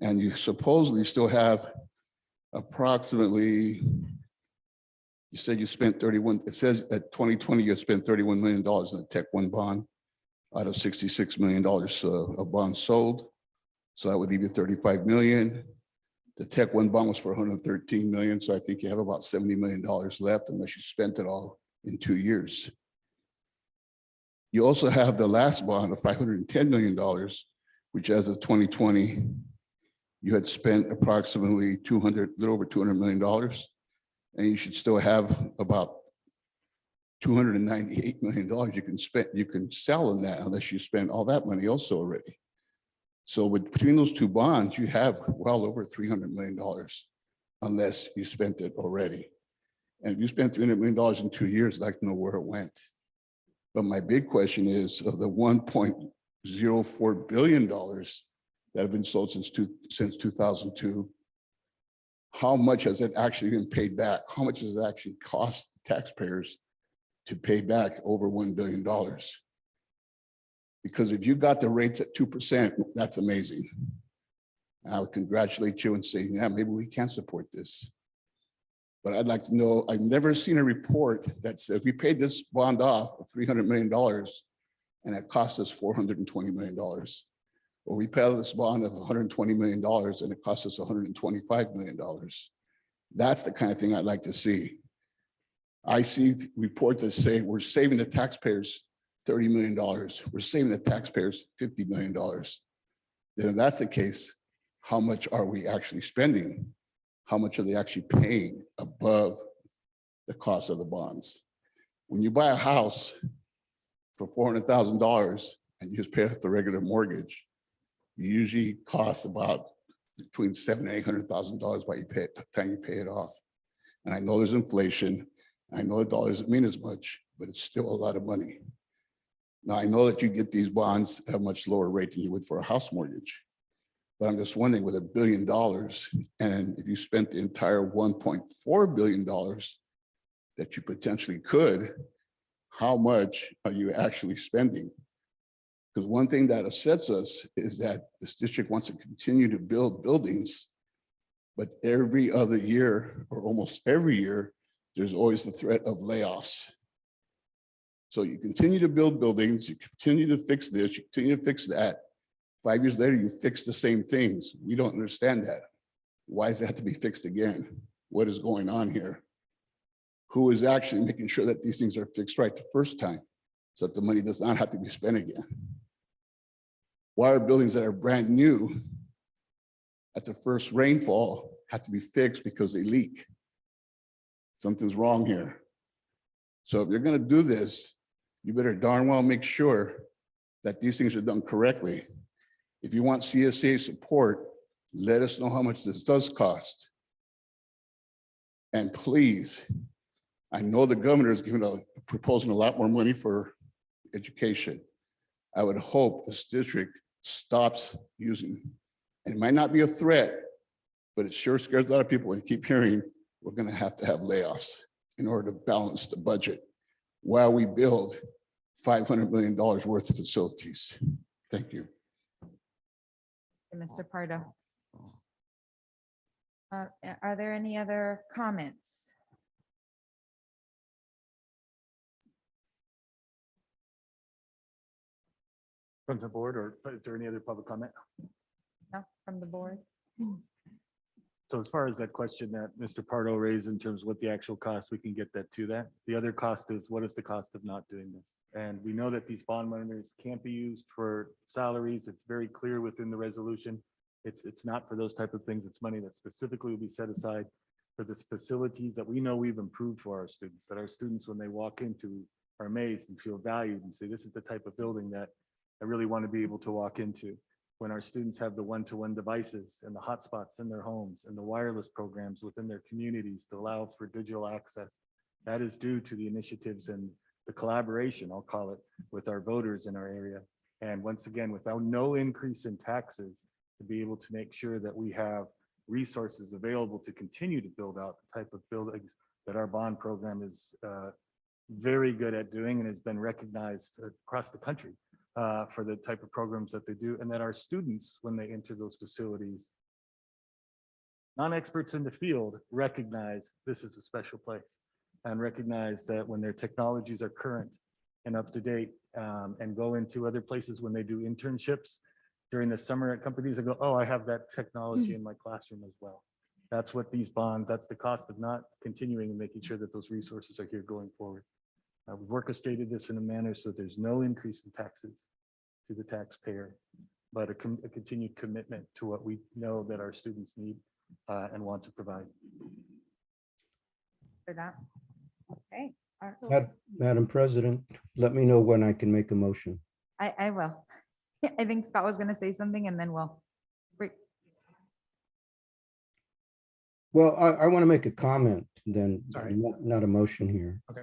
And you supposedly still have approximately, you said you spent 31, it says at 2020, you spent $31 million in the Tech One bond out of $66 million of bonds sold. So that would leave you 35 million. The Tech One bond was for 113 million. So I think you have about $70 million left unless you spent it all in 2 years. You also have the last bond of $510 million, which as of 2020, you had spent approximately a little over $200 million. And you should still have about $298 million you can sell in that unless you spend all that money also already. So between those two bonds, you have well over $300 million unless you spent it already. And if you spent $300 million in 2 years, I'd like to know where it went. But my big question is, of the $1.04 billion that have been sold since 2002, how much has it actually been paid back? How much does it actually cost taxpayers to pay back over $1 billion? Because if you got the rates at 2%, that's amazing. And I would congratulate you and say, yeah, maybe we can support this. But I'd like to know, I've never seen a report that says we paid this bond off of $300 million and it cost us $420 million. Or we paid this bond of $120 million and it cost us $125 million. That's the kind of thing I'd like to see. I see reports that say we're saving the taxpayers $30 million. We're saving the taxpayers $50 million. Then if that's the case, how much are we actually spending? How much are they actually paying above the cost of the bonds? When you buy a house for $400,000 and you just pay off the regular mortgage, you usually cost about between $700,000 and $800,000 by the time you pay it off. And I know there's inflation. I know the dollar doesn't mean as much, but it's still a lot of money. Now, I know that you get these bonds at a much lower rate than you would for a house mortgage. But I'm just wondering, with $1 billion, and if you spent the entire $1.4 billion that you potentially could, how much are you actually spending? Because one thing that upsets us is that this district wants to continue to build buildings, but every other year, or almost every year, there's always the threat of layoffs. So you continue to build buildings, you continue to fix this, you continue to fix that. 5 years later, you fix the same things. We don't understand that. Why does it have to be fixed again? What is going on here? Who is actually making sure that these things are fixed right the first time so that the money does not have to be spent again? Why are buildings that are brand new at the first rainfall have to be fixed because they leak? Something's wrong here. So if you're going to do this, you better darn well make sure that these things are done correctly. If you want CSA support, let us know how much this does cost. And please, I know the governor is proposing a lot more money for education. I would hope this district stops using, and it might not be a threat, but it sure scares a lot of people when you keep hearing we're going to have layoffs in order to balance the budget while we build $500 million worth of facilities. Thank you. Mr. Pardo. Are there any other comments? From the board, or is there any other public comment? No, from the board? So as far as that question that Mr. Pardo raised in terms of what the actual cost, we can get that to that. The other cost is, what is the cost of not doing this? And we know that these bond monies can't be used for salaries. It's very clear within the resolution. It's not for those type of things. It's money that specifically will be set aside for this facilities that we know we've improved for our students, that our students, when they walk into, are amazed and feel valued and say, this is the type of building that I really want to be able to walk into. When our students have the one-to-one devices and the hotspots in their homes and the wireless programs within their communities to allow for digital access, that is due to the initiatives and the collaboration, I'll call it, with our voters in our area. And once again, without no increase in taxes, to be able to make sure that we have resources available to continue to build out the type of buildings that our bond program is very good at doing and has been recognized across the country for the type of programs that they do, and that our students, when they enter those facilities, non-experts in the field, recognize this is a special place and recognize that when their technologies are current and up to date, and go into other places when they do internships during the summer at companies and go, oh, I have that technology in my classroom as well. That's what these bonds, that's the cost of not continuing and making sure that those resources are here going forward. We've orchestrated this in a manner so there's no increase in taxes to the taxpayer, but a continued commitment to what we know that our students need and want to provide. For that. Okay. Madam President, let me know when I can make a motion. I will. I think Scott was going to say something and then we'll. Well, I want to make a comment then, Sorry. not a motion here. Okay.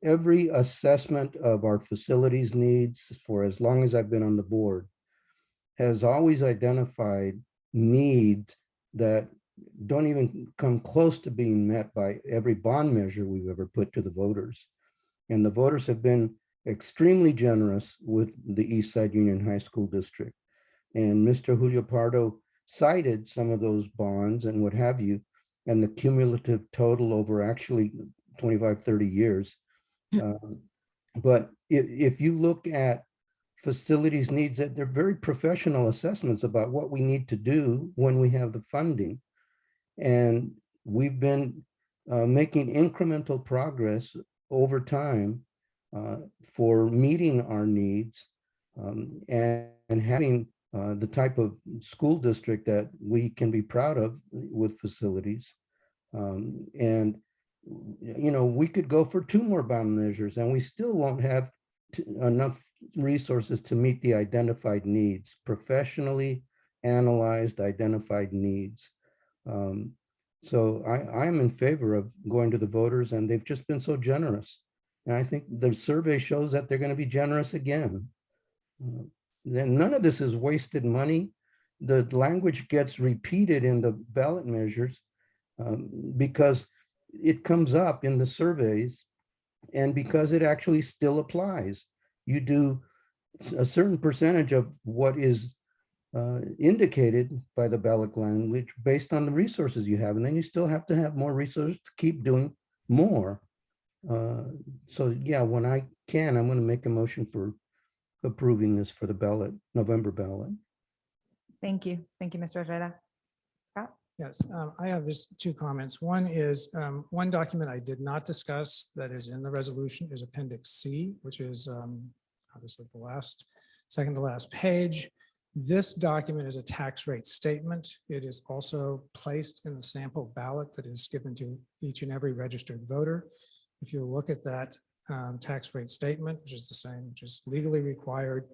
Every assessment of our facilities needs for as long as I've been on the board has always identified needs that don't even come close to being met by every bond measure we've ever put to the voters. And the voters have been extremely generous with the East Side Union High School District. And Mr. Julio Pardo cited some of those bonds and what have you, and the cumulative total over actually 25, 30 years. But if you look at facilities needs, that they're very professional assessments about what we need to do when we have the funding. And we've been making incremental progress over time for meeting our needs and having the type of school district that we can be proud of with facilities. And, you know, we could go for 2 more bond measures and we still won't have enough resources to meet the identified needs, professionally analyzed, identified needs. So I am in favor of going to the voters, and they've just been so generous. And I think the survey shows that they're going to be generous again. Then none of this is wasted money. The language gets repeated in the ballot measures because it comes up in the surveys and because it actually still applies. You do a certain percentage of what is indicated by the ballot language based on the resources you have, and then you still have to have more resources to keep doing more. So yeah, when I can, I'm going to make a motion for approving this for the ballot, November ballot. Thank you. Thank you, Mr. Herrera. Scott? Yes, I have just 2 comments. One is one document I did not discuss that is in the resolution is Appendix C, which is obviously the second to last page. This document is a tax rate statement. It is also placed in the sample ballot that is given to each and every registered voter. If you look at that tax rate statement, which is the same, which is legally required,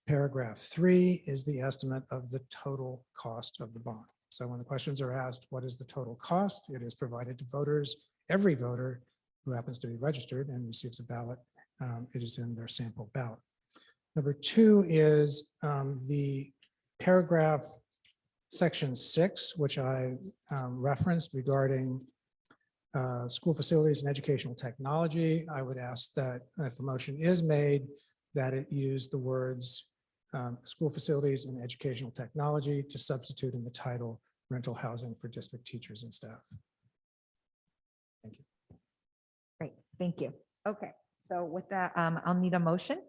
paragraph 3 is the estimate of the total cost of the bond. So when the questions are asked, what is the total cost? It is provided to voters, every voter who happens to be registered and receives a ballot. It is in their sample ballot. Number 2 is the paragraph section 6, which I referenced regarding school facilities and educational technology. I would ask that if a motion is made, that it use the words school facilities and educational technology to substitute in the title rental housing for district teachers and staff. Thank you. Great, thank you. Okay, so with that, I'll need a motion.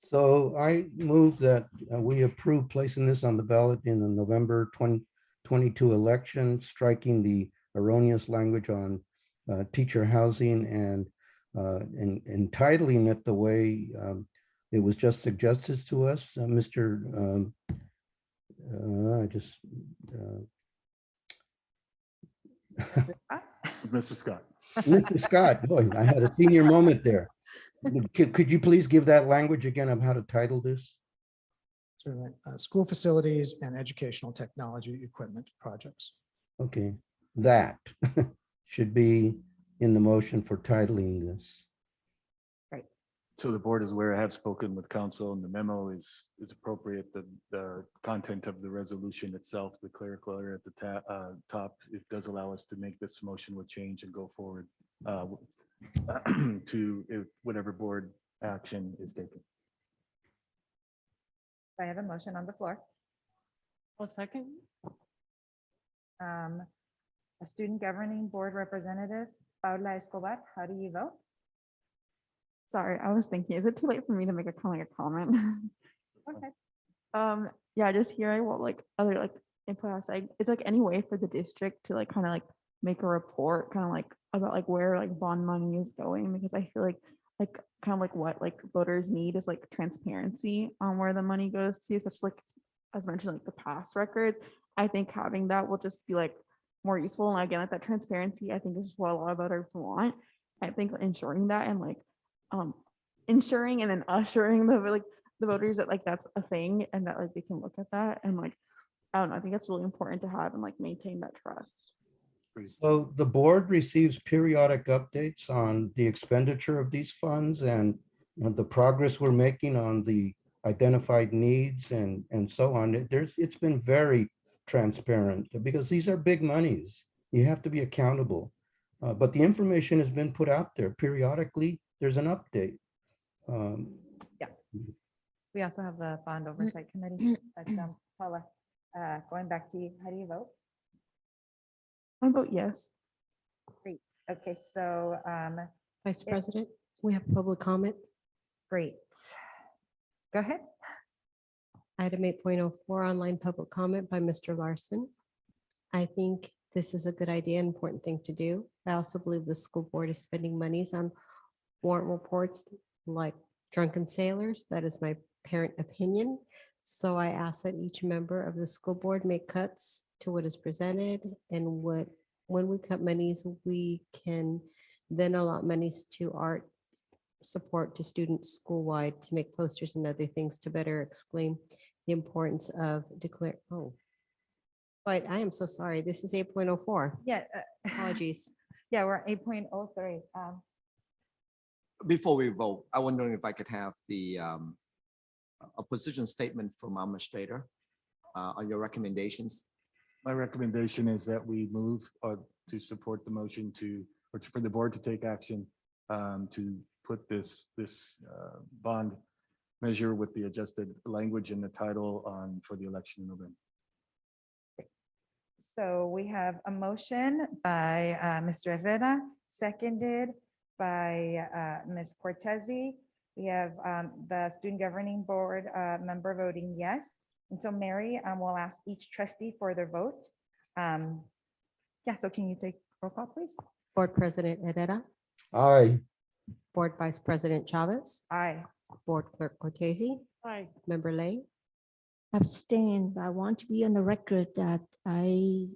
So I move that we approve placing this on the ballot in the November 2022 election, striking the erroneous language on teacher housing and entitling it the way it was just suggested to us. Mr. Mr. Scott. Mr. Scott, boy, I had a senior moment there. Could you please give that language again of how to title this? Certainly. School facilities and educational technology equipment projects. Okay, that should be in the motion for titling this. Right. So the board is aware, I have spoken with council and the memo is appropriate. The content of the resolution itself, the clerical error at the top, it does allow us to make this motion with change and go forward to whatever board action is taken. I have a motion on the floor. One second. A student governing board representative, Paula Escobar, how do you vote? Sorry, I was thinking, is it too late for me to make a kind of a comment? Okay. Yeah, just hearing what like other like input I was like, it's like any way for the district to like kind of like make a report kind of like about like where like bond money is going, because I feel like kind of like what like voters need is like transparency on where the money goes to, especially like as mentioned, like the past records. I think having that will just be like more useful. And again, like that transparency, I think is what a lot of voters want. I think ensuring that and like ensuring and then ushering the voters that like that's a thing and that like they can look at that and like I don't know, I think it's really important to have and like maintain that trust. So the board receives periodic updates on the expenditure of these funds and the progress we're making on the identified needs and so on. It's been very transparent because these are big monies. You have to be accountable. But the information has been put out there periodically. There's an update. We also have the bond oversight committee. But Paula, going back to you, how do you vote? I vote yes. Great. Okay, so Vice President, we have public comment. great. Go ahead. Item 8.04, online public comment by Mr. Larson. I think this is a good idea, important thing to do. I also believe the school board is spending monies on warrant reports like drunken sailors. That is my parent opinion. So I ask that each member of the school board make cuts to what is presented and when we cut monies, we can then allot monies to art support to students school-wide to make posters and other things to better explain the importance of but I am so sorry. This is 8.04. Yeah. Apologies. Yeah, we're at 8.03. Before we vote, I'm wondering if I could have the a position statement from our administrator on your recommendations. My recommendation is that we move to support the motion for the board to take action to put this bond measure with the adjusted language in the title on for the election in November. So we have a motion by Mr. Herrera, seconded by Ms. Cortese. We have the student governing board member voting yes. And so Mary, will ask each trustee for their vote. Yeah, so can you take roll call, please? Board President Herrera, Aye. Board Vice President Chavez, Aye. Board Clerk Cortese, Aye. Member Lay, Abstain, but I want to be on the record that I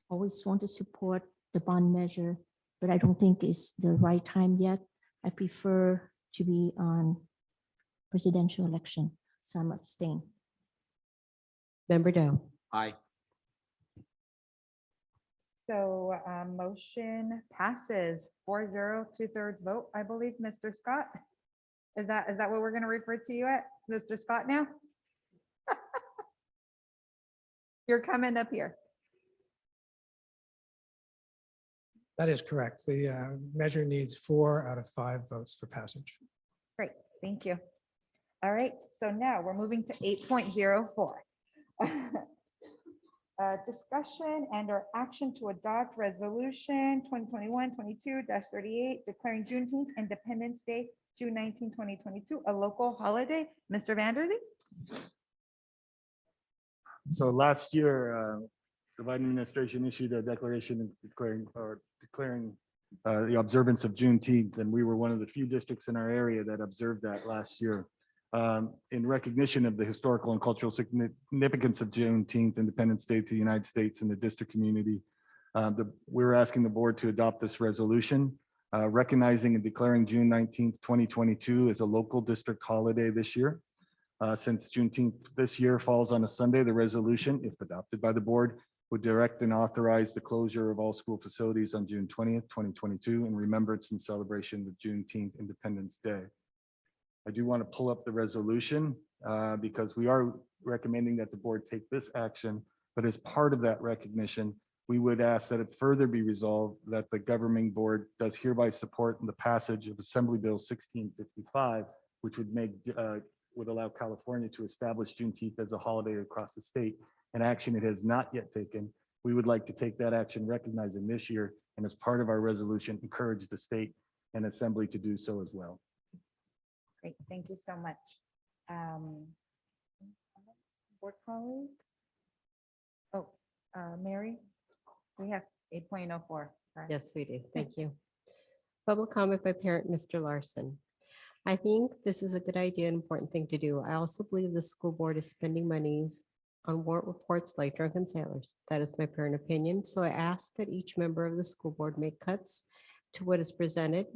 always want to support the bond measure, but I don't think it's the right time yet. I prefer to be on presidential election, so I'm abstain. Member Doe. Aye. So motion passes 4-0, 2/3 vote, I believe, Mr. Scott. Is that what we're going to refer to you at, Mr. Scott now? You're coming up here. That is correct. The measure needs 4 out of 5 votes for passage. Great, thank you. All right, so now we're moving to 8.04. Discussion and or action to adopt resolution 2021-22-38 declaring Juneteenth Independence Day, June 19, 2022, a local holiday. Mr. Vanderzee? So last year, the Biden administration issued a declaration declaring the observance of Juneteenth, and we were one of the few districts in our area that observed that last year. In recognition of the historical and cultural significance of Juneteenth, Independence Day to the United States and the district community, we're asking the board to adopt this resolution, recognizing and declaring June 19th, 2022 as a local district holiday this year. Since Juneteenth this year falls on a Sunday, the resolution, if adopted by the board, would direct and authorize the closure of all school facilities on June 20th, 2022 in remembrance and celebration of Juneteenth Independence Day. I do want to pull up the resolution because we are recommending that the board take this action, but as part of that recognition, we would ask that it further be resolved that the governing board does hereby support the passage of Assembly Bill 1655, which would allow California to establish Juneteenth as a holiday across the state, an action it has not yet taken. We would like to take that action recognizing this year, and as part of our resolution, encourage the state and assembly to do so as well. Great, thank you so much. Board colleagues? Oh, Mary, we have 8.04. correct? Yes, we do. Thank you. Public comment by parent, Mr. Larson. I think this is a good idea and important thing to do. I also believe the school board is spending monies on warrant reports like drunken sailors. That is my parent opinion. So I ask that each member of the school board make cuts to what is presented.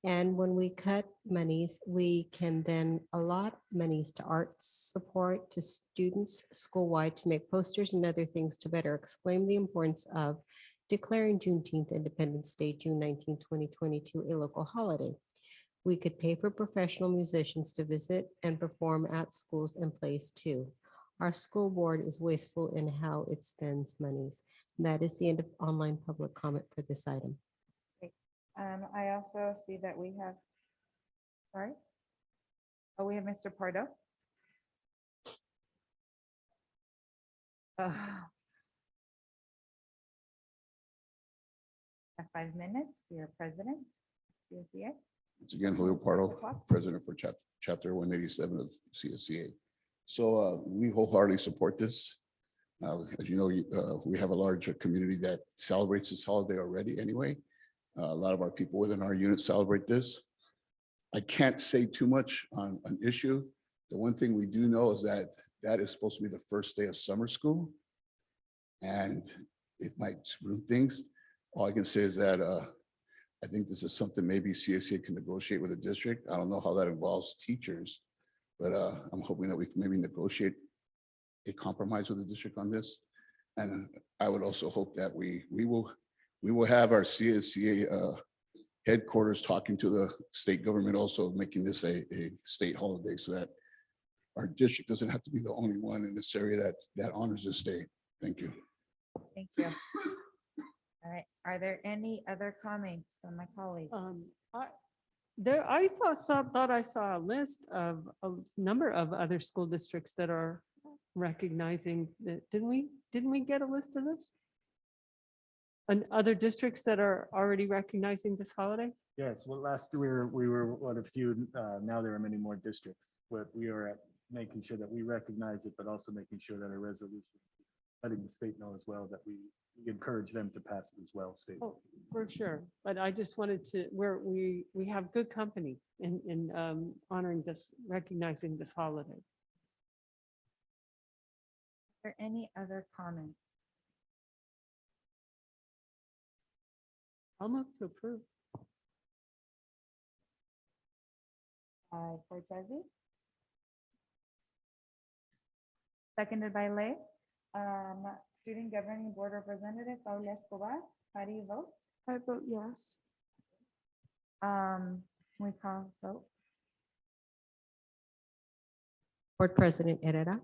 And when we cut monies, we can then allot monies to arts support, to students school-wide to make posters and other things to better explain the importance of declaring Juneteenth Independence Day, June 19, 2022, a local holiday. We could pay for professional musicians to visit and perform at schools and plays too. Our school board is wasteful in how it spends monies. And that is the end of online public comment for this item. I also see that we have, sorry? Oh, we have Mr. Pardo. Have 5 minutes, your president, CSEA. Once again, Julio Pardo, President for Chapter 187 of CSCA. So we wholeheartedly support this. As you know, we have a large community that celebrates this holiday already anyway. A lot of our people within our unit celebrate this. I can't say too much on an issue. The one thing we do know is that that is supposed to be the first day of summer school. And it might ruin things. All I can say is that I think this is something maybe CSA can negotiate with the district. I don't know how that involves teachers, but I'm hoping that we can maybe negotiate a compromise with the district on this. And I would also hope that we will have our CSCA headquarters talking to the state government, also making this a state holiday so that our district doesn't have to be the only one in this area that honors this day. Thank you. Thank you. All right, are there any other comments from my colleagues? I thought I saw a list of a number of other school districts that are recognizing that. Didn't we get a list of this? And other districts that are already recognizing this holiday? Yes, well, last year we were one of few, now there are many more districts, but we are at making sure that we recognize it, but also making sure that our resolution, letting the state know as well that we encourage them to pass it as well, state. Oh, for sure. But I just wanted to, we have good company in honoring this, recognizing this holiday. Are there any other comments? I'll move to approve. Cortese? Seconded by Lay. Student Governing Board Representative Paula Escobar, how do you vote? I vote yes. We call vote. Board President Herrera,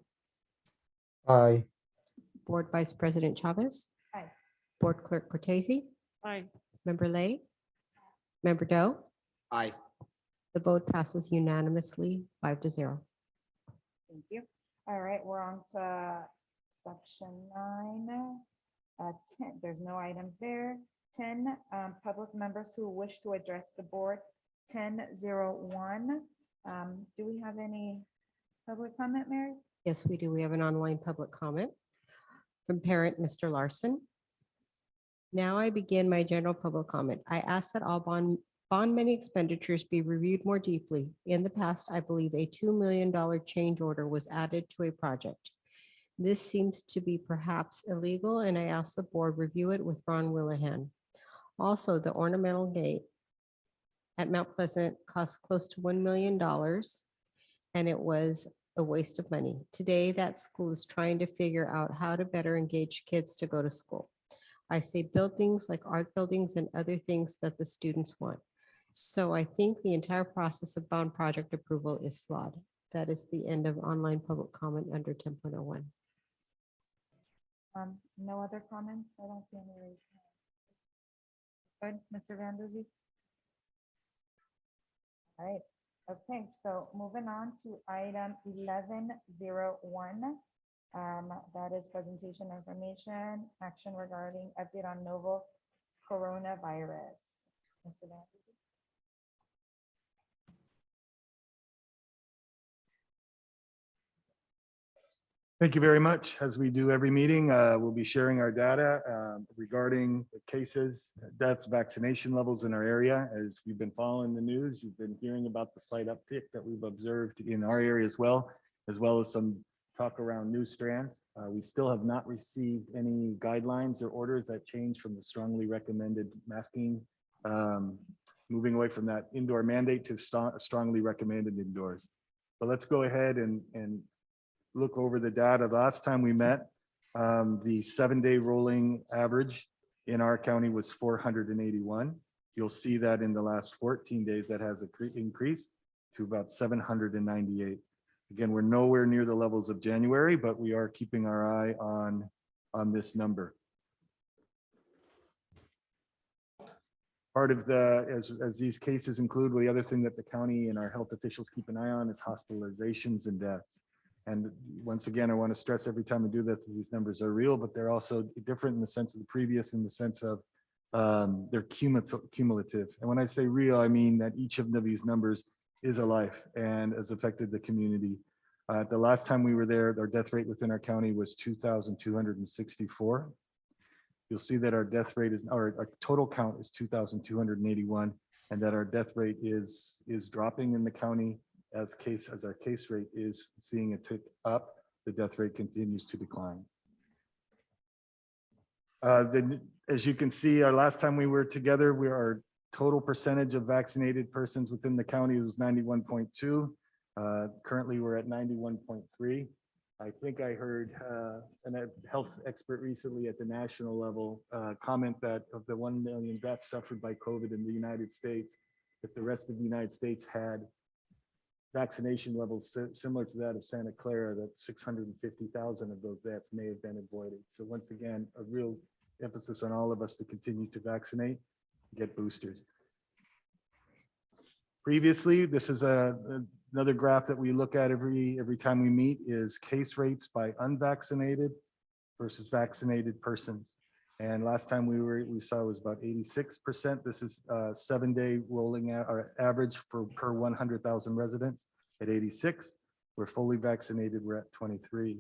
Aye. Board Vice President Chavez. Aye. Board Clerk Cortese, Aye. Member Lay, Member Doe. Aye. The vote passes unanimously 5-0. Thank you. All right, we're on to section 9. 10, there's no items there. 10, public members who wish to address the board. 10:01. Do we have any public comment, Mary? Yes, we do. We have an online public comment from parent Mr. Larson. Now I begin my general public comment. I ask that all bond money expenditures be reviewed more deeply. In the past, I believe a $2 million change order was added to a project. This seems to be perhaps illegal, and I ask the board review it with Ron Willihan. Also, the ornamental gate at Mount Pleasant cost close to $1 million, and it was a waste of money. Today, that school is trying to figure out how to better engage kids to go to school. I say buildings like art buildings and other things that the students want. So I think the entire process of bond project approval is flawed. That is the end of online public comment under 10.01. No other comments? I don't see any raised hands. Good, Mr. Vanderzee? All right, okay, so moving on to item 1101. That is presentation information, action regarding update on novel coronavirus. Mr. Vanderzee? Thank you very much. As we do every meeting, we'll be sharing our data regarding the cases, deaths, vaccination levels in our area. As you've been following the news, you've been hearing about the slight uptick that we've observed in our area as well as some talk around new strands. We still have not received any guidelines or orders that change from the strongly recommended masking, moving away from that indoor mandate to strongly recommended indoors. But let's go ahead and look over the data. The last time we met, the 7-day rolling average in our county was 481. You'll see that in the last 14 days that has increased to about 798. Again, we're nowhere near the levels of January, but we are keeping our eye on this number. Part of as these cases include, well, the other thing that the county and our health officials keep an eye on is hospitalizations and deaths. And once again, I want to stress every time we do this, these numbers are real, but they're also different in the sense of the previous, in the sense of they're cumulative. And when I say real, I mean that each of these numbers is a life and has affected the community. The last time we were there, our death rate within our county was 2,264. You'll see that our death rate is, our total count is 2,281, and that our death rate is dropping in the county. As our case rate is seeing a tick up, the death rate continues to decline. As you can see, our last time we were together, our total percentage of vaccinated persons within the county was 91.2. Currently, we're at 91.3. I think I heard a health expert recently at the national level comment that of the 1 million deaths suffered by COVID in the United States, if the rest of the United States had vaccination levels similar to that of Santa Clara, that 650,000 of those deaths may have been avoided. So once again, a real emphasis on all of us to continue to vaccinate, get boosters. Previously, this is another graph that we look at every time we meet, is case rates by unvaccinated versus vaccinated persons. And last time we saw was about 86%. This is 7-day rolling average per 100,000 residents at 86. We're fully vaccinated, we're at 23.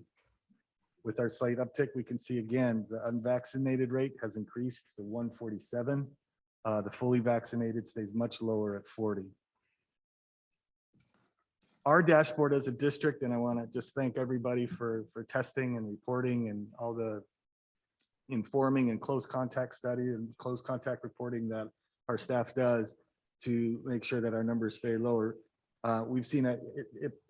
With our slight uptick, we can see again, the unvaccinated rate has increased to 147. The fully vaccinated stays much lower at 40. Our dashboard as a district, and I want to just thank everybody for testing and reporting and all the informing and close contact study and close contact reporting that our staff does to make sure that our numbers stay lower. We've seen an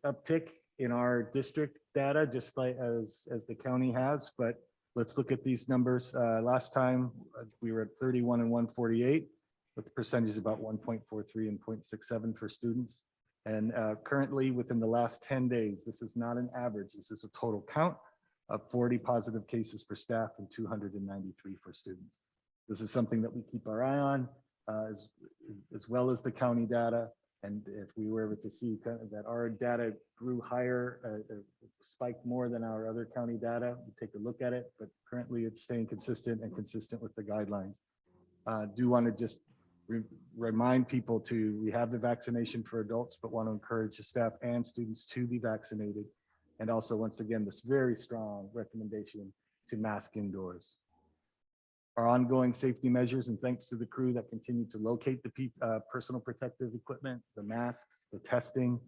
uptick in our district data, just like as the county has, but let's look at these numbers. Last time we were at 31 and 148, with the percentage about 1.43 and 0.67 for students. And currently within the last 10 days, this is not an average, this is a total count of 40 positive cases for staff and 293 for students. This is something that we keep our eye on, as well as the county data. And if we were able to see that our data grew higher, spiked more than our other county data, we take a look at it, but currently it's staying consistent and consistent with the guidelines. Do want to just remind people we have the vaccination for adults, but want to encourage the staff and students to be vaccinated. And also, once again, this very strong recommendation to mask indoors. Our ongoing safety measures, and thanks to the crew that continue to locate the personal protective equipment, the masks, the testing.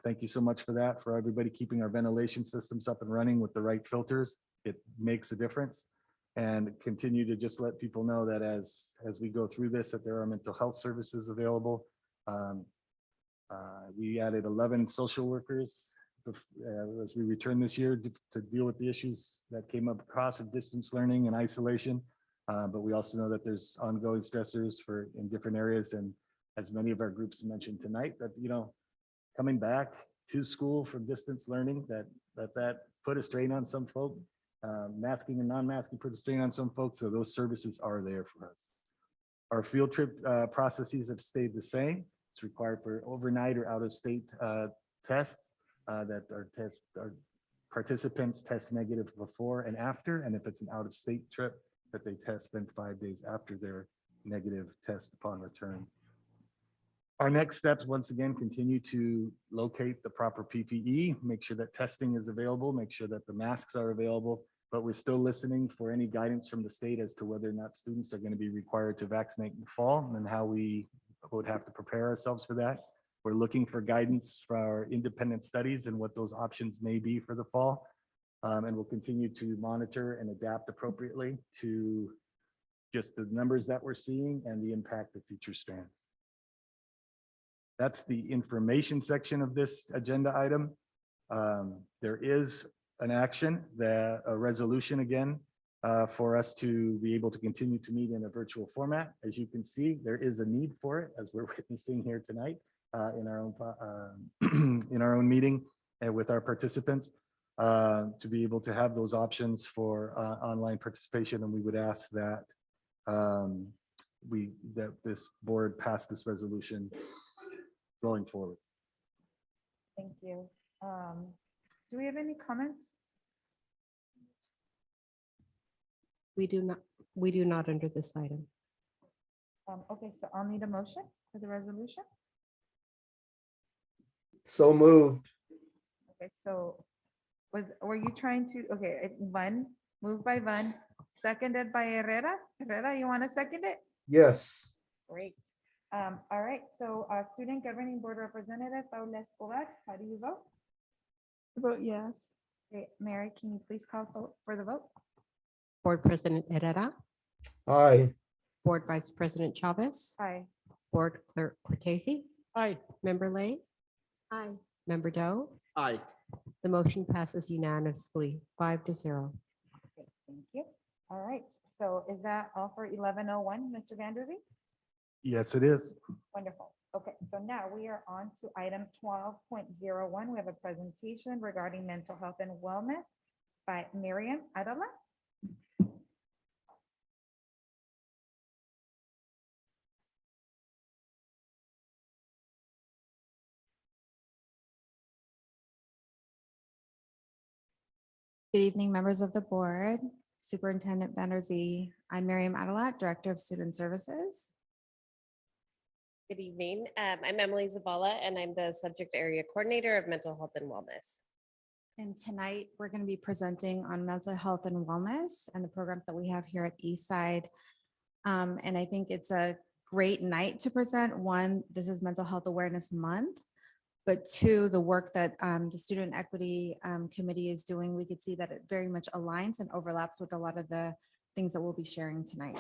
Thank you so much for that, for everybody keeping our ventilation systems up and running with the right filters. It makes a difference. And continue to just let people know that as we go through this, that there are mental health services available. We added 11 social workers as we return this year to deal with the issues that came up across of distance learning and isolation. But we also know that there's ongoing stressors in different areas. And as many of our groups mentioned tonight, that, coming back to school from distance learning, that put a strain on some folk. Masking and non-masking put a strain on some folks. So those services are there for us. Our field trip processes have stayed the same. It's required for overnight or out-of-state tests that our participants test negative before and after. And if it's an out-of-state trip, that they test then 5 days after their negative test upon return. Our next steps, once again, continue to locate the proper PPE, make sure that testing is available, make sure that the masks are available, but we're still listening for any guidance from the state as to whether or not students are going to be required to vaccinate in the fall and how we would have to prepare ourselves for that. We're looking for guidance for our independent studies and what those options may be for the fall. And we'll continue to monitor and adapt appropriately to just the numbers that we're seeing and the impact of future strands. That's the information section of this agenda item. There is an action, a resolution again, for us to be able to continue to meet in a virtual format. As you can see, there is a need for it, as we're witnessing here tonight in our own meeting and with our participants, to be able to have those options for online participation. And we would ask that that this board pass this resolution going forward. Thank you. Do we have any comments? We do not under this item. Okay, so I'll need a motion for the resolution. So moved. Okay, so were you trying to, okay, Van, moved by Van, seconded by Herrera. Herrera, you want to second it? Yes. Great. All right, so Student Governing Board Representative Paula Escobar, how do you vote? Vote yes. Okay, Mary, can you please call for the vote? Board President Herrera, Aye. Board Vice President Chavez, Aye. Board Clerk Cortese, Aye. Member Lay, Aye. Member Doe. Aye. The motion passes unanimously, 5-0. Okay, thank you. All right, so is that all for 1101, Mr. Vandervee? Yes, it is. Wonderful. Okay, so now we are on to item 12.01. We have a presentation regarding mental health and wellness by Miriam Adela. Good evening, members of the board, Superintendent Vanderzee. I'm Miriam Adelat, Director of Student Services. Good evening. I'm Emily Zavala, and I'm the Subject Area Coordinator of Mental Health and Wellness. And tonight, we're going to be presenting on mental health and wellness and the programs that we have here at Eastside. And I think it's a great night to present. One, this is Mental Health Awareness Month. But two, the work that the Student Equity Committee is doing, we could see that it very much aligns and overlaps with a lot of the things that we'll be sharing tonight.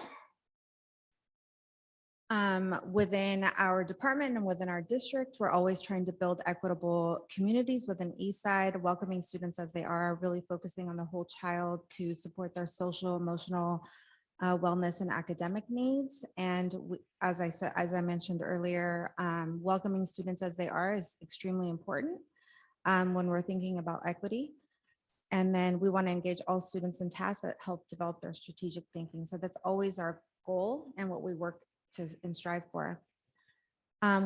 Within our department and within our district, we're always trying to build equitable communities within Eastside, welcoming students as they are, really focusing on the whole child to support their social, emotional, wellness and academic needs. And as I mentioned earlier, welcoming students as they are is extremely important when we're thinking about equity. And then we want to engage all students in tasks that help develop their strategic thinking. So that's always our goal and what we work to and strive for.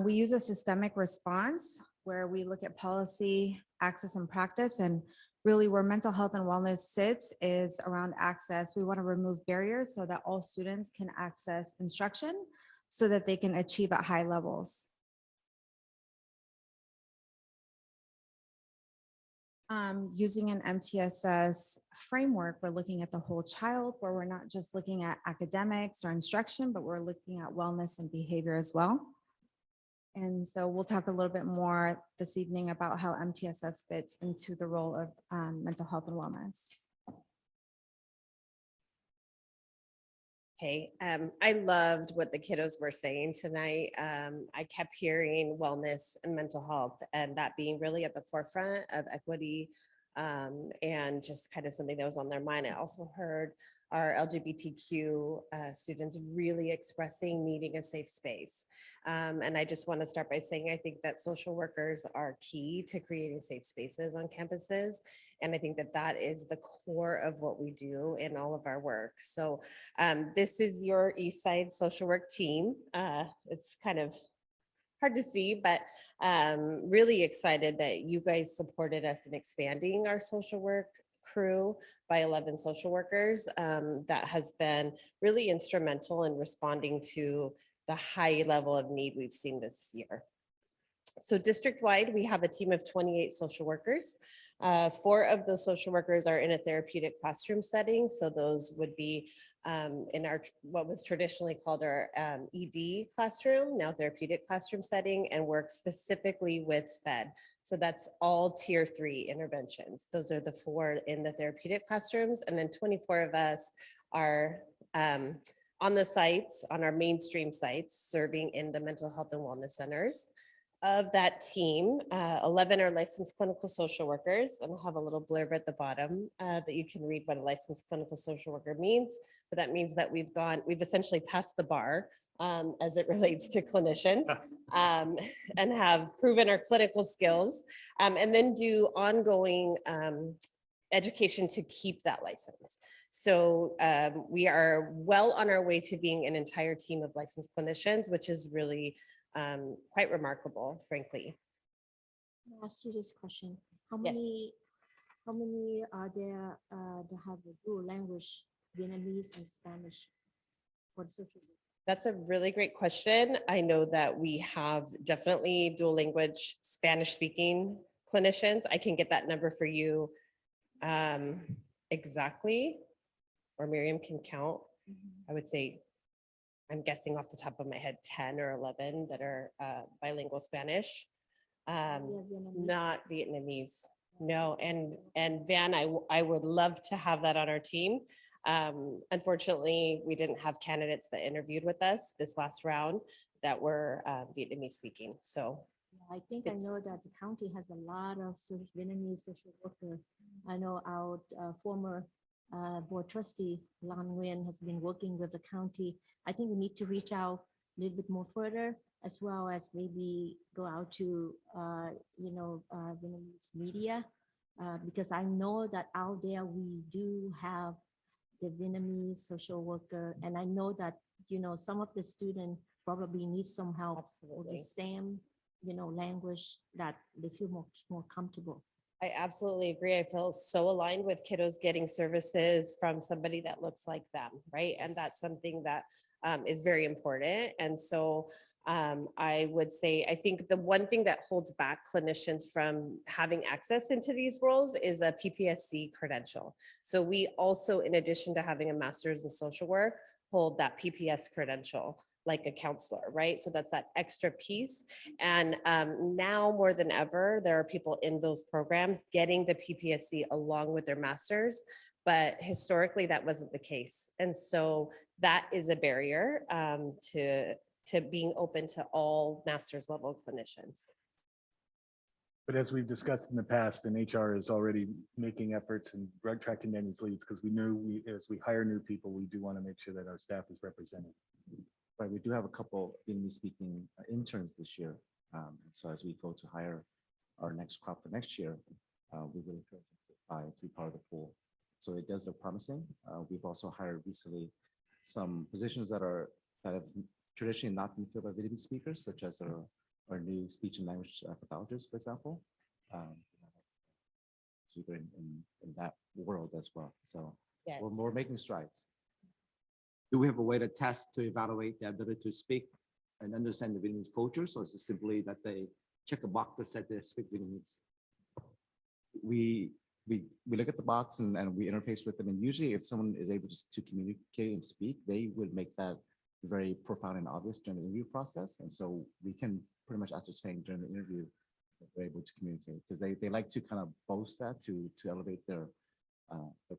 We use a systemic response where we look at policy, access and practice, and really where mental health and wellness sits is around access. We want to remove barriers so that all students can access instruction so that they can achieve at high levels. Using an MTSS framework, we're looking at the whole child, where we're not just looking at academics or instruction, but we're looking at wellness and behavior as well. And so we'll talk a little bit more this evening about how MTSS fits into the role of mental health and wellness. Hey, I loved what the kiddos were saying tonight. I kept hearing wellness and mental health and that being really at the forefront of equity and just kind of something that was on their mind. I also heard our LGBTQ students really expressing needing a safe space. And I just want to start by saying I think that social workers are key to creating safe spaces on campuses. And I think that that is the core of what we do in all of our work. So this is your East Side social work team. It's kind of hard to see, but really excited that you guys supported us in expanding our social work crew by 11 social workers. That has been really instrumental in responding to the high level of need we've seen this year. So district-wide, we have a team of 28 social workers. 4 of those social workers are in a therapeutic classroom setting. So those would be in our what was traditionally called our ED classroom, now therapeutic classroom setting, and work specifically with SPED. So that's all tier 3 interventions. Those are the 4 in the therapeutic classrooms. And then 24 of us are on the sites, on our mainstream sites, serving in the mental health and wellness centers. Of that team, 11 are licensed clinical social workers, and I'll have a little blurb at the bottom that you can read what a licensed clinical social worker means. But that means that we've essentially passed the bar as it relates to clinicians and have proven our clinical skills, and then do ongoing education to keep that license. So we are well on our way to being an entire team of licensed clinicians, which is really quite remarkable, frankly. Can I ask you this question? How Yes. many are there that have a dual language, Vietnamese and Spanish for the social work? That's a really great question. I know that we have definitely dual language Spanish speaking clinicians. I can get that number for you exactly, or Miriam can count. I would say, I'm guessing off the top of my head, 10 or 11 that are bilingual Spanish, not Vietnamese. No, and Van, I would love to have that on our team. Unfortunately, we didn't have candidates that interviewed with us this last round that were Vietnamese speaking. So I think I know that the county has a lot of Vietnamese social worker. I know our former board trustee, Lan Nguyen, has been working with the county. I think we need to reach out a little bit more further, as well as maybe go out to, Vietnamese media, because I know that out there we do have the Vietnamese social worker, and I know that, some of the students probably need some help with the same, language that they feel more comfortable. I absolutely agree. I feel so aligned with kiddos getting services from somebody that looks like them, right? And that's something that is very important. And so I would say, I think the one thing that holds back clinicians from having access into these roles is a PPSC credential. So we also, in addition to having a master's in social work, hold that PPS credential like a counselor, right? So that's that extra piece. And now more than ever, there are people in those programs getting the PPSC along with their masters, but historically that wasn't the case. And so that is a barrier to being open to all master's level clinicians. But as we've discussed in the past, and HR is already making efforts and tracking Daniel's leads, because we know as we hire new people, we do want to make sure that our staff is represented. Right, we do have a couple Vietnamese speaking interns this year. And so as we go to hire our next crop for next year, we will encourage them to apply to be part of the pool. So it does look promising. We've also hired recently some positions that have traditionally not been filled by Vietnamese speakers, such as our new speech and language pathologist, for example. Speaker in that world as well. So yes, we're making strides. Do we have a way to test to evaluate their ability to speak and understand the Vietnamese culture? So it's simply that they check a box that said they speak Vietnamese? We look at the box and we interface with them. And usually if someone is able to communicate and speak, they would make that very profound and obvious during the interview process. And so we can pretty much ascertain during the interview that they're able to communicate, because they like to kind of boast that to elevate their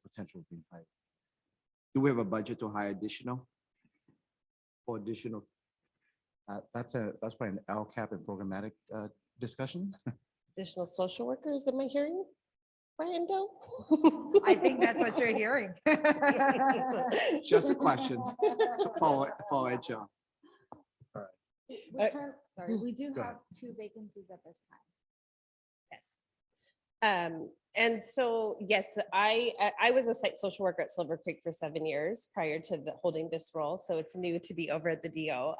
potential of being hired. Do we have a budget to hire additional? for additional? That's probably an LCAP and programmatic discussion. Additional social workers, am I hearing? Brian Doe? I think that's what you're hearing. Just a question. So for HR. Sorry, we do Go have 2 vacancies at this time. And so, yes, I was a site social worker at Silver Creek for 7 years prior to holding this role. So it's new to be over at the DO.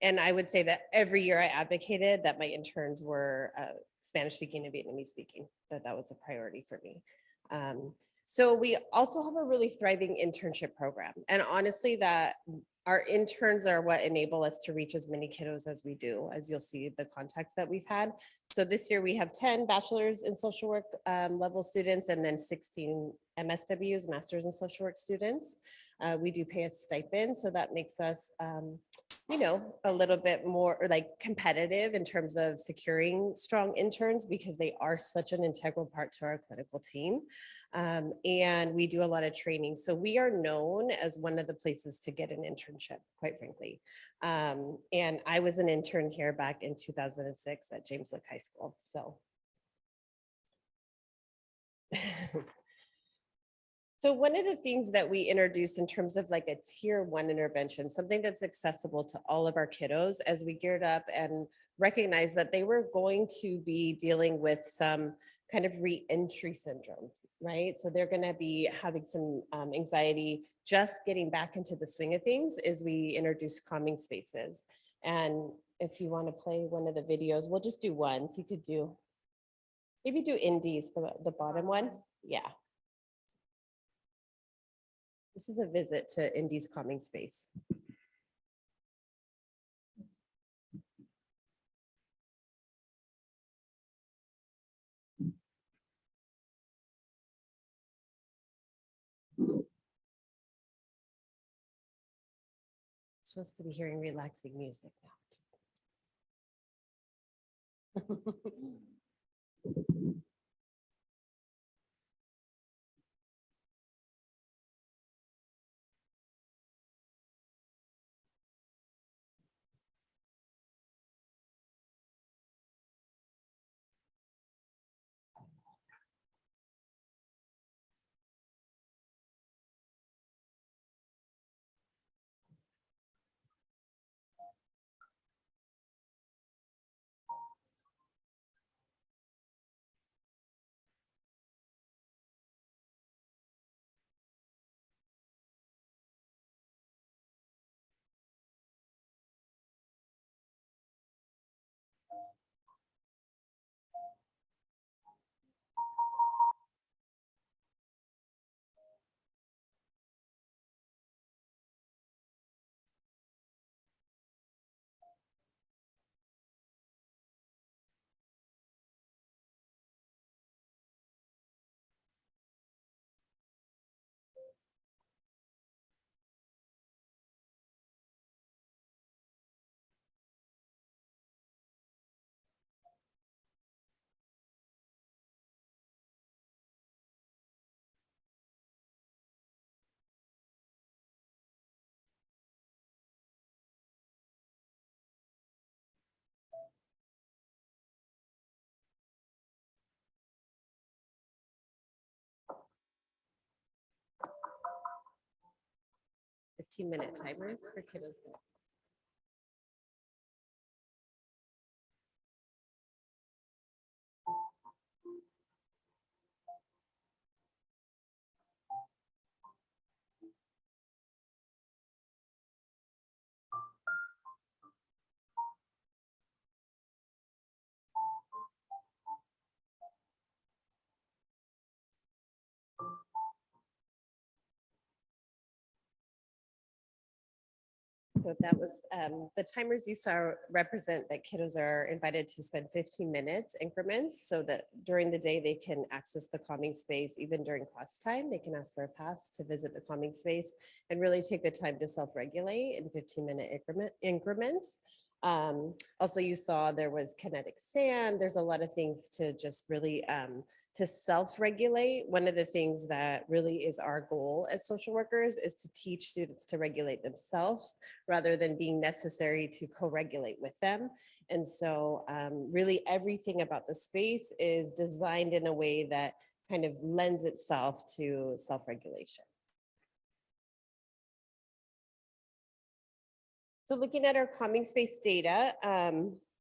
And I would say that every year I advocated that my interns were Spanish speaking and Vietnamese speaking, that was a priority for me. So we also have a really thriving internship program. And honestly, that our interns are what enable us to reach as many kiddos as we do, as you'll see the context that we've had. So this year we have 10 bachelor's in social work level students and then 16 MSWs, masters in social work students. We do pay a stipend, so that makes us, a little bit more like competitive in terms of securing strong interns because they are such an integral part to our clinical team. And we do a lot of training. So we are known as one of the places to get an internship, quite frankly. And I was an intern here back in 2006 at James Lick High School. So. So one of the things that we introduced in terms of like a tier 1 intervention, something that's accessible to all of our kiddos as we geared up and recognized that they were going to be dealing with some kind of re-entry syndrome, right? So they're going to be having some anxiety, just getting back into the swing of things as we introduce calming spaces. And if you want to play one of the videos, we'll just do one. So you could do, maybe do indies, the bottom one. Yeah. This is a visit to Indy's calming space. Supposed to be hearing relaxing music now. Minute timers for kiddos. So that was the timers you saw represent that kiddos are invited to spend 15 minutes increments so that during the day they can access the calming space. Even during class time, they can ask for a pass to visit the calming space and really take the time to self-regulate in 15-minute increments. Also, you saw there was kinetic sand. There's a lot of things to just really to self-regulate. One of the things that really is our goal as social workers is to teach students to regulate themselves rather than being necessary to co-regulate with them. And so really everything about the space is designed in a way that kind of lends itself to self-regulation. So looking at our calming space data,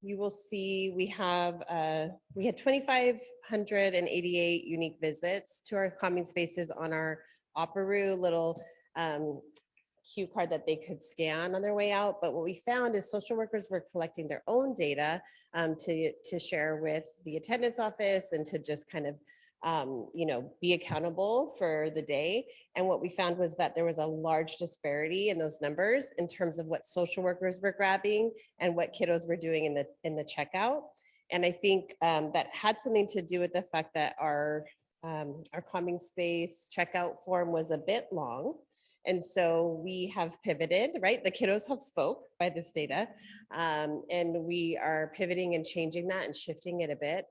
you will see we had 2,588 unique visits to our calming spaces on our Operoo little cue card that they could scan on their way out. But what we found is social workers were collecting their own data to share with the attendance office and to just kind of be accountable for the day. And what we found was that there was a large disparity in those numbers in terms of what social workers were grabbing and what kiddos were doing in the checkout. And I think that had something to do with the fact that our calming space checkout form was a bit long. And so we have pivoted, right? The kiddos have spoke by this data, and we are pivoting and changing that and shifting it a bit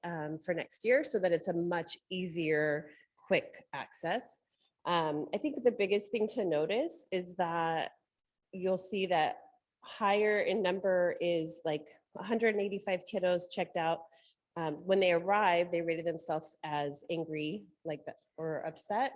for next year so that it's a much easier, quick access. I think the biggest thing to notice is that you'll see that higher in number is like 185 kiddos checked out. When they arrived, they rated themselves as angry, like that, or upset.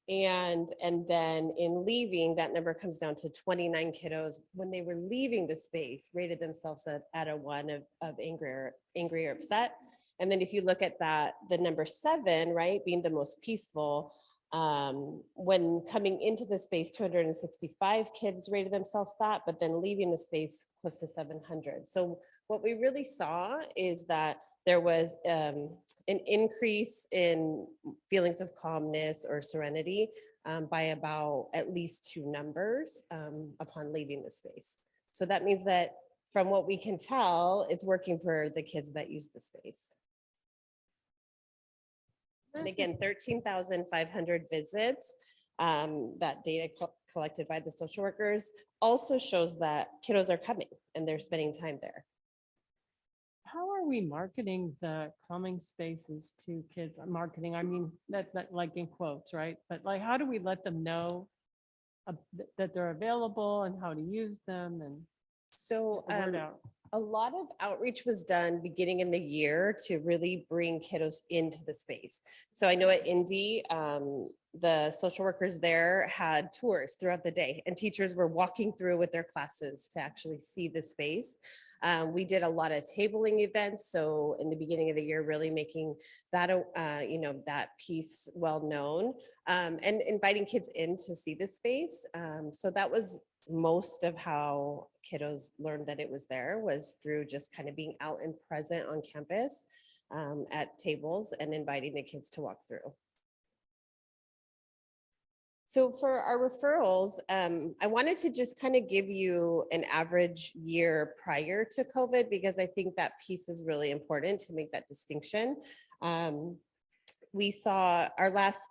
And then in leaving, that number comes down to 29 kiddos when they were leaving the space, rated themselves at a 1 of angry or upset. And then if you look at that, the number 7, right, being the most peaceful, when coming into the space, 265 kids rated themselves that, but then leaving the space close to 700. So what we really saw is that there was an increase in feelings of calmness or serenity by about at least 2 numbers upon leaving the space. So that means that from what we can tell, it's working for the kids that use the space. And again, 13,500 visits, that data collected by the social workers also shows that kiddos are coming and they're spending time there. How are we marketing the calming spaces to kids? Marketing, I mean, that like in quotes, right? But like, how do we let them know that they're available and how to use them and so get the word out? A lot of outreach was done beginning in the year to really bring kiddos into the space. So I know at Indy, the social workers there had tours throughout the day and teachers were walking through with their classes to actually see the space. We did a lot of tabling events. So in the beginning of the year, really making that, that piece well known and inviting kids in to see the space. So that was most of how kiddos learned that it was there, was through just kind of being out and present on campus at tables and inviting the kids to walk through. So for our referrals, I wanted to just kind of give you an average year prior to COVID, because I think that piece is really important to make that distinction. We saw our last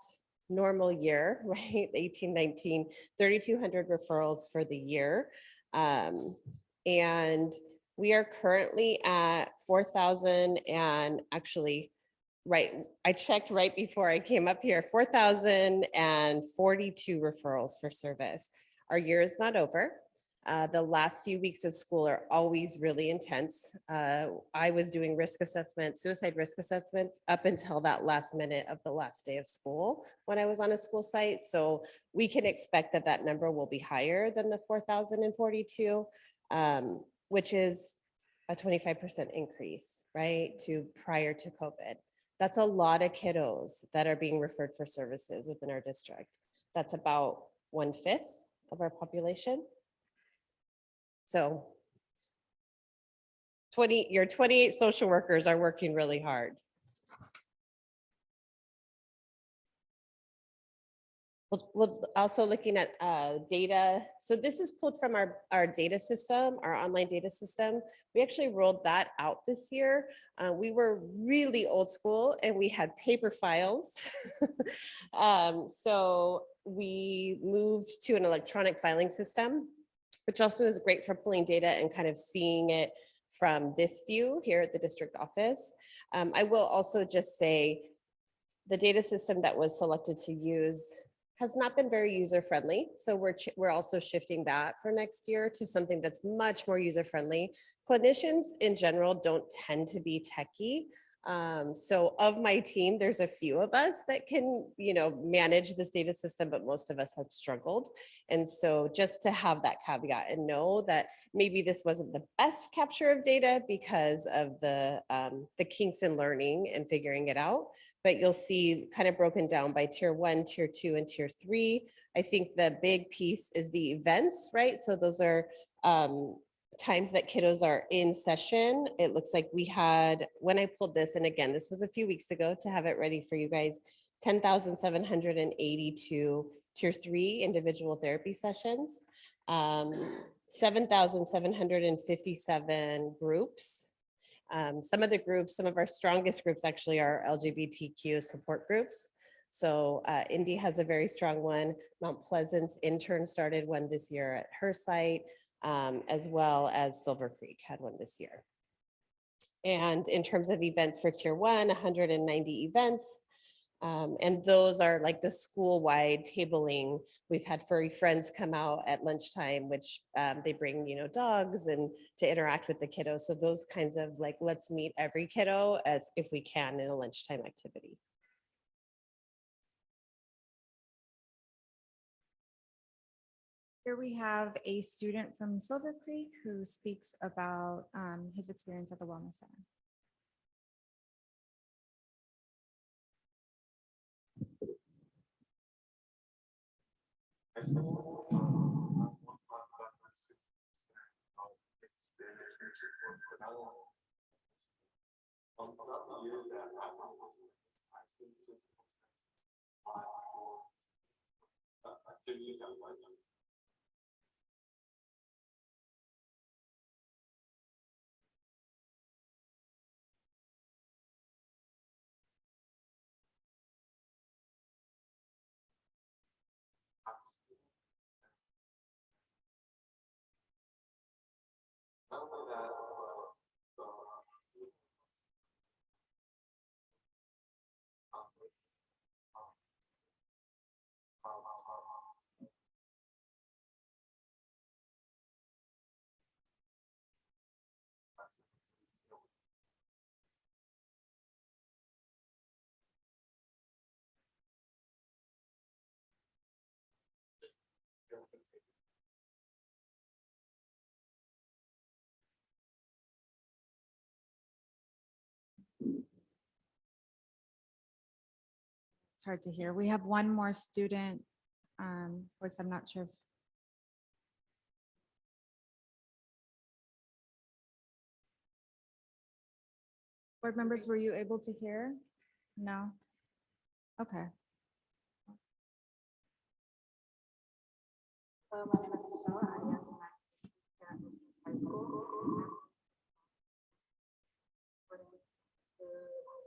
normal year, right? 18-19, 3,200 referrals for the year. And we are currently at 4,000 and actually, right, I checked right before I came up here, 4,042 referrals for service. Our year is not over. The last few weeks of school are always really intense. I was doing risk assessments, suicide risk assessments up until that last minute of the last day of school when I was on a school site. So we can expect that that number will be higher than the 4,042, which is a 25% increase, right, to prior to COVID. That's a lot of kiddos that are being referred for services within our district. That's about 1/5 of our population. So your 28 social workers are working really hard. We're also looking at data. So this is pulled from our data system, our online data system. We actually rolled that out this year. We were really old school and we had paper files. So we moved to an electronic filing system which also is great for pulling data and kind of seeing it from this view here at the district office. I will also just say the data system that was selected to use has not been very user-friendly. So we're also shifting that for next year to something that's much more user-friendly. Clinicians in general don't tend to be techie. So of my team, there's a few of us that can, manage this data system, but most of us have struggled. And so just to have that caveat and know that maybe this wasn't the best capture of data because of the kinks in learning and figuring it out, but you'll see kind of broken down by tier 1, tier 2, and tier 3. I think the big piece is the events, right? So those are times that kiddos are in session. It looks like we had, when I pulled this, and again, this was a few weeks ago to have it ready for you guys, 10,782 tier 3 individual therapy sessions, 7,757 groups. Some of the groups, some of our strongest groups actually are LGBTQ support groups. So Indy has a very strong one. Mount Pleasant's intern started one this year at her site, as well as Silver Creek had one this year. And in terms of events for tier 1, 190 events. And those are like the school-wide tabling. We've had furry friends come out at lunchtime, which they bring, dogs and to interact with the kiddos. So those kinds of like, let's meet every kiddo as if we can in a lunchtime activity. Here we have a student from Silver Creek who speaks about his experience at the Wellness Center. It's hard to hear. We have one more student, voice. I'm not sure if board members, were you able to hear? No? Okay. Hello, my name is Estella. I am at high school. The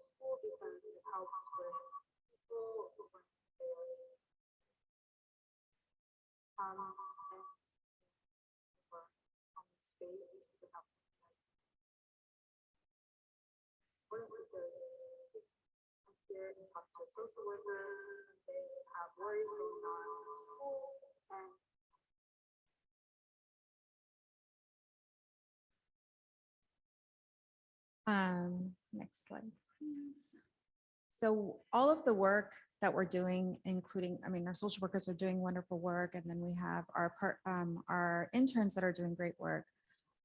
school because it helps with people when they're and work on space to help work with the here and talk to a social worker. They have worries going on in school and Next slide, please. So all of the work that we're doing, including, our social workers are doing wonderful work, and then we have our interns that are doing great work.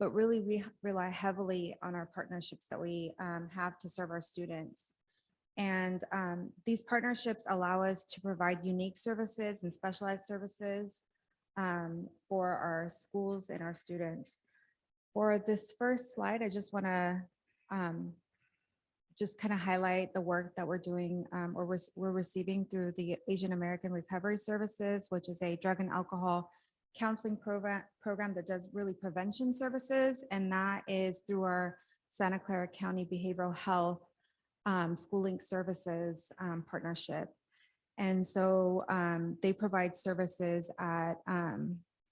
But really, we rely heavily on our partnerships that we have to serve our students. And these partnerships allow us to provide unique services and specialized services for our schools and our students. For this first slide, I just want to just kind of highlight the work that we're doing or we're receiving through the Asian American Recovery Services, which is a drug and alcohol counseling program that does really prevention services. And that is through our Santa Clara County Behavioral Health Schooling Services partnership. And so they provide services at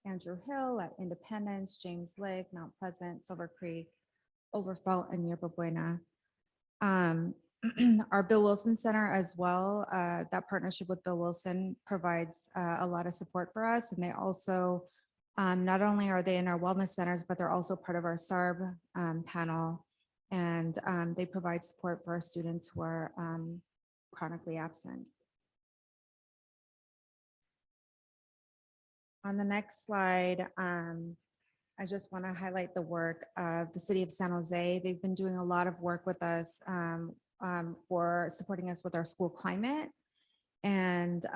Andrew Hill, at Independence, James Lake, Mount Pleasant, Silver Creek, Overfelt, and Yerba Buena. Our Bill Wilson Center as well, that partnership with Bill Wilson provides a lot of support for us. And they also, not only are they in our wellness centers, but they're also part of our SARB panel. And they provide support for our students who are chronically absent. On the next slide, I just want to highlight the work of the city of San Jose. They've been doing a lot of work with us for supporting us with our school climate and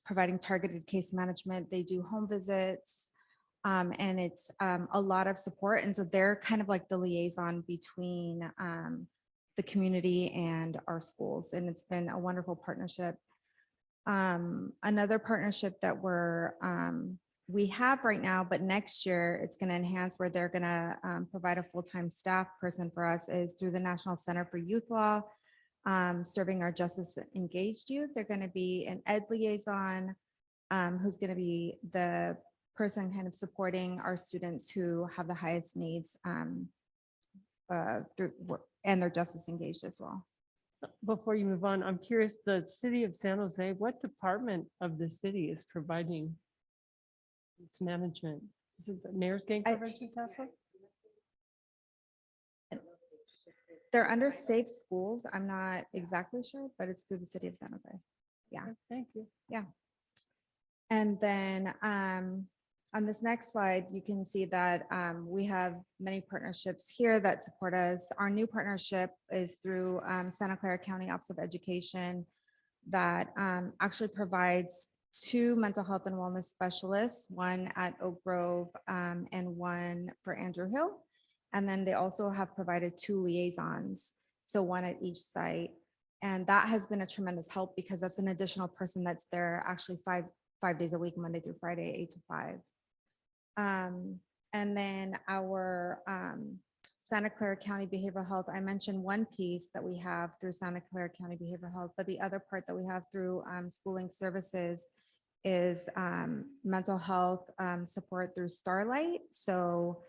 providing targeted case management. They do home visits and it's a lot of support. And so they're kind of like the liaison between the community and our schools. And it's been a wonderful partnership. Another partnership that we have right now, but next year it's going to enhance where they're going to provide a full-time staff person for us is through the National Center for Youth Law, serving our justice engaged youth. They're going to be an ed liaison who's going to be the person kind of supporting our students who have the highest needs and they're justice engaged as well. Before you move on, I'm curious, the city of San Jose, what department of the city is providing its management? Is it the mayor's gang prevention task force? They're under safe schools. I'm not exactly sure, but it's through the city of San Jose. Yeah. Okay, thank you. Yeah. And then on this next slide, you can see that we have many partnerships here that support us. Our new partnership is through Santa Clara County Office of Education that actually provides 2 mental health and wellness specialists, one at Oak Grove and one for Andrew Hill. And then they also have provided 2 liaisons, so one at each site. And that has been a tremendous help because that's an additional person that's there actually five days a week, Monday through Friday, 8 to 5. And then our Santa Clara County Behavioral Health, I mentioned one piece that we have through Santa Clara County Behavioral Health, but the other part that we have through schooling services is mental health support through Starlight. So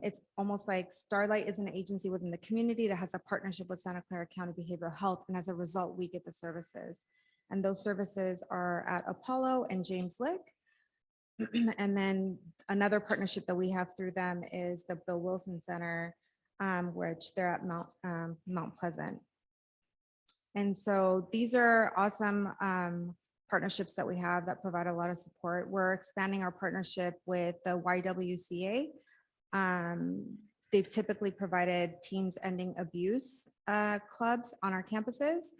it's almost like Starlight is an agency within the community that has a partnership with Santa Clara County Behavioral Health. And as a result, we get the services. And those services are at Apollo and James Lick. And then another partnership that we have through them is the Bill Wilson Center, which they're at Mount Pleasant. And so these are awesome partnerships that we have that provide a lot of support. We're expanding our partnership with the YWCA. They've typically provided teens ending abuse clubs on our campuses,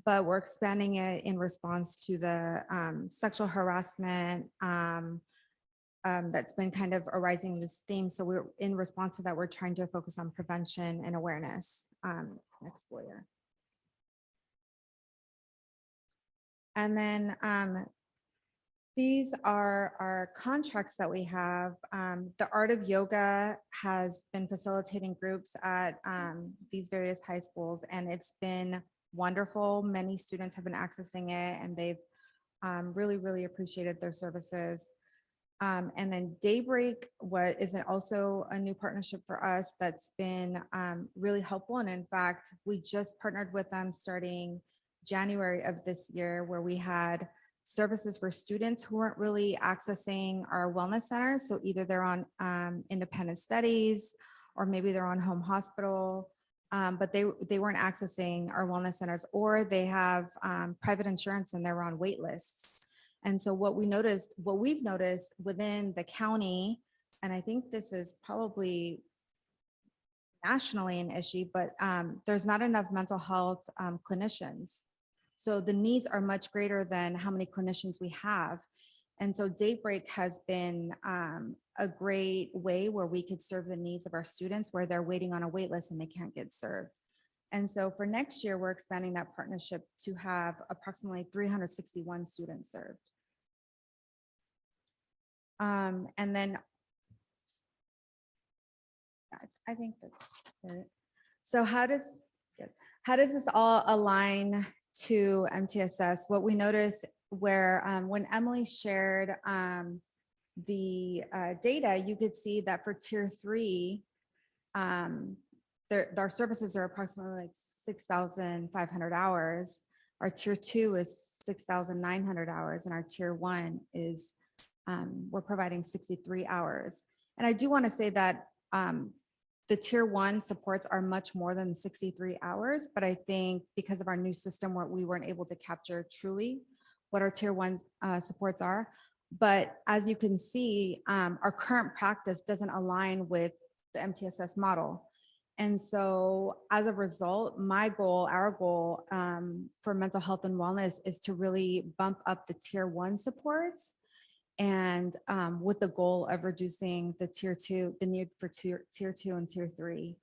but we're expanding it in response to the sexual harassment that's been kind of arising this theme. So we're in response to that, we're trying to focus on prevention and awareness next school year. And then these are our contracts that we have. The Art of Yoga has been facilitating groups at these various high schools, and it's been wonderful. Many students have been accessing it, and they've really, really appreciated their services. And then Daybreak is also a new partnership for us that's been really helpful. And in fact, we just partnered with them starting January of this year, where we had services for students who weren't really accessing our wellness centers. So either they're on independent studies, or maybe they're on home hospital, but they weren't accessing our wellness centers, or they have private insurance and they're on wait lists. And so what we've noticed within the county, and I think this is probably nationally an issue, but there's not enough mental health clinicians. So the needs are much greater than how many clinicians we have. And so Daybreak has been a great way where we could serve the needs of our students where they're waiting on a wait list and they can't get served. And so for next year, we're expanding that partnership to have approximately 361 students served. And then I think that's it. So how does this all align to MTSS? What we noticed when Emily shared the data, you could see that for tier 3, our services are approximately like 6,500 hours. Our tier 2 is 6,900 hours, and our tier 1 is we're providing 63 hours. And I do want to say that the tier 1 supports are much more than 63 hours, but I think because of our new system where we weren't able to capture truly what our tier 1 supports are. But as you can see, our current practice doesn't align with the MTSS model. And so as a result, my goal, our goal for mental health and wellness is to really bump up the tier 1 supports, and with the goal of reducing the tier 2, the need for tier 2 and tier 3.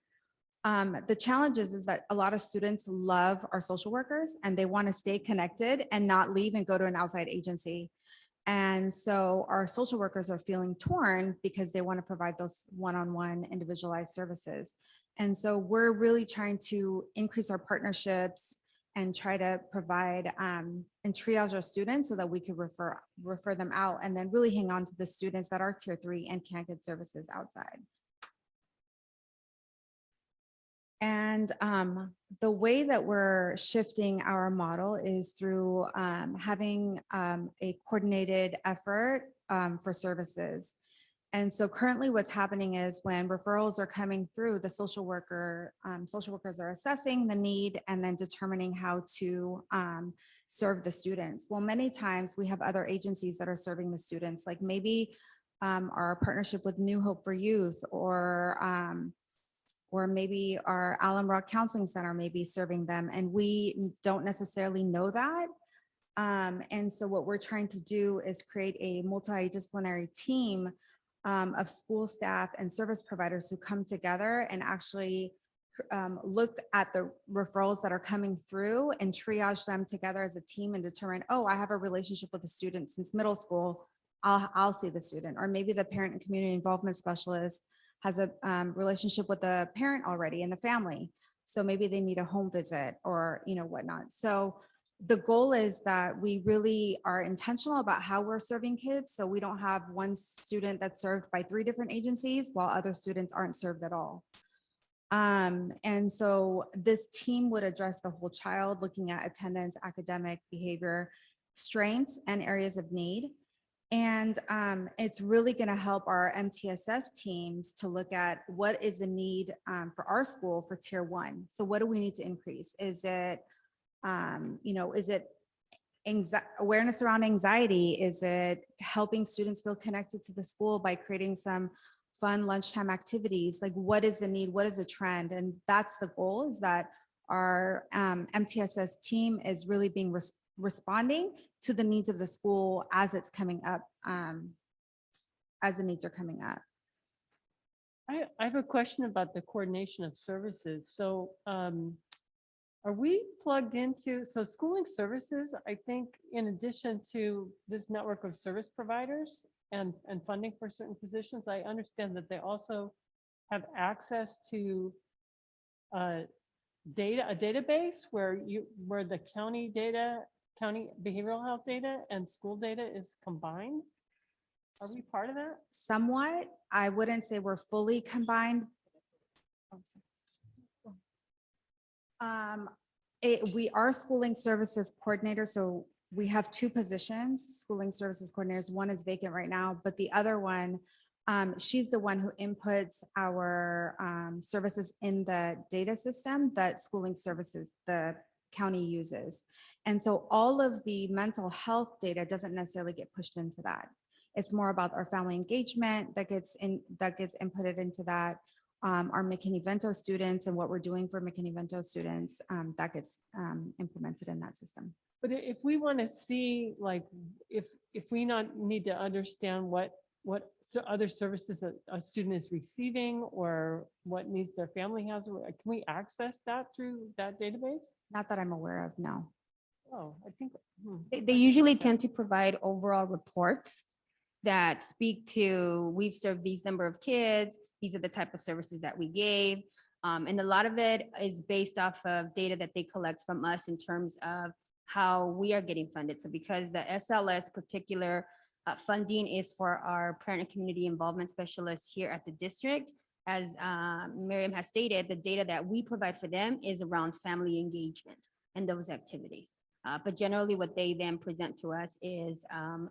The challenge is that a lot of students love our social workers and they want to stay connected and not leave and go to an outside agency. And so our social workers are feeling torn because they want to provide those one-on-one individualized services. And so we're really trying to increase our partnerships and try to provide and triage our students so that we can refer them out, and then really hang on to the students that are tier 3 and can't get services outside. And the way that we're shifting our model is through having a coordinated effort for services. And so currently what's happening is when referrals are coming through, the social workers are assessing the need and then determining how to serve the students. Well, many times we have other agencies that are serving the students, like maybe our partnership with New Hope for Youth, or maybe our Allen Rock Counseling Center may be serving them, and we don't necessarily know that. And so what we're trying to do is create a multidisciplinary team of school staff and service providers who come together and actually look at the referrals that are coming through and triage them together as a team and determine, oh, I have a relationship with a student since middle school, I'll see the student. Or maybe the parent and community involvement specialist has a relationship with the parent already in the family. So maybe they need a home visit or, whatnot. So the goal is that we really are intentional about how we're serving kids. So we don't have one student that's served by 3 different agencies while other students aren't served at all. And so this team would address the whole child, looking at attendance, academic behavior, strengths, and areas of need. And it's really going to help our MTSS teams to look at what is the need for our school for tier 1. So what do we need to increase? Is it, is it awareness around anxiety? Is it helping students feel connected to the school by creating some fun lunchtime activities? Like, what is the need? What is the trend? And that's the goal, is that our MTSS team is really being responding to the needs of the school as it's coming up, as the needs are coming up. I have a question about the coordination of services. So are we plugged into, so schooling services, I think in addition to this network of service providers and funding for certain positions, I understand that they also have access to a database where the county behavioral health data and school data is combined. Are we part of that? Somewhat. I wouldn't say we're fully combined. We are schooling services coordinator, so we have 2 positions, schooling services coordinators. One is vacant right now, but the other one, she's the one who inputs our services in the data system that schooling services, the county uses. And so all of the mental health data doesn't necessarily get pushed into that. It's more about our family engagement that gets inputted into that. Our McKinney-Vento students and what we're doing for McKinney-Vento students, that gets implemented in that system. But if we want to see, like, if we not need to understand what other services a student is receiving or what needs their family has, can we access that through that database? Not that I'm aware of, no. Oh, I think. They usually tend to provide overall reports that speak to, we've served these number of kids, these are the type of services that we gave. And a lot of it is based off of data that they collect from us in terms of how we are getting funded. So because the SLS particular Funding is for our parent and community involvement specialists here at the district. As Miriam has stated, the data that we provide for them is around family engagement and those activities. But generally what they then present to us is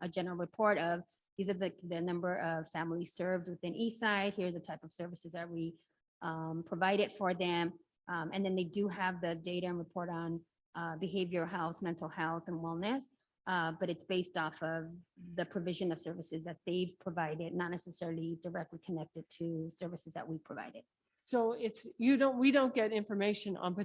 a general report of these are the number of families served within Eastside. Here's the type of services that we provided for them. And then they do have the data and report on behavioral health, mental health, and wellness. But it's based off of the provision of services that they've provided, not necessarily directly connected to services that we provided. So it's, we don't get information on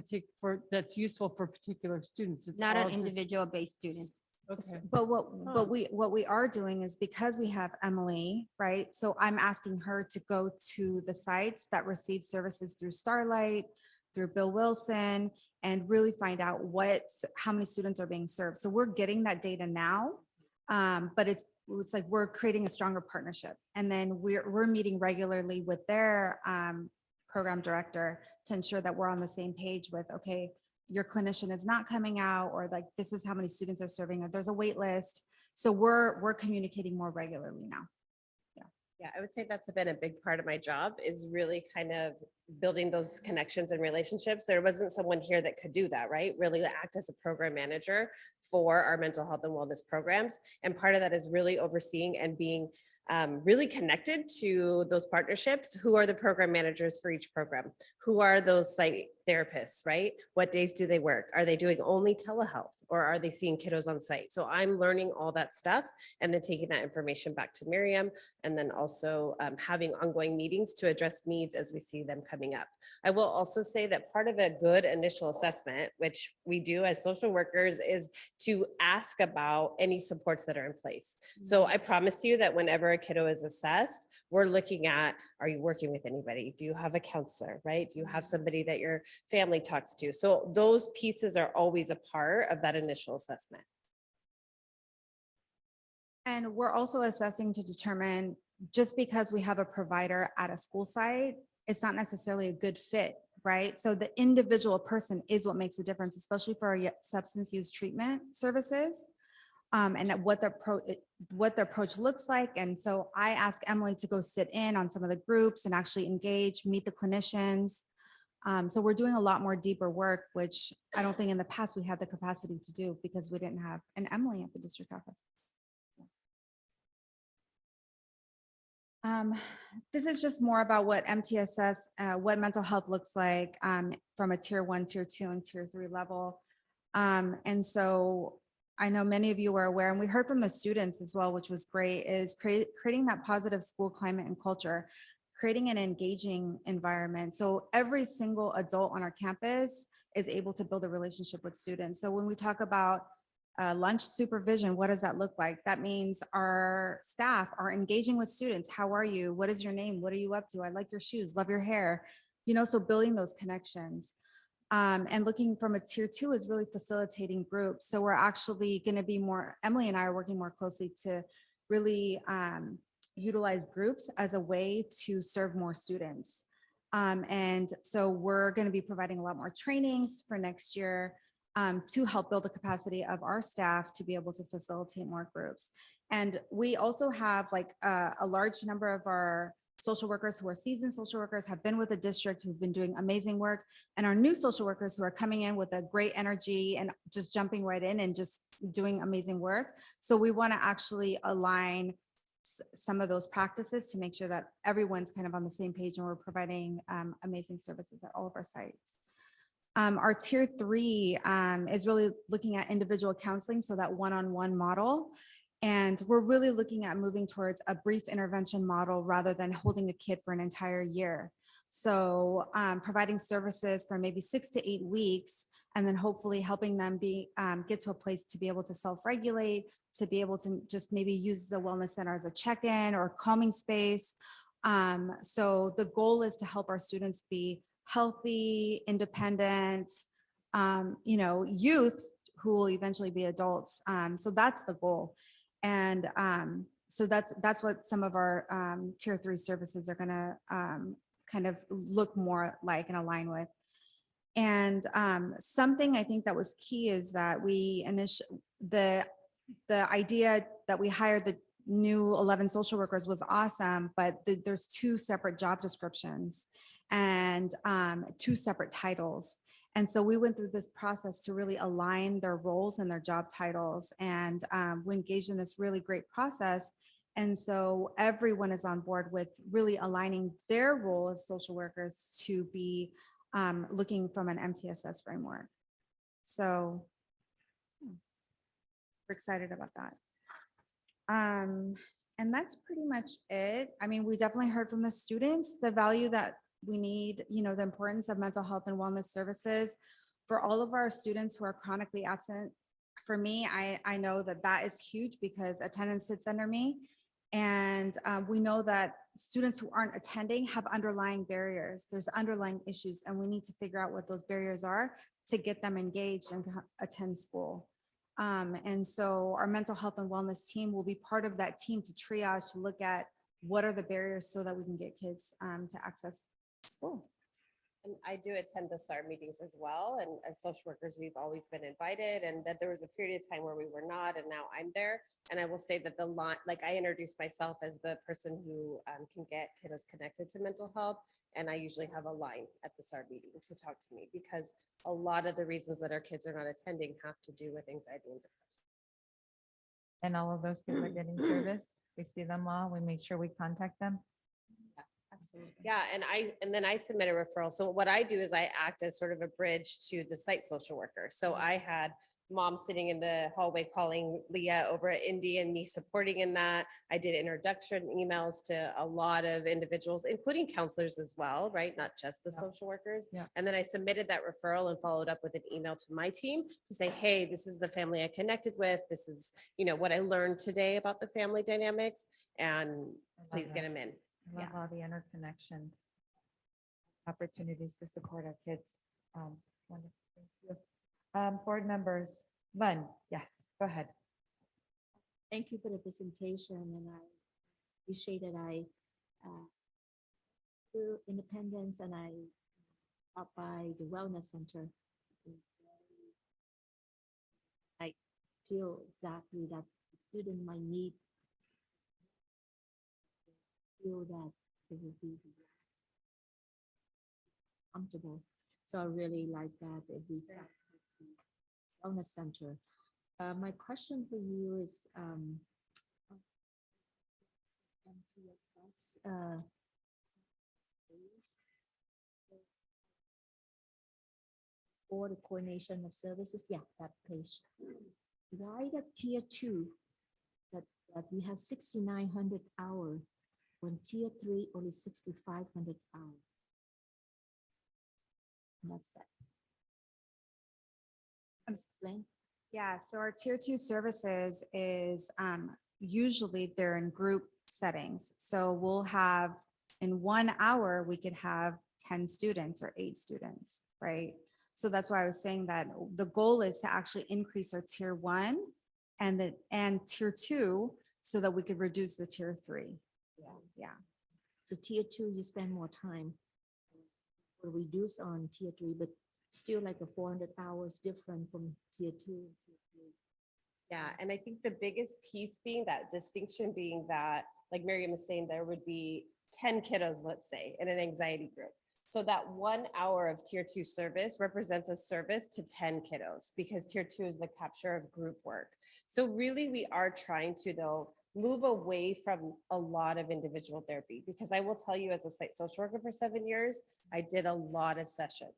that's useful for particular students. It's Not all on just- individual based students. Okay. But what we are doing is because we have Emily, right? So I'm asking her to go to the sites that receive services through Starlight, through Bill Wilson, and really find out how many students are being served. So we're getting that data now, but it's like we're creating a stronger partnership. And then we're meeting regularly with their program director to ensure that we're on the same page with, okay, your clinician is not coming out, or like, this is how many students are serving, or there's a wait list. So we're communicating more regularly now. Yeah, I would say that's been a big part of my job, is really kind of building those connections and relationships. There wasn't someone here that could do that, right? Really act as a program manager for our mental health and wellness programs. And part of that is really overseeing and being really connected to those partnerships. Who are the program managers for each program? Who are those site therapists, right? What days do they work? Are they doing only telehealth, or are they seeing kiddos on site? So I'm learning all that stuff and then taking that information back to Miriam, and then also having ongoing meetings to address needs as we see them coming up. I will also say that part of a good initial assessment, which we do as social workers, is to ask about any supports that are in place. So I promise you that whenever a kiddo is assessed, we're looking at, are you working with anybody? Do you have a counselor, right? Do you have somebody that your family talks to? So those pieces are always a part of that initial assessment. And we're also assessing to determine, just because we have a provider at a school site, it's not necessarily a good fit, right? So the individual person is what makes a difference, especially for our substance use treatment services, and what the approach looks like. And so I asked Emily to go sit in on some of the groups and actually engage, meet the clinicians. So we're doing a lot more deeper work, which I don't think in the past we had the capacity to do because we didn't have an Emily at the district office. This is just more about what MTSS, what mental health looks like from a tier 1, tier 2, and tier 3 level. And so I know many of you are aware, and we heard from the students as well, which was great, is creating that positive school climate and culture, creating an engaging environment. So every single adult on our campus is able to build a relationship with students. So when we talk about lunch supervision, what does that look like? That means our staff are engaging with students. How are you? What is your name? What are you up to? I like your shoes, love your hair. So building those connections. And looking from a tier 2 is really facilitating groups. So we're actually going to be Emily and I are working more closely to really utilize groups as a way to serve more students. And so we're going to be providing a lot more trainings for next year to help build the capacity of our staff to be able to facilitate more groups. And we also have a large number of our social workers who are seasoned social workers, have been with the district, who've been doing amazing work, and our new social workers who are coming in with a great energy and just jumping right in and just doing amazing work. So we want to actually align some of those practices to make sure that everyone's kind of on the same page and we're providing amazing services at all of our sites. Our tier 3 is really looking at individual counseling, so that one-on-one model. And we're really looking at moving towards a brief intervention model rather than holding a kid for an entire year. So providing services for maybe 6 to 8 weeks, and then hopefully helping them get to a place to be able to self-regulate, to be able to just maybe use the wellness center as a check-in or calming space. So the goal is to help our students be healthy, independent, youth who will eventually be adults. So that's the goal. And so that's what some of our tier 3 services are gonna kind of look more like and align with. And something I think that was key is that the idea that we hired new 11 social workers was awesome, but there's 2 separate job descriptions and 2 separate titles. And so we went through this process to really align their roles and their job titles. And we engaged in this really great process. And so everyone is on board with really aligning their role as social workers to be looking from an MTSS framework. So we're excited about that. And that's pretty much it. I mean, we definitely heard from the students, the value that we need, you know, the importance of mental health and wellness services for all of our students who are chronically absent. For me, I know that that is huge because attendance sits under me. And we know that students who aren't attending have underlying barriers. There's underlying issues, and we need to figure out what those barriers are to get them engaged and attend school. And so our mental health and wellness team will be part of that team to triage, to look at what are the barriers so that we can get kids to access school. And I do attend the SAR meetings as well. And as social workers, we've always been invited, and that there was a period of time where we were not, and now I'm there. And I will say that the line, like I introduced myself as the person who can get kiddos connected to mental health. And I usually have a line at the SAR meeting to talk to me, because a lot of the reasons that our kids are not attending have to do with anxiety and depression. And all of those kids are getting service. We see them all. We make sure we contact them. Absolutely. Yeah, and then I submit a referral. So what I do is I act as sort of a bridge to the site social worker. So I had mom sitting in the hallway calling Leah over at Indy and me supporting in that. I did introduction emails to a lot of individuals, including counselors as well, right? Not just the social workers. Yeah. And then I submitted that referral and followed up with an email to my team to say, hey, this is the family I connected with. This is, you know, what I learned today about the family dynamics, and please get them in. I love all the interconnections, opportunities to support our kids. Wonderful. Thank you. Board members, Len, yes, go ahead. Thank you for the presentation, and I appreciate that I do independence and I stop by the wellness center. I feel exactly that the student might need, feel that it will be comfortable. So I really like that if we start with the wellness center. My question for you is MTSS, for the coordination of services. Yeah, that page. Why the tier 2 that we have 6,900 hours when tier 3 only 6,500 hours? And that's it. Explain. Yeah, so our tier 2 services is usually they're in group settings. So we'll have in 1 hour, we could have 10 students or 8 students, right? So that's why I was saying that the goal is to actually increase our tier 1 and tier 2 so that we could reduce the tier 3. Yeah. So tier 2, you spend more time, or reduce on tier 3, but still like a 400 hours different from tier 2 and tier 3. Yeah, and I think the biggest piece being that distinction being that, like Miriam was saying, there would be 10 kiddos, let's say, in an anxiety group. So that 1 hour of tier 2 service represents a service to 10 kiddos, because tier 2 is the capture of group work. So really we are trying to, though, move away from a lot of individual therapy, because I will tell you, as a site social worker for 7 years, I did a lot of sessions.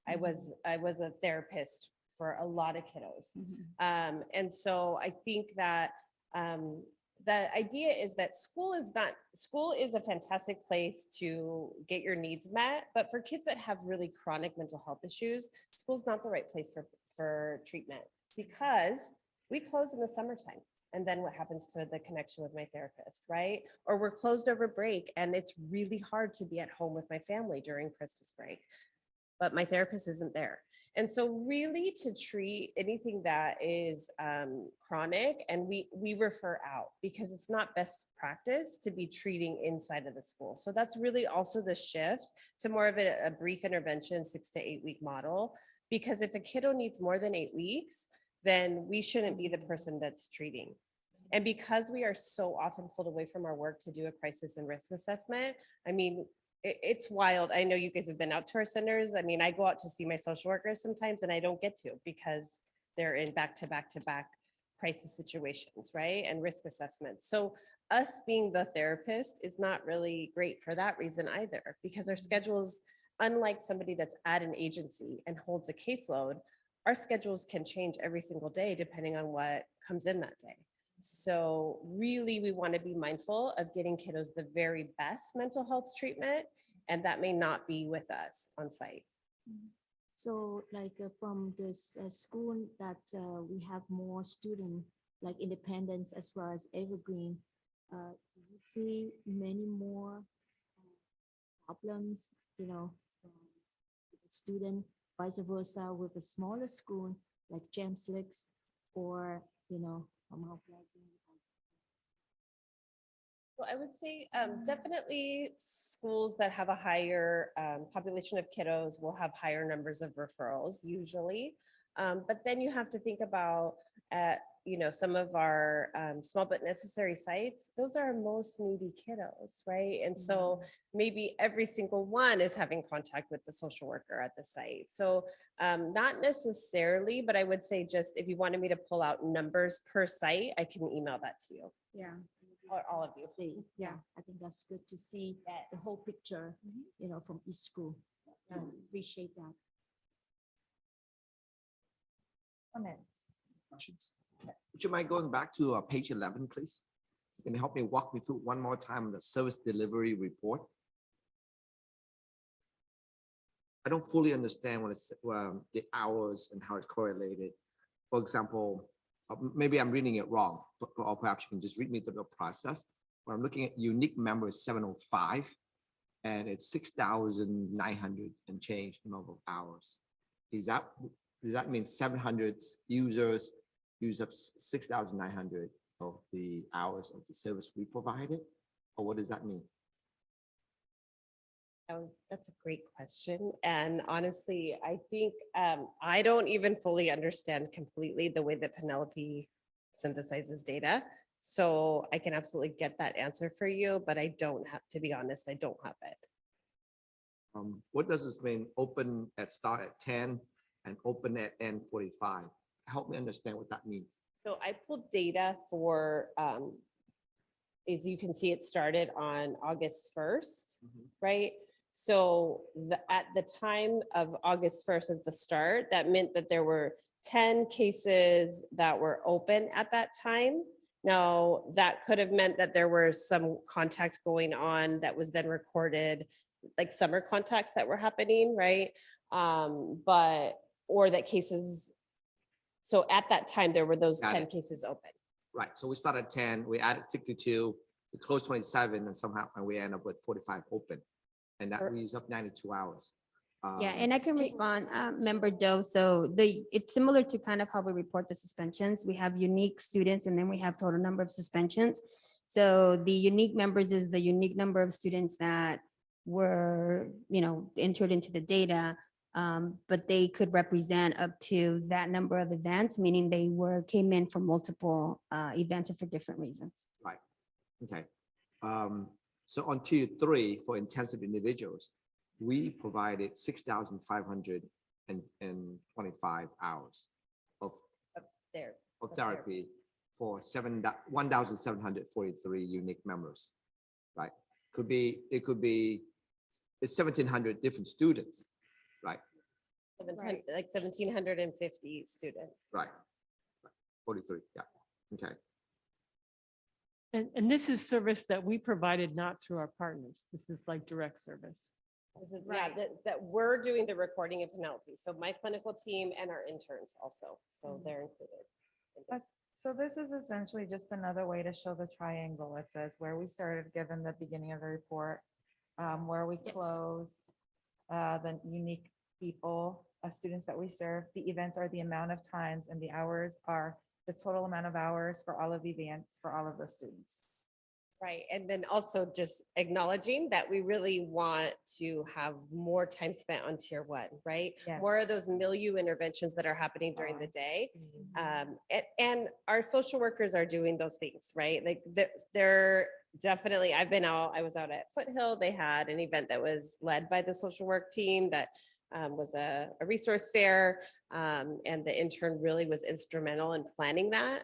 I was a therapist for a lot of kiddos. And so I think that the idea is that school is a fantastic place to get your needs met, but for kids that have really chronic mental health issues, school's not the right place for treatment, because we close in the summertime. And then what happens to the connection with my therapist, right? Or we're closed over break, and it's really hard to be at home with my family during Christmas break, but my therapist isn't there. And so really to treat anything that is chronic, and we refer out, because it's not best practice to be treating inside of the school. So that's really also the shift to more of a brief intervention, 6 to 8 week model, because if a kiddo needs more than 8 weeks, then we shouldn't be the person that's treating. And because we are so often pulled away from our work to do a crisis and risk assessment, I mean, it's wild. I know you guys have been out to our centers. I mean, I go out to see my social workers sometimes and I don't get to because they're in back-to-back crisis situations, right? And risk assessments. So us being the therapist is not really great for that reason either, because our schedules, unlike somebody that's at an agency and holds a caseload, our schedules can change every single day depending on what comes in that day. So really, we want to be mindful of getting kiddos the very best mental health treatment, and that may not be with us on site. So like from this school that we have more student like independence as well as Evergreen, we see many more problems, you know, from the student, vice versa with a smaller school like James Licks or, you know, Mount Pleasant. Well, I would say definitely schools that have a higher population of kiddos will have higher numbers of referrals usually. But then you have to think about you know, some of our small but necessary sites, those are our most needy kiddos, right? And so maybe every single one is having contact with the social worker at the site. So not necessarily, but I would say just if you wanted me to pull out numbers per site, I can email that to you. Yeah. Or all of you. See, yeah, I think that's good to see the whole picture, you know, from each school. Yeah, appreciate that. Questions? Would you mind going back to page 11, please? Can you help me walk me through one more time the service delivery report? I don't fully understand what it's the hours and how it's correlated. For example, maybe I'm reading it wrong, or perhaps you can just read me through the process. When I'm looking at unique members 705, and it's 6,900 and change number of hours. Does that mean 700 users use up 6,900 of the hours of the service we provided? Or what does that mean? Oh, that's a great question. And honestly, I think I don't even fully understand completely the way that Penelope synthesizes data. So I can absolutely get that answer for you, but I don't have, to be honest, I don't have it. What does this mean? Open at start at 10 and open at end 45. Help me understand what that means. So I pulled data for, as you can see, it started on August 1st, right? So at the time of August 1st as the start, that meant that there were 10 cases that were open at that time. Now, that could have meant that there was some contact going on that was then recorded, like summer contacts that were happening, right? Or that cases, so at that time, there were those 10 cases open. Right, so we started at 10, we added 62, we closed 27, and somehow we end up with 45 open. And that we use up 92 hours. Yeah, and I can respond, Member Doe. So it's similar to kind of how we report the suspensions. We have unique students and then we have total number of suspensions. So the unique members is the unique number of students that were, you know, entered into the data, but they could represent up to that number of events, meaning they came in for multiple events or for different reasons. Right, okay. So on tier 3 for intensive individuals, we provided 6,525 hours of therapy for 1,743 unique members, right? It could be, it's 1,700 different students, right? Like 1,750 students. Right, 43, yeah, okay. And this is service that we provided not through our partners. This is like direct service. This is, yeah, that we're doing the recording of Penelope. So my clinical team and our interns also, so they're included. So this is essentially just another way to show the triangle. It says where we started, given the beginning of the report, where we closed, the unique people, students that we serve. The events are the amount of times, and the hours are the total amount of hours for all of the events for all of those students. Right. And then also just acknowledging that we really want to have more time spent on tier one, right? Yes. More of those milieu interventions that are happening during the day. And our social workers are doing those things, right? Like they're definitely, I was out at Foothill. They had an event that was led by the social work team that was a resource fair. And the intern really was instrumental in planning that.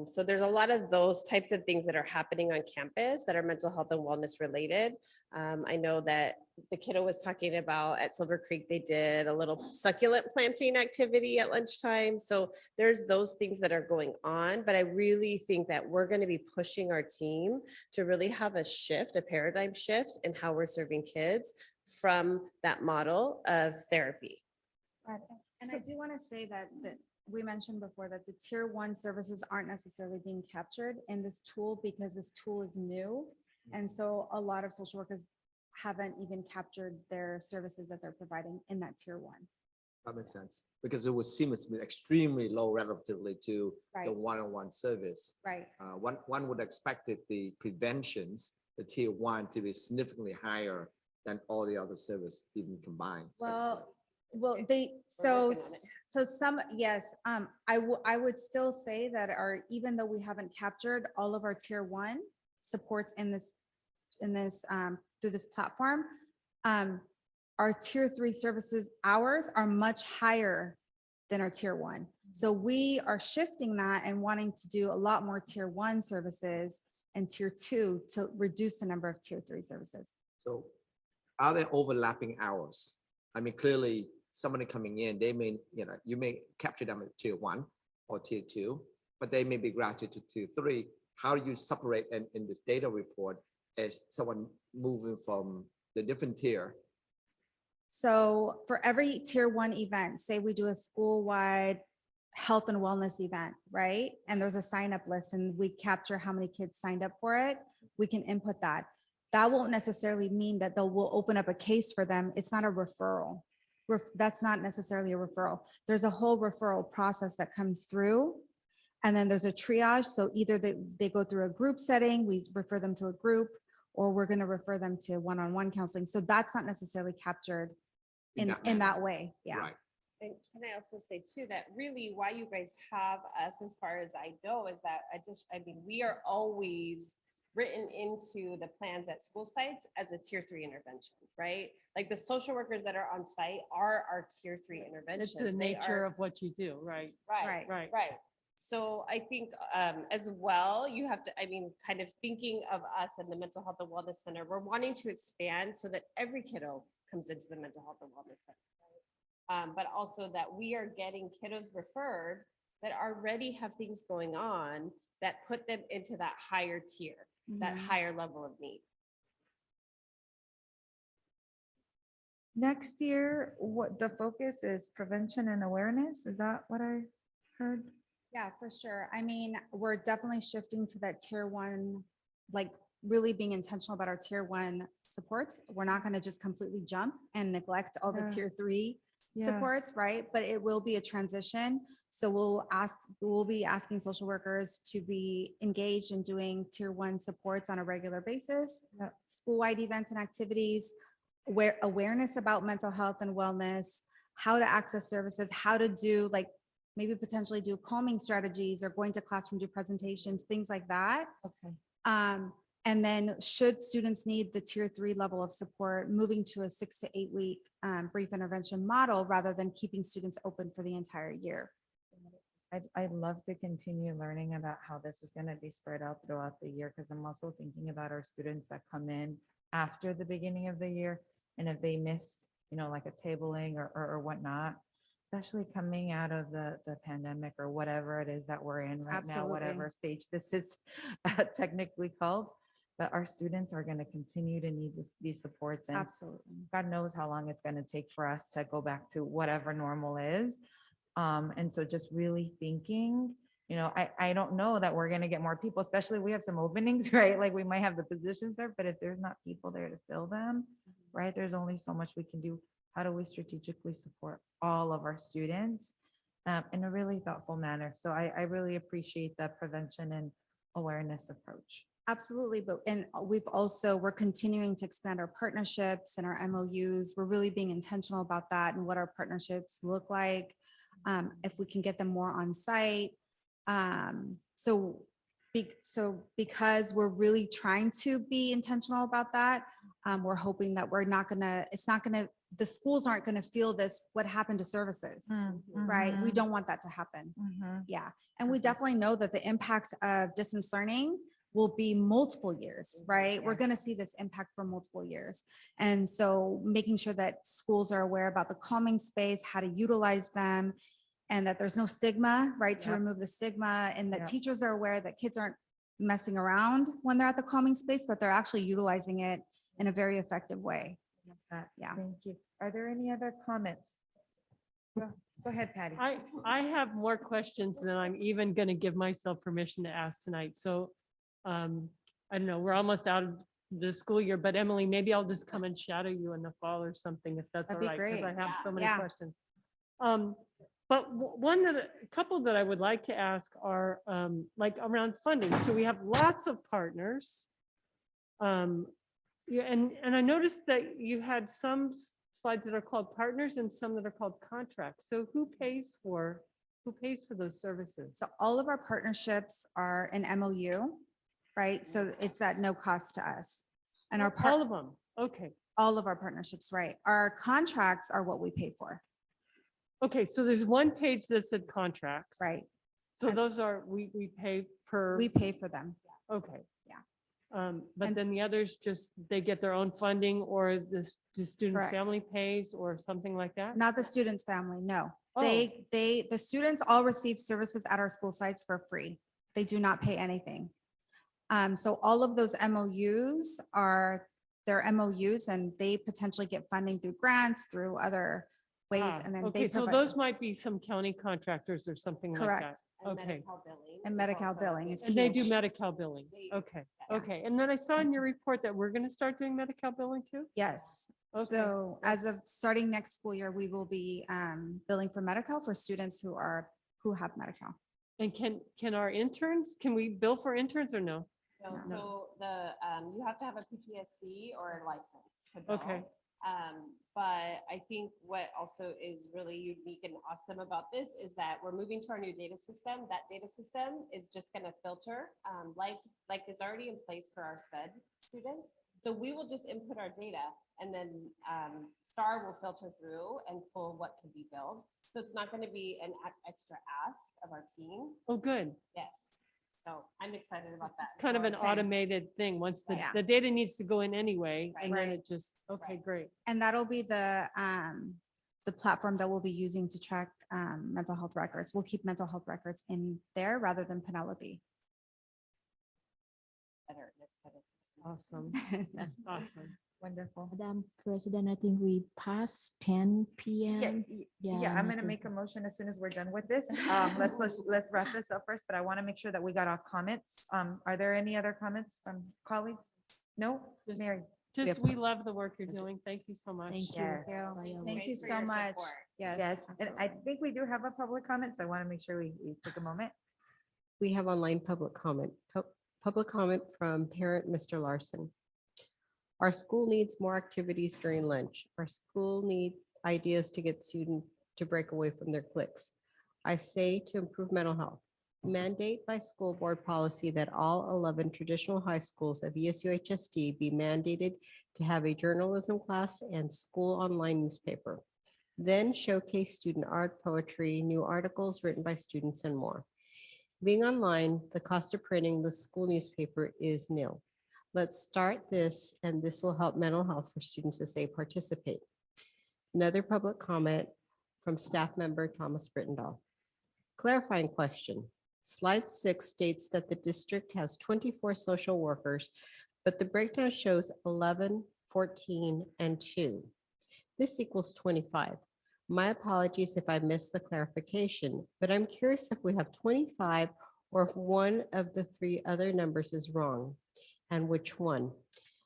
So there's a lot of those types of things that are happening on campus that are mental health and wellness related. I know that the kiddo was talking about at Silver Creek, they did a little succulent planting activity at lunchtime. So there's those things that are going on, but I really think that we're going to be pushing our team to really have a shift, a paradigm shift in how we're serving kids from that model of therapy. And I do want to say that we mentioned before that the tier one services aren't necessarily being captured in this tool because this tool is new. And so a lot of social workers haven't even captured their services that they're providing in that tier one. That makes sense, because it would seem to be extremely low relatively to the Right. one-on-one service. Right. One would expect that the preventions, the tier one, to be significantly higher than all the other service even combined. Well, yes, I would still say that even though we haven't captured all of our tier one supports in this, through this platform, our tier three services hours are much higher than our tier one. So we are shifting that and wanting to do a lot more tier one services and tier two to reduce the number of tier three services. So are there overlapping hours? I mean, clearly somebody coming in, they may, you may capture them at tier one or tier two, but they may be graduated to tier three. How do you separate in this data report as someone moving from the different tier? So for every tier one event, say we do a school-wide health and wellness event, right? And there's a sign-up list and we capture how many kids signed up for it, we can input that. That won't necessarily mean that we'll open up a case for them. It's not a referral. That's not necessarily a referral. There's a whole referral process that comes through. And then there's a triage. So either they go through a group setting, we refer them to a group, or we're going to refer them to one-on-one counseling. So that's not necessarily captured in that way. Yeah. Right. And can I also say too, that really why you guys have us, as far as I know, is that we are always written into the plans at school sites as a tier three intervention, right? Like the social workers that are on site are our tier three interventions. It's the nature of what you do, right? Right. So I think as well, you have to, kind of thinking of us and the Mental Health and Wellness Center, we're wanting to expand so that every kiddo comes into the Mental Health and Wellness Center, right? But also that we are getting kiddos referred that already have things going on that put them into that higher tier, that higher level of need. Next year, what the focus is prevention and awareness? Is that what I heard? Yeah, for sure. I mean, we're definitely shifting to that tier one, like really being intentional about our tier one supports. We're not going to just completely jump and neglect all the tier three supports, right? But it will be a transition. So we'll be asking social workers to be engaged in doing tier one supports on a regular basis, school-wide events and activities, where awareness about mental health and wellness, how to access services, how to do maybe potentially do calming strategies or going to classroom, do presentations, things like that. Okay. And then should students need the tier three level of support, moving to a 6 to 8 week brief intervention model rather than keeping students open for the entire year. I'd love to continue learning about how this is going to be spread out throughout the year, because I'm also thinking about our students that come in after the beginning of the year. And if they miss, like a tabling or whatnot, especially coming out of the pandemic or whatever it is that we're in right now, whatever stage this is technically called, but our students are going to continue to need these supports. And God knows how long it's going to take for us to go back to whatever normal is. And so just really thinking, I don't know that we're going to get more people, especially we have some openings, right? Like we might have the positions there, but if there's not people there to fill them, right? There's only so much we can do. How do we strategically support all of our students in a really thoughtful manner? So I really appreciate the prevention and awareness approach. Absolutely, but we're continuing to expand our partnerships and our MOUs. We're really being intentional about that and what our partnerships look like. If we can get them more on site. So because we're really trying to be intentional about that, we're hoping that the schools aren't gonna feel this, what happened to services, right? We don't want that to happen. Yeah, and we definitely know that the impact of distance learning will be multiple years, right? We're gonna see this impact for multiple years. And so making sure that schools are aware about the calming space, how to utilize them, and that there's no stigma, right? To Yep. remove the stigma, and that Yep. teachers are aware that kids aren't messing around when they're at the calming space, but they're actually utilizing it in a very effective way. Yeah. Thank you. Are there any other comments? Go ahead, Patty. I have more questions than I'm even going to give myself permission to ask tonight. So I don't know, we're almost out of the school year, but Emily, maybe I'll just come and shadow you in the fall or something, if that's all That'd be right, because I great. have so many Yeah. questions. But a couple that I would like to ask are like around funding. So we have lots of partners. Yeah, and I noticed that you had some slides that are called partners and some that are called contracts. So who pays for those services? So all of our partnerships are an MOU, right? So it's at no cost to us. And our All of them, okay. all of our partnerships, right? Our contracts are what we pay for. Okay, so there's one page that said contracts. Right. So those are, we pay per. We pay for them. Okay. Yeah. But then the others just, they get their own funding, or the student's Correct. family pays or something like that? Not the student's family, no. Oh. The students all receive services at our school sites for free. They do not pay anything. So all of those MOUs are their MOUs, and they potentially get funding through grants, through other ways, and then Okay, they so provide. those might be some county contractors or something like that. Correct. Okay. And Medi-Cal billing is And they do huge. Medi-Cal billing. Okay, Yeah. okay. And then I saw in your report that we're going to start doing Medi-Cal billing too? Yes. Okay, So as of that's- starting next school year, we will be billing for Medi-Cal for students who have Medi-Cal. And can our interns, can we bill for interns or no? No, No. so you have to have a PPSC or a license to bill. Okay. But I think what also is really unique and awesome about this is that we're moving to our new data system. That data system is just gonna filter, like it's already in place for our SPED students. So we will just input our data, and then STAR will filter through and pull what can be billed. So it's not gonna be an extra ask of our team. Oh, good. Yes. So I'm excited about that. It's kind of an Same. automated thing. Once Yeah. the data needs to go in anyway, and then Right. it just, okay, great. And that'll be the platform that we'll be using to track mental health records. We'll keep mental health records in there rather than Penelope. Better next time. Awesome. Awesome. Wonderful. Madam President, I think we passed 10 p.m. Yeah, and I'm I gonna think- make a motion as soon as we're done with this. Let's wrap this up first, but I want to make sure that we got our comments. Are there any other comments from colleagues? No? Just- Mary? Just, we love the work you're doing. Thank you so much. Thank you. Yes. Viola. Thank you Thanks for so your much. support. Yes. Yes, and I absolutely. think we do have a public comment, so I want to make sure we take a moment. We have online public comment. Public comment from parent Mr. Larson. Our school needs more activities during lunch. Our school needs ideas to get students to break away from their cliques. I say to improve mental health. Mandate by school board policy that all 11 traditional high schools of ESUHSD be mandated to have a journalism class and school online newspaper. Then showcase student art, poetry, new articles written by students, and more. Being online, the cost of printing the school newspaper is nil. Let's start this, and this will help mental health for students as they participate. Another public comment from staff member Thomas Brittendahl. Clarifying question. Slide 6 states that the district has 24 social workers, but the breakdown shows 11, 14, and 2. This equals 25. My apologies if I missed the clarification, but I'm curious if we have 25 or if one of the 3 other numbers is wrong, and which one.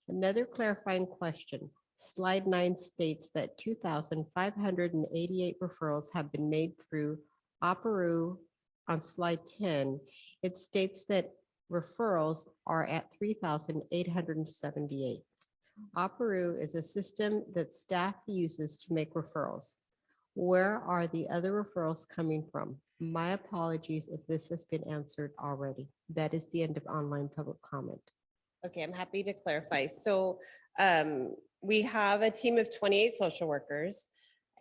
Another clarifying question. Slide 9 states that 2,588 referrals have been made through Aparu. On slide 10, it states that Referrals are at 3,878. Operu is a system that staff uses to make referrals. Where are the other referrals coming from? My apologies if this has been answered already. That is the end of online public comment. Okay, I'm happy to clarify. So we have a team of 28 social workers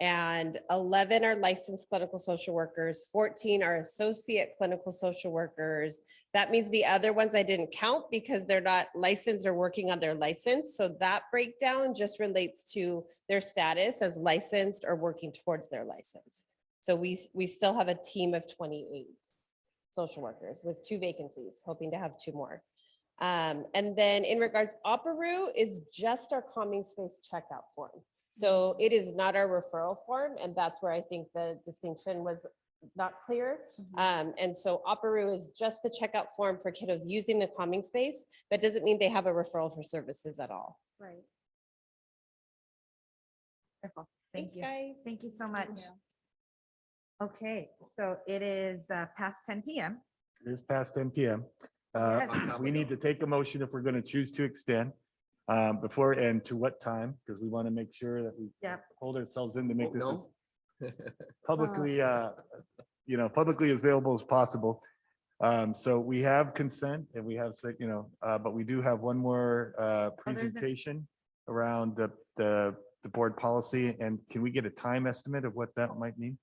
and 11 are licensed clinical social workers, 14 are associate clinical social workers. That means the other ones I didn't count because they're not licensed or working on their license. So that breakdown just relates to their status as licensed or working towards their license. So we still have a team of 28 social workers with 2 vacancies, hoping to have 2 more. And then in regards, Operu is just our calming space checkout form. So it is not our referral form. And that's where I think the distinction was not clear. And so Operu is just the checkout form for kiddos using the calming space. That doesn't mean they have a referral for services at all. Right. Wonderful. Thank Thanks, you. guys. Thank you so much. Okay, so it is past 10 PM. It is past 10 PM. Yes. We need to take a motion if we're going to choose to extend before and to what time, because we want to make sure that we Yep. hold ourselves in to make this No. as publicly, publicly available as possible. So we have consent and we have, but we do have one more presentation around the board policy. And can we get a time estimate of what that might mean?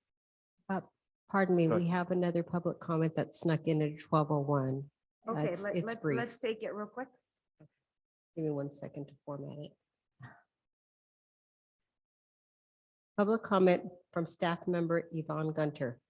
Pardon me, Go we have another public comment that snuck in at 12:01. Okay, It's brief. let's take it real quick. Give me 1 second to format it. Public comment from staff member Yvonne Gunter.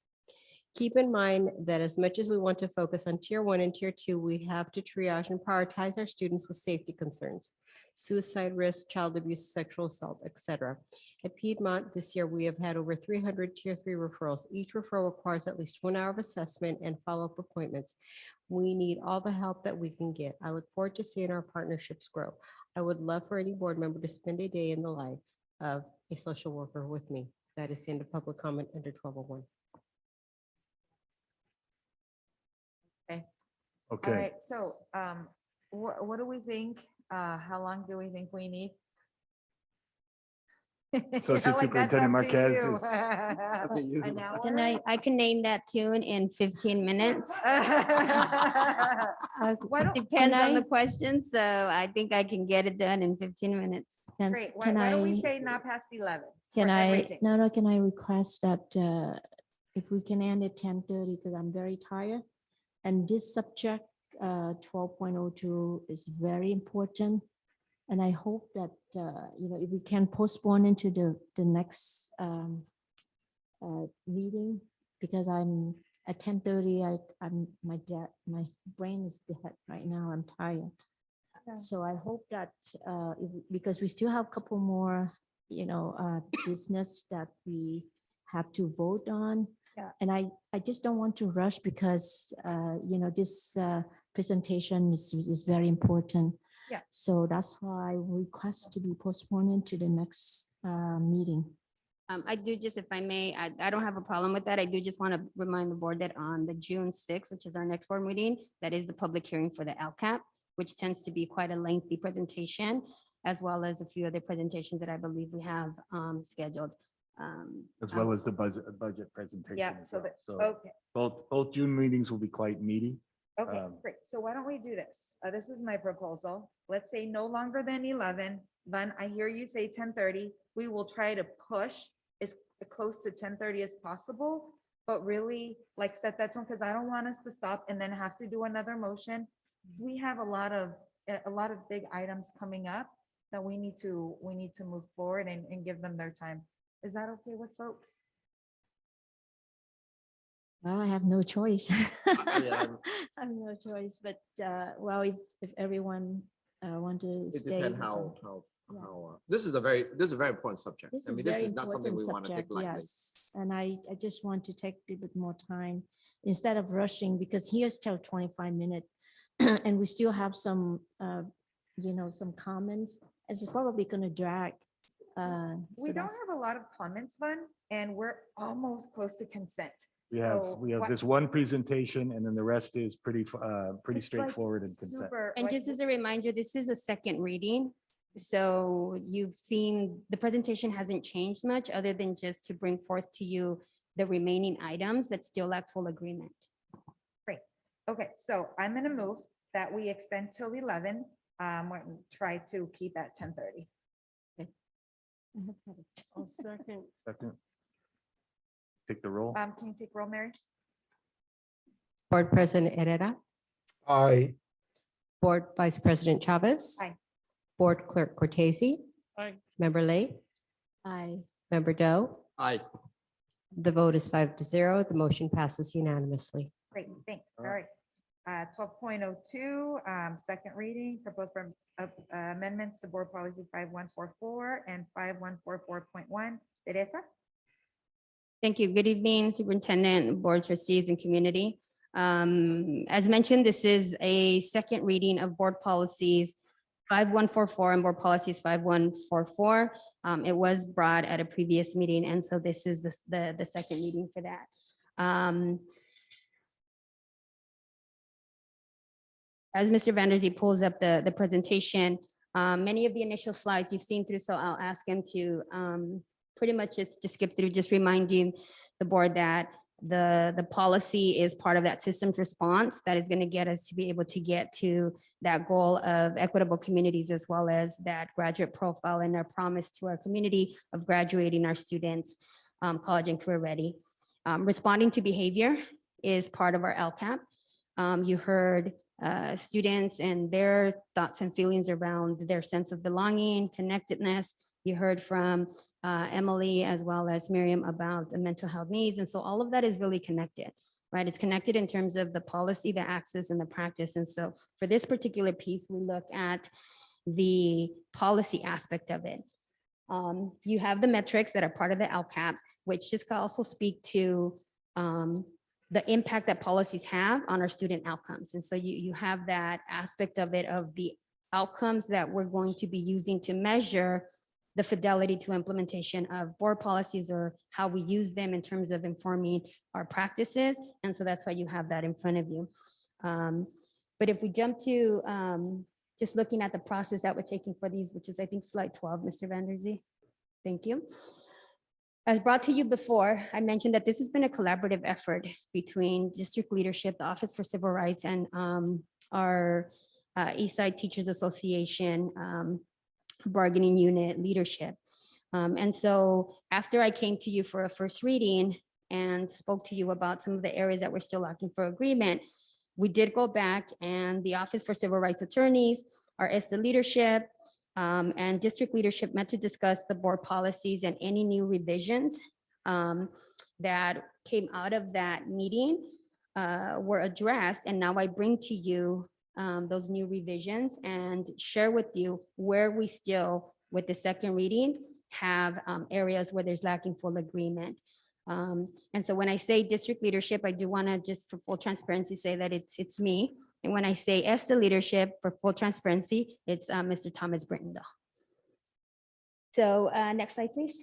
Keep in mind that as much as we want to focus on tier 1 and tier 2, we have to triage and prioritize our students with safety concerns, suicide risk, child abuse, sexual assault, etc. At Piedmont this year, we have had over 300 tier 3 referrals. Each referral requires at least 1 hour of assessment and follow-up appointments. We need all the help that we can get. I look forward to seeing our partnerships grow. I would love for any board member to spend a day in the life of a social worker with me. That is the end of public comment under 12:01. Okay. Okay. All right, so what do we think? How long do we think we need? Associate Like, that's Superintendent up to Marquez you. is- An hour? I can name that tune in 15 minutes. Why don't- Depends on the I- question, so I think I can get it done in 15 minutes. Great, why don't we say not past 11? Can for I, everything? no, can I request that if we can end at 10:30, because I'm very tired. And this subject, 12.02 is very important. And I hope that, if we can postpone into the next meeting, because I'm at 10:30, my brain is dead right now. I'm tired. So I hope that, because we still have a couple more, business that we have to vote on. Yeah. And I just don't want to rush because, this presentation is very important. Yeah. So that's why I request to be postponed into the next meeting. I do just, if I may, I don't have a problem with that. I do just want to remind the board that on the June 6th, which is our next board meeting, that is the public hearing for the LCAP, which tends to be quite a lengthy presentation, as well as a few other presentations that I believe we have scheduled. As well as the budget presentation. Yeah, as so well. that, So okay. both June meetings will be quite meaty. Okay, great. So why don't we do this? This is my proposal. Let's say no longer than 11. Then I hear you say 10:30. We will try to push as close to 10:30 as possible, but really like set that tone because I don't want us to stop and then have to do another motion. So we have a lot of big items coming up that we need to move forward and give them their time. Is that okay with folks? Well, I have no choice. Yeah. I have no choice, but, well, if everyone want to It stay. depends this is a very important subject. This I is mean, this very is not something important we want to take subject, lightly. yes. And I just want to take a bit more time instead of rushing, because here's till 25 minutes. And we still have some, some comments. It's probably going to drag. We don't have a lot of comments, Vaughn, and we're almost close to consent. We have, So we have what- this one presentation and then the rest is pretty It's like straightforward and consent. super, And like, just as a reminder, this is a second reading. So you've seen, the presentation hasn't changed much other than just to bring forth to you the remaining items that still lack full agreement. Great. Okay, so I'm gonna move that we extend till 11. We're gonna try to keep at 10:30. I'll second. Second. Take the roll. Can you take roll, Mary? Board President Herrera, Aye. Board Vice President Chavez. Aye. Board Clerk Cortese, Aye. Member Lay, Aye. Member Doe. Aye. The vote is 5-0. The motion passes unanimously. Great, thanks. All right. 12.02, second reading, proposed for amendments to board policy 5144 and 5144.1. Teresa? Thank you. Good evening, Superintendent, Board Trustees, and community. As mentioned, this is a second reading of board policies 5144 and board policies 5144. It was brought at a previous meeting, and so this is the second reading for that. As Mr. Vanderzee pulls up the presentation, many of the initial slides you've seen through, so I'll ask him to pretty much just to skip through, just reminding the board that the policy is part of that systems response that is going to get us to be able to get to that goal of equitable communities, as well as that graduate profile and our promise to our community of graduating our students college and career ready. Responding to behavior is part of our LCAP. You heard students and their thoughts and feelings around their sense of belonging, connectedness. You heard from Emily as well as Miriam about the mental health needs. And so all of that is really connected, right? It's connected in terms of the policy, the access, and the practice. And so for this particular piece, we look at the policy aspect of it. You have the metrics that are part of the LCAP, which just can also speak to the impact that policies have on our student outcomes. And so you have that aspect of it, of the outcomes that we're going to be using to measure the fidelity to implementation of board policies, or how we use them in terms of informing our practices. And so that's why you have that in front of you. But if we jump to just looking at the process that we're taking for these, which is I think slide 12, Mr. Vanderzee. Thank you. As brought to you before, I mentioned that this has been a collaborative effort between district leadership, the Office for Civil Rights, and our Eastside Teachers Association bargaining unit leadership. And so after I came to you for a first reading and spoke to you about some of the areas that we're still lacking for agreement, we did go back, and the Office for Civil Rights Attorneys, our Sgd leadership, and district leadership met to discuss the board policies and any new revisions that came out of that meeting were addressed. And now I bring to you those new revisions and share with you where we still, with the second reading, have areas where there's lacking full agreement. And so when I say district leadership, I do want to just for full transparency say that it's me. And when I say Sgd leadership, for full transparency, it's Mr. Thomas Brittendall. So next slide, please.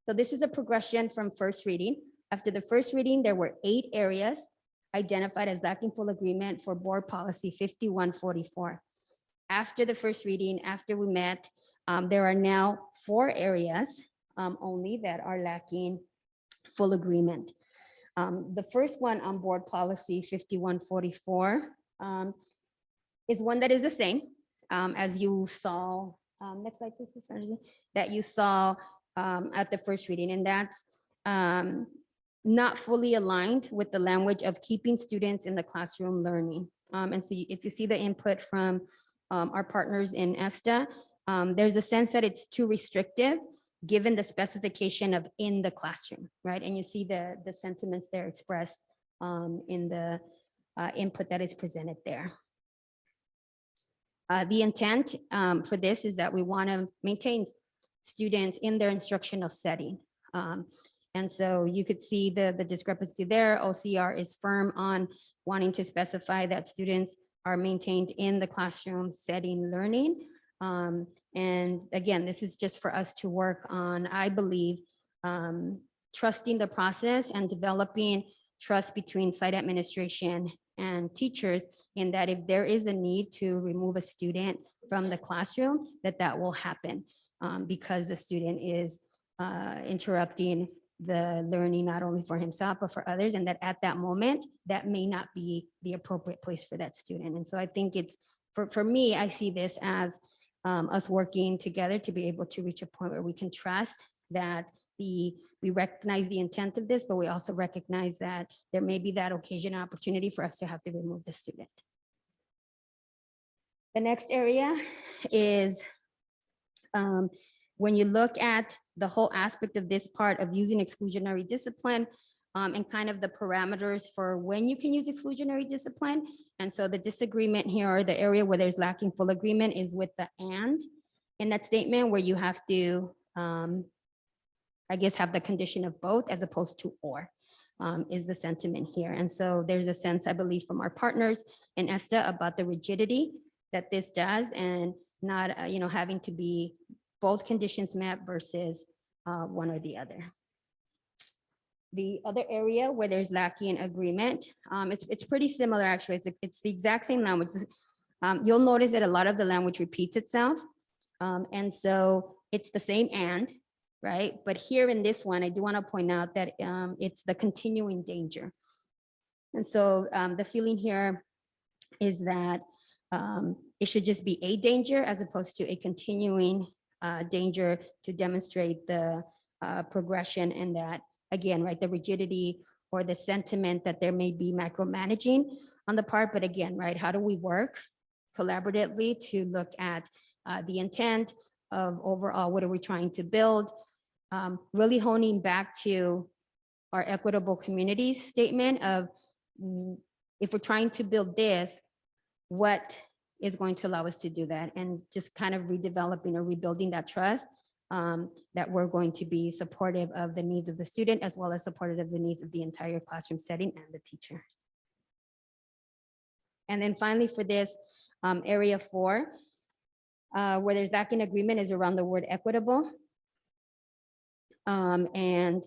So this is a progression from first reading. After the first reading, there were 8 areas identified as lacking full agreement for board policy 5144. After the first reading, after we met, there are now 4 areas only that are lacking full agreement. The first one on board policy 5144 is one that is the same as you saw, next slide please, Ms. Vanderzee, that you saw at the first reading, and that's not fully aligned with the language of keeping students in the classroom learning. And so if you see the input from our partners in ESTA, there's a sense that it's too restrictive given the specification of in the classroom, right? And you see the sentiments there expressed in the input that is presented there. The intent for this is that we want to maintain students in their instructional setting. And so you could see the discrepancy there. OCR is firm on wanting to specify that students are maintained in the classroom setting learning. And again, this is just for us to work on, I believe, trusting the process and developing trust between site administration and teachers, in that if there is a need to remove a student from the classroom, that will happen because the student is interrupting the learning not only for himself but for others, and that at that moment that may not be the appropriate place for that student. And so I think it's for me, I see this as us working together to be able to reach a point where we can trust that we recognize the intent of this, but we also recognize that there may be that occasion and opportunity for us to have to remove the student. The next area is when you look at the whole aspect of this part of using exclusionary discipline and kind of the parameters for when you can use exclusionary discipline. And so the disagreement here, or the area where there's lacking full agreement, is with the and in that statement, where you have to, I guess, have the condition of both as opposed to or, is the sentiment here. And so there's a sense, I believe, from our partners in ESTA about the rigidity that this does, and not, having to be both conditions met versus one or the other. The other area where there's lacking agreement, it's pretty similar, actually. It's the exact same language. You'll notice that a lot of the language repeats itself. And so it's the same and, right? But here in this one, I do want to point out that it's the continuing danger. And so the feeling here is that it should just be a danger as opposed to a continuing danger, to demonstrate the progression, and that, again, right, the rigidity or the sentiment that there may be micromanaging on the part. But again, right, how do we work collaboratively to look at the intent of overall, what are we trying to build? Really honing back to our equitable communities statement of, if we're trying to build this, what is going to allow us to do that, and just kind of redeveloping or rebuilding that trust that we're going to be supportive of the needs of the student, as well as supportive of the needs of the entire classroom setting and the teacher. And then finally, for this area 4, where there's lacking agreement, is around the word equitable. And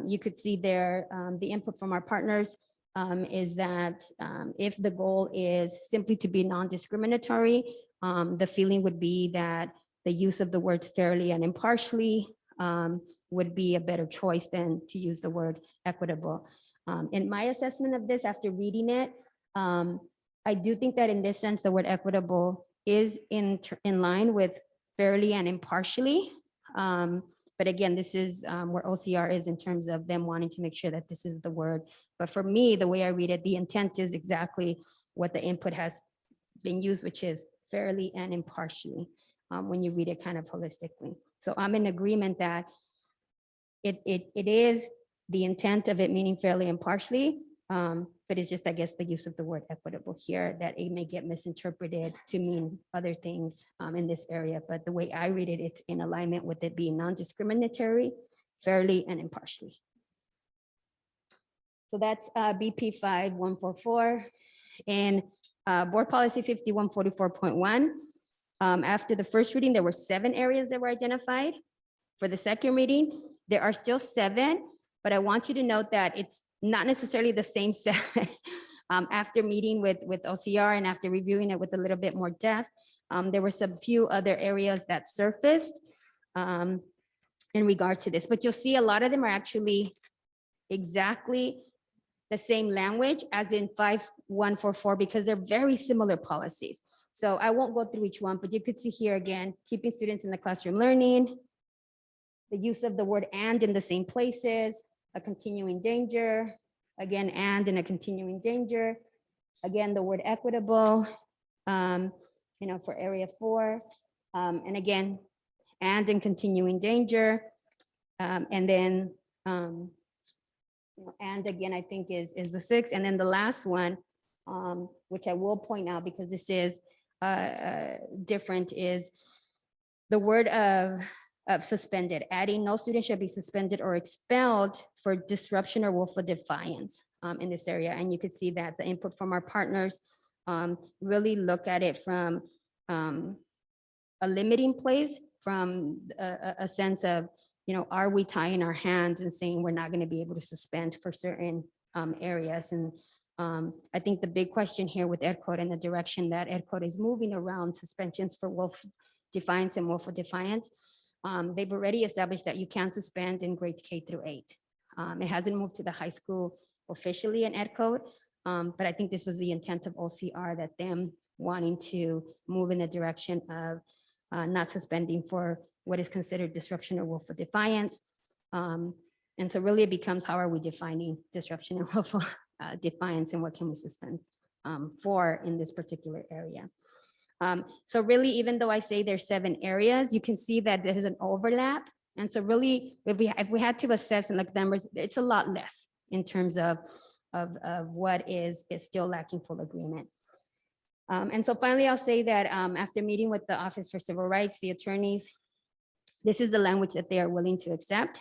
you could see there the input from our partners is that if the goal is simply to be non-discriminatory, the feeling would be that the use of the words fairly and impartially would be a better choice than to use the word equitable. In my assessment of this, after reading it, I do think that in this sense, the word equitable is in line with fairly and impartially. But again, this is where OCR is in terms of them wanting to make sure that this is the word. But for me, the way I read it, the intent is exactly what the input has been used, which is fairly and impartially, when you read it kind of holistically. So I'm in agreement that it is the intent of it meaning fairly and impartially, but it's just, I guess, the use of the word equitable here that it may get misinterpreted to mean other things in this area. But the way I read it, it's in alignment with it being non-discriminatory, fairly, and impartially. So that's BP 5144. And Board Policy 5144.1. After the first reading, there were 7 areas that were identified. For the second reading, there are still 7, but I want you to note that it's not necessarily the same 7. After meeting with OCR and after reviewing it with a little bit more depth, there were some few other areas that surfaced in regard to this, but you'll see a lot of them are actually exactly the same language as in 5144, because they're very similar policies. So I won't go through each one, but you could see here again, keeping students in the classroom learning, the use of the word and in the same places, a continuing danger, again, and in a continuing danger, again, the word equitable, for area 4, and again, and in continuing danger, and then, and again, I think is the 6th, and then the last one, which I will point out because this is different, is the word of suspended, adding no student shall be suspended or expelled for disruption or willful defiance in this area. And you could see that the input from our partners really look at it from a limiting place, from a sense of are we tying our hands and saying we're not going to be able to suspend for certain areas? And I think the big question here with Ed Code and the direction that Ed Code is moving around suspensions for willful defiance and willful defiance, they've already established that you can suspend in grades K through 8. It hasn't moved to the high school officially in Ed Code, but I think this was the intent of OCR, that them wanting to move in the direction of not suspending for what is considered disruption or willful defiance. And so really it becomes, how are we defining disruption and willful defiance, and what can we suspend for in this particular area? So really, even though I say there's 7 areas, you can see that there's an overlap. And so really, if we had to assess and look at numbers, it's a lot less in terms of what is still lacking full agreement. And so finally, I'll say that after meeting with the Office for Civil Rights, the attorneys, this is the language that they are willing to accept.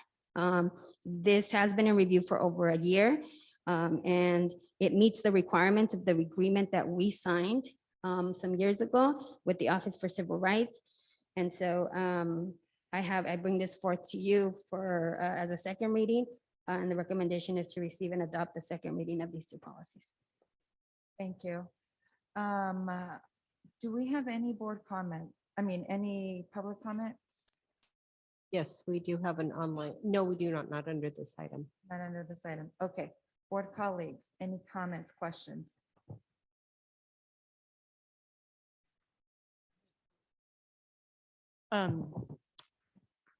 This has been in review for over a year, and it meets the requirements of the agreement that we signed some years ago with the Office for Civil Rights. And so I bring this forth to you for as a second reading, and the recommendation is to receive and adopt the second reading of these 2 policies. Thank you. Do we have any board comment? Any public comments? Yes, we do have an online. No, we do not under this item. Not under this item. Okay. Board colleagues, any comments, questions?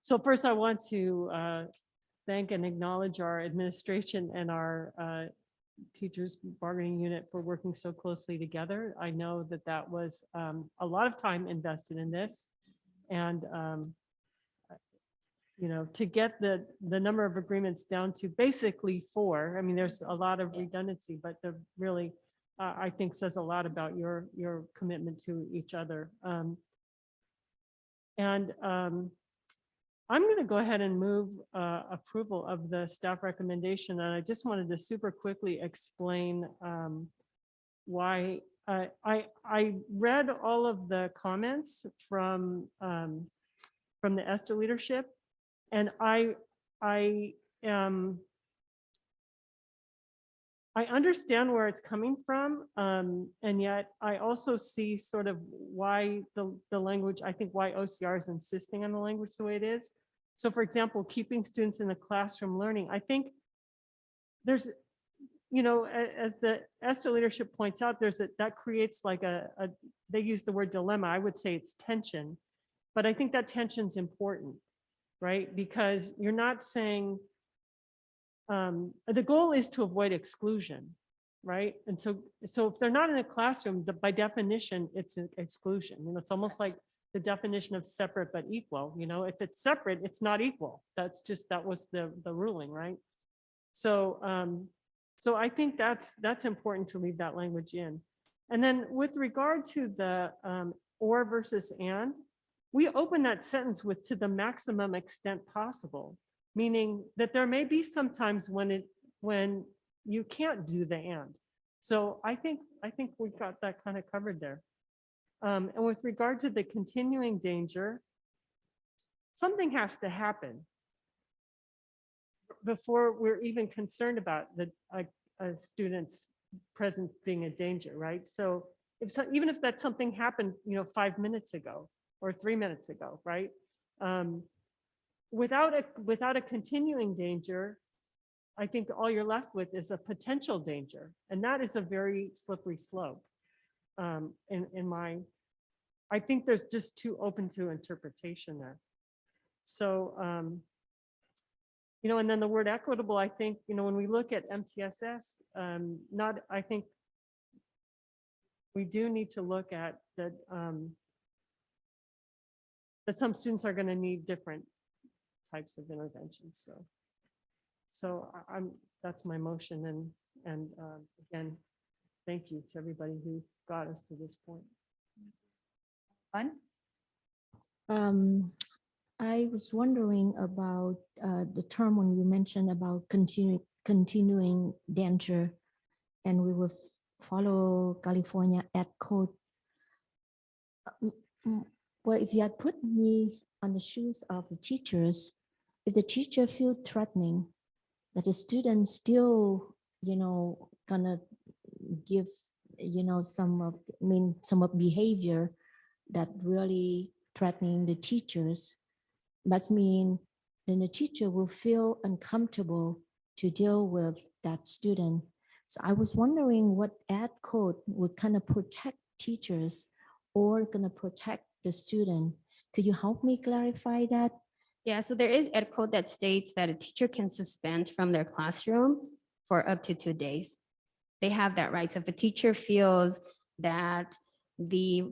So first I want to thank and acknowledge our administration and our teachers bargaining unit for working so closely together. I know that that was a lot of time invested in this, and to get the number of agreements down to basically 4. I mean, there's a lot of redundancy, but the really I think says a lot about your commitment to each other. I'm going to go ahead and move approval of the staff recommendation. And I just wanted to super quickly explain why I read all of the comments from the Esther leadership, and I understand where it's coming from, and yet I also see sort of why the language, I think why OCR is insisting on the language the way it is. So for example, keeping students in the classroom learning, I think there's, as the Esther leadership points out, that creates like they use the word dilemma. I would say it's tension, but I think that tension's important, right? Because you're not saying, the goal is to avoid exclusion, right? And so if they're not in a classroom, by definition, it's an exclusion. It's almost like the definition of separate but equal. If it's separate, it's not equal. That was the ruling, right? So I think that's important to leave that language in. And then with regard to the or versus and, we open that sentence with to the maximum extent possible, meaning that there may be some times when you can't do the and. So I think we've got that kind of covered there. And with regard to the continuing danger, something has to happen before we're even concerned about a student's presence being a danger, right? So even if that something happened, 5 minutes ago or 3 minutes ago, right? Without a continuing danger, I think all you're left with is a potential danger, and that is a very slippery slope. I think there's just too open to interpretation there. So, and then the word equitable, I think, when we look at MTSS, I think we do need to look at that, that some students are going to need different types of interventions. So that's my motion, and again, thank you to everybody who got us to this point. Fun? I was wondering about the term when you mentioned about continuing danger, and we will follow California Ed Code. Well, if you had put me on the shoes of the teachers, if the teacher feel threatening, that the student still, gonna give, some of behavior that really threatening the teachers, must mean then the teacher will feel uncomfortable to deal with that student. So I was wondering what ad code would kind of protect teachers or gonna protect the student. Could you help me clarify that? Yeah, so there is ed code that states that a teacher can suspend from their classroom for up to 2 days. They have that right. So if a teacher feels that the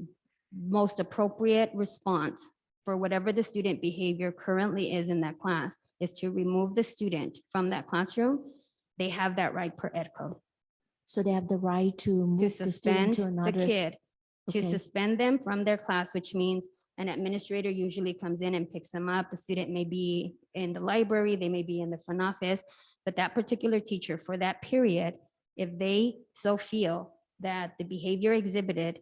most appropriate response for whatever the student behavior currently is in that class is to remove the student from that classroom, they have that right per ed code. So they have the right to move To the student suspend to the another. kid, to Okay. suspend them from their class, which means an administrator usually comes in and picks them up. The student may be in the library, they may be in the front office, but that particular teacher for that period, if they so feel that the behavior exhibited,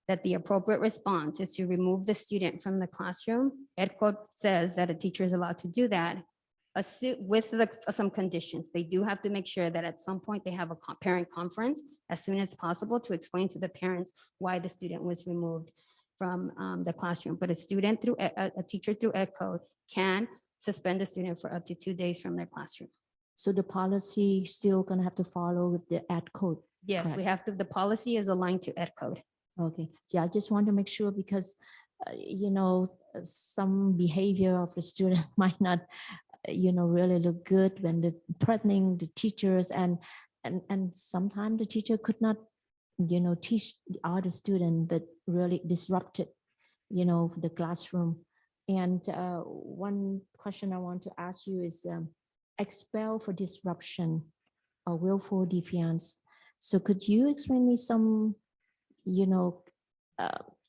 that the appropriate response is to remove the student from the classroom, ed code says that a teacher is allowed to do that with some conditions. They do have to make sure that at some point they have a parent conference as soon as possible to explain to the parents why the student was removed from the classroom. But a teacher through ed code can suspend a student for up to 2 days from their classroom. So the policy still gonna have to follow with the ad code. Yes, we correct? have to, the policy is aligned to ed code. Okay, yeah, I just want to make sure because, some behavior of the student might not, really look good when they're threatening the teachers and sometimes the teacher could not, teach the other student, but really disrupted, the classroom. And one question I want to ask you is expel for disruption or willful defiance. So could you explain me some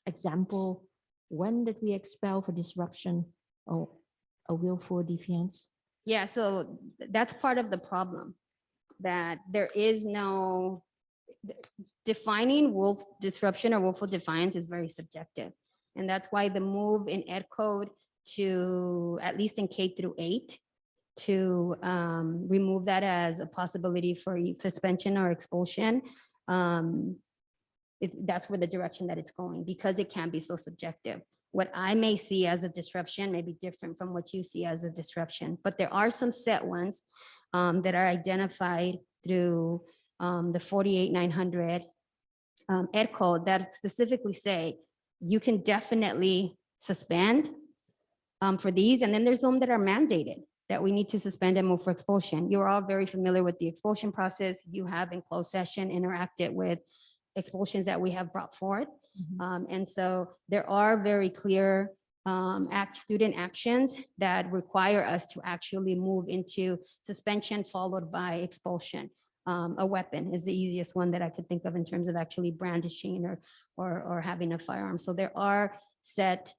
example, when did we expel for disruption or a willful defiance? Yeah, so that's part of the problem, that there is no defining disruption or willful defiance is very subjective. And that's why the move in ed code to, at least in K through 8, to remove that as a possibility for suspension or expulsion, that's where the direction that it's going, because it can be so subjective. What I may see as a disruption may be different from what you see as a disruption, but there are some set ones that are identified through the 48900 ed code that specifically say you can definitely suspend for these, and then there's some that are mandated that we need to suspend and move for expulsion. You're all very familiar with the expulsion process. You have in closed session interacted with expulsions that we have brought forth. And so there are very clear student actions that require us to actually move into suspension followed by expulsion. A weapon is the easiest one that I could think of in terms of actually brandishing or having a firearm. So there are set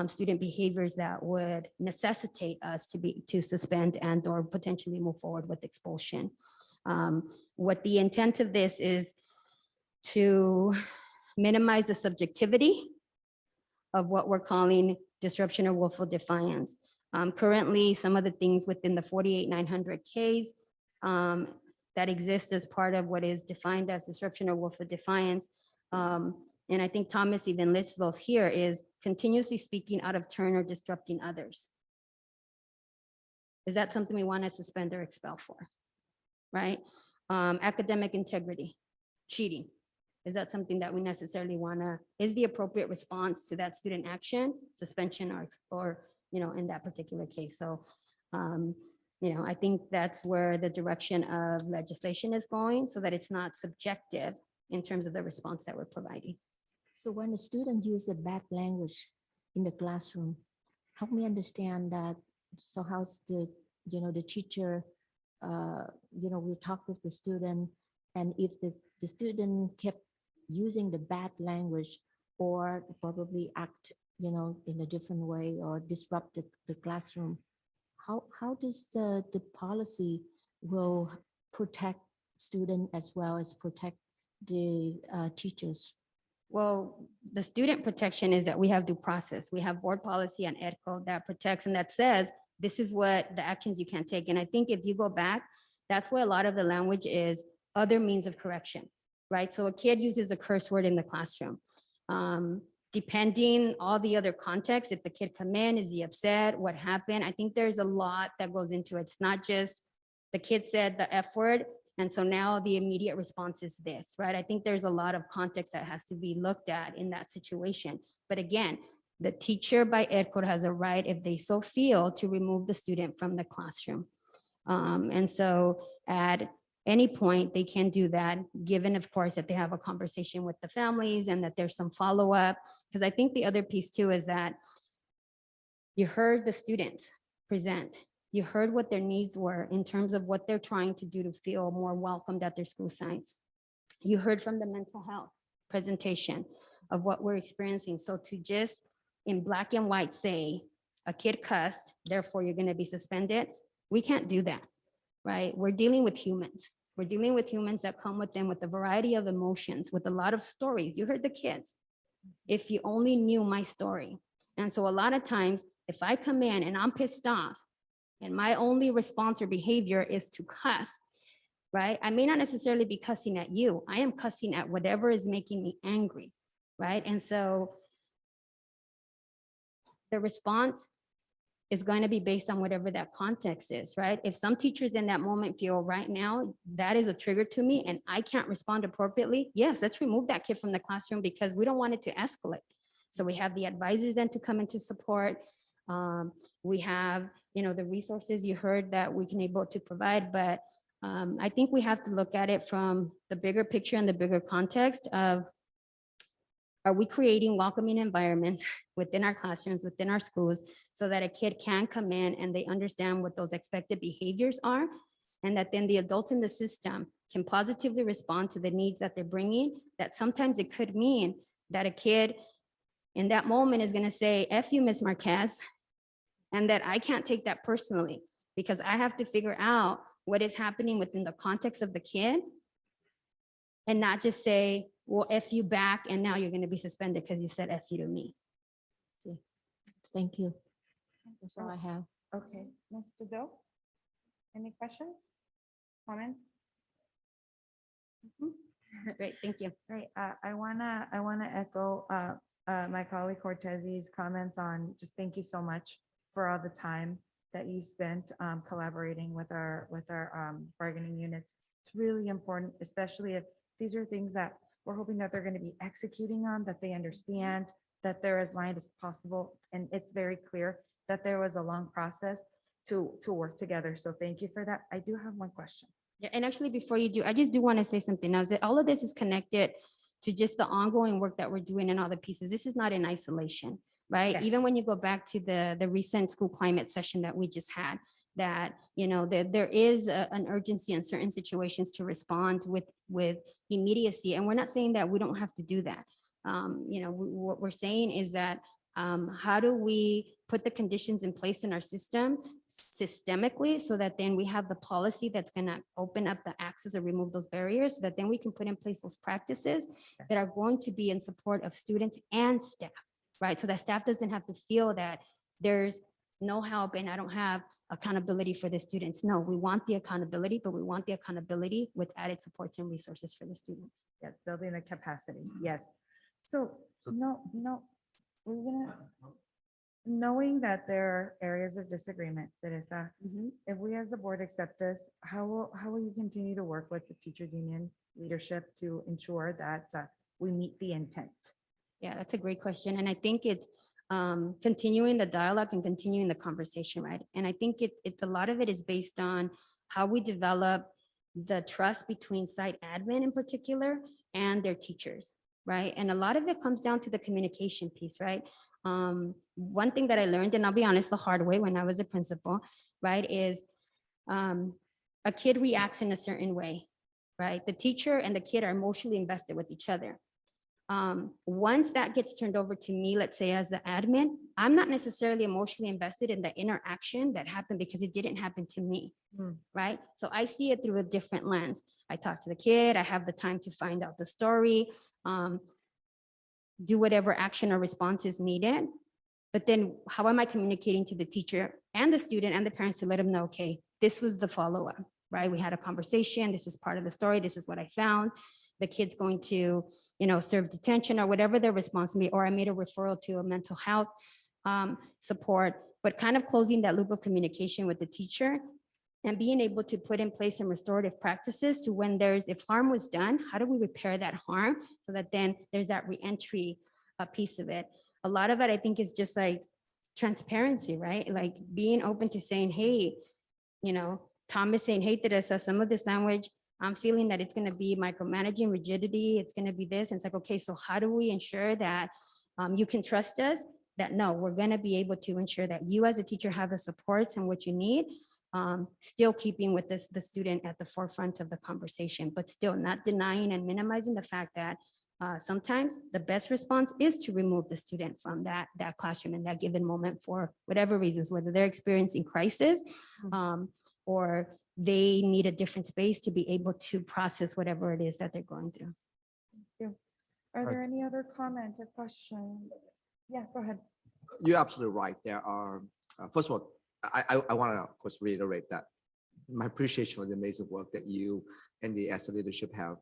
student behaviors that would necessitate us to suspend and or potentially move forward with expulsion. What the intent of this is to minimize the subjectivity of what we're calling disruption or willful defiance. Currently, some of the things within the 48900 Ks that exist as part of what is defined as disruption or willful defiance, and I think Thomas even lists those here, is continuously speaking out of turn or disrupting others. Is that something we want to suspend or expel for? Right? Academic integrity, cheating. Is that something that we necessarily want to, is the appropriate response to that student action, suspension or in that particular case? So, I think that's where the direction of legislation is going, so that it's not subjective in terms of the response that we're providing. So when a student uses bad language in the classroom, help me understand that. So how's the teacher, will talk with the student, and if the student kept using the bad language or probably act, in a different way or disrupt the classroom, how does the policy will protect student as well as protect the teachers? Well, the student protection is that we have due process. We have board policy and ed code that protects and that says this is what the actions you can take. And I think if you go back, that's where a lot of the language is other means of correction, right? So a kid uses a curse word in the classroom. Depending all the other context, if the kid come in, is he upset? What happened? I think there's a lot that goes into it. It's not just the kid said the F word, and so now the immediate response is this, right? I think there's a lot of context that has to be looked at in that situation. But again, the teacher by ed code has a right, if they so feel, to remove the student from the classroom. And so at any point, they can do that, given, of course, that they have a conversation with the families and that there's some follow-up. Because I think the other piece too is that you heard the students present. You heard what their needs were in terms of what they're trying to do to feel more welcomed at their school sites. You heard from the mental health presentation of what we're experiencing. So to just in black and white say, a kid cussed, therefore you're gonna be suspended, we can't do that, right? We're dealing with humans. We're dealing with humans that come with them with a variety of emotions, with a lot of stories. You heard the kids. If you only knew my story. And so a lot of times, if I come in and I'm pissed off and my only response or behavior is to cuss, right? I may not necessarily be cussing at you. I am cussing at whatever is making me angry, right? And so the response is going to be based on whatever that context is, right? If some teachers in that moment feel right now, that is a trigger to me and I can't respond appropriately, yes, let's remove that kid from the classroom because we don't want it to escalate. So we have the advisors then to come into support. We have, the resources you heard that we can able to provide, but I think we have to look at it from the bigger picture and the bigger context of, are we creating welcoming environments within our classrooms, within our schools, so that a kid can come in and they understand what those expected behaviors are, and that then the adults in the system can positively respond to the needs that they're bringing, that sometimes it could mean that a kid in that moment is gonna say, F you, Ms. Marquez, and that I can't take that personally because I have to figure out what is happening within the context of the kid and not just say, well, F you back, and now you're gonna be suspended because you said F you to me. Thank you. That's all I have. Okay, Mr. Doe, any questions, comments? Great, thank you. Great, I wanna echo my colleague Cortez's comments on just thank you so much for all the time that you spent collaborating with our bargaining units. It's really important, especially if these are things that we're hoping that they're going to be executing on, that they understand, that they're as aligned as possible. And it's very clear that there was a long process to work together. So thank you for that. I do have one question. Yeah, and actually before you do, I just do want to say something else, that all of this is connected to just the ongoing work that we're doing and all the pieces. This is not in isolation, right? Yes. Even when you go back to the recent school climate session that we just had, that, there is an urgency in certain situations to respond with immediacy. And we're not saying that we don't have to do that. What we're saying is that how do we put the conditions in place in our system systemically so that then we have the policy that's going to open up the access or remove those barriers, so that then we can put in place those practices that are going to be in support of students and staff, right? So that staff doesn't have to feel that there's no help and I don't have accountability for the students. No, we want the accountability, but we want the accountability with added supports and resources for the students. Yes, building the capacity. Yes. So we're gonna, knowing that there are areas of disagreement, Teresa, if we as the board accept this, how will you continue to work with the teachers union leadership to ensure that we meet the intent? Yeah, that's a great question. And I think it's continuing the dialogue and continuing the conversation, right? And I think it's a lot of it is based on how we develop the trust between site admin in particular and their teachers, right? And a lot of it comes down to the communication piece, right? One thing that I learned, and I'll be honest, the hard way when I was a principal, right, is a kid reacts in a certain way, right? The teacher and the kid are emotionally invested with each other. Once that gets turned over to me, let's say as the admin, I'm not necessarily emotionally invested in the interaction that happened because it didn't happen to me, right? So I see it through a different lens. I talk to the kid, I have the time to find out the story, do whatever action or response is needed. But then how am I communicating to the teacher and the student and the parents to let them know, okay, this was the follow-up, right? We had a conversation. This is part of the story. This is what I found. The kid's going to, serve detention or whatever their response may be, or I made a referral to a mental health support, but kind of closing that loop of communication with the teacher and being able to put in place some restorative practices to when if harm was done, how do we repair that harm so that then there's that reentry piece of it. A lot of it, I think, is just like transparency, right? Like being open to saying, hey, Tom is saying, hey, Teresa, some of this language, I'm feeling that it's going to be micromanaging, rigidity, it's going to be this. And it's like, okay, so how do we ensure that you can trust us? That no, we're going to be able to ensure that you as a teacher have the supports and what you need, still keeping with the student at the forefront of the conversation, but still not denying and minimizing the fact that sometimes the best response is to remove the student from that classroom in that given moment for whatever reasons, whether they're experiencing crisis or they need a different space to be able to process whatever it is that they're going through. Thank you. Are there any other comments or questions? Yeah, go ahead. You're absolutely right. There are, first of all, I want to, of course, reiterate that my appreciation for the amazing work that you and the ESUHSD leadership have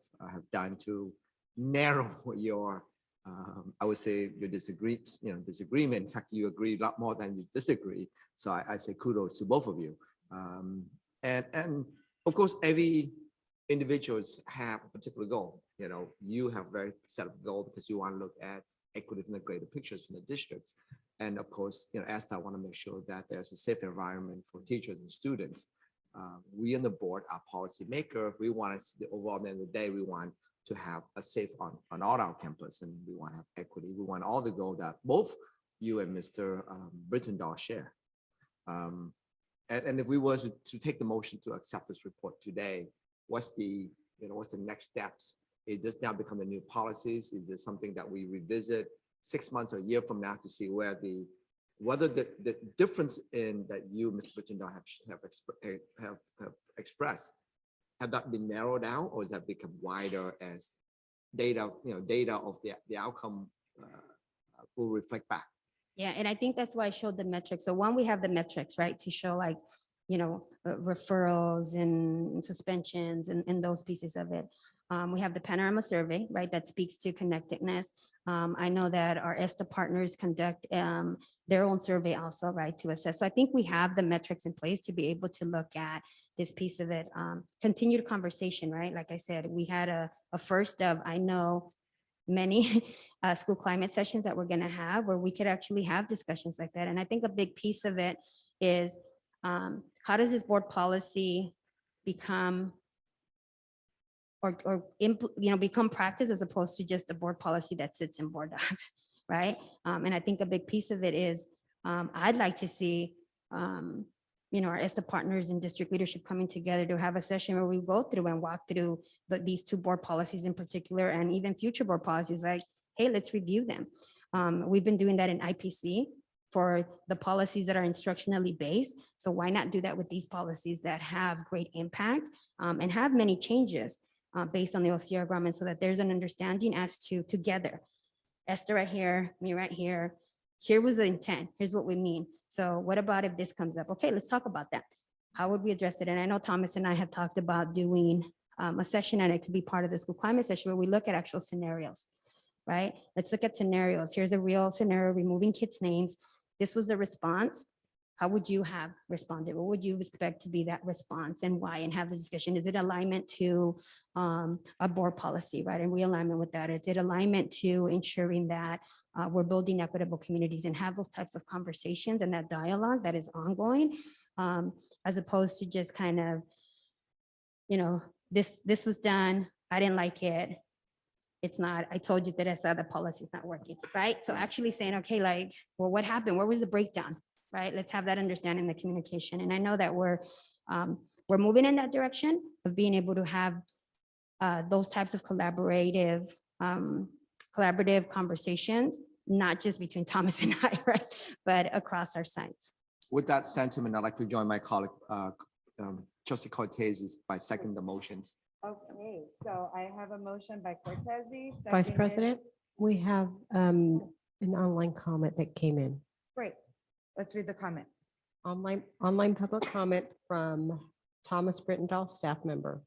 done to narrow your, I would say, your disagreement. In fact, you agree a lot more than you disagree. So I say kudos to both of you. And of course, every individuals have a particular goal. You have a very set of goal because you want to look at equity from the greater pictures from the districts. And of course, ESTA want to make sure that there's a safe environment for teachers and students. We on the board are policy maker. We want to, the overall at the end of the day, we want to have a safe on all our campus, and we want to have equity. We want all the goal that both you and Mr. Brittendahl share. And if we were to take the motion to accept this report today, what's the next steps? It does now become the new policies. Is this something that we revisit 6 months or a year from now to see whether the difference in that you, Mr. Brittendahl, have expressed, have that been narrowed down, or has that become wider as data of the outcome will reflect back? Yeah, and I think that's why I showed the metrics. So one, we have the metrics, right, to show like, referrals and suspensions and those pieces of it. We have the panorama survey, right, that speaks to connectedness. I know that our ESTA partners conduct their own survey also, right, to assess. So I think we have the metrics in place to be able to look at this piece of it. Continued conversation, right? Like I said, we had a first of, I know, many school climate sessions that we're going to have where we could actually have discussions like that. And I think a big piece of it is how does this board policy become become practice as opposed to just a board policy that sits in board docs, right? And I think a big piece of it is I'd like to see our ESTA partners and district leadership coming together to have a session where we go through and walk through these two board policies in particular, and even future board policies, like, hey, let's review them. We've been doing that in IPC for the policies that are instructionally based. So why not do that with these policies that have great impact and have many changes based on the OCR agreement, so that there's an understanding as to together, ESTA right here, me right here, here was the intent, here's what we mean. So what about if this comes up? Okay, let's talk about that. How would we address it? And I know Thomas and I have talked about doing a session, and it could be part of the school climate session, where we look at actual scenarios, right? Let's look at scenarios. Here's a real scenario, removing kids' names. This was the response. How would you have responded? What would you expect to be that response, and why? And have the discussion. Is it alignment to a board policy, right? And realignment with that. Is it alignment to ensuring that we're building equitable communities, and have those types of conversations and that dialogue that is ongoing, as opposed to just kind of, this was done, I didn't like it. It's not, I told you that I saw the policy is not working, right? So actually saying, okay, like, well, what happened? Where was the breakdown, right? Let's have that understanding, the communication. And I know that we're moving in that direction of being able to have those types of collaborative conversations, not just between Thomas and I, right? But across our sites. With that sentiment, I'd like to join my colleague, Trustee Cortez, by second the motions. Okay, so I have a motion by Cortez. Vice President, we have an online comment that came in. Great. Let's read the comment. Online public comment from Thomas Brittendahl, staff member.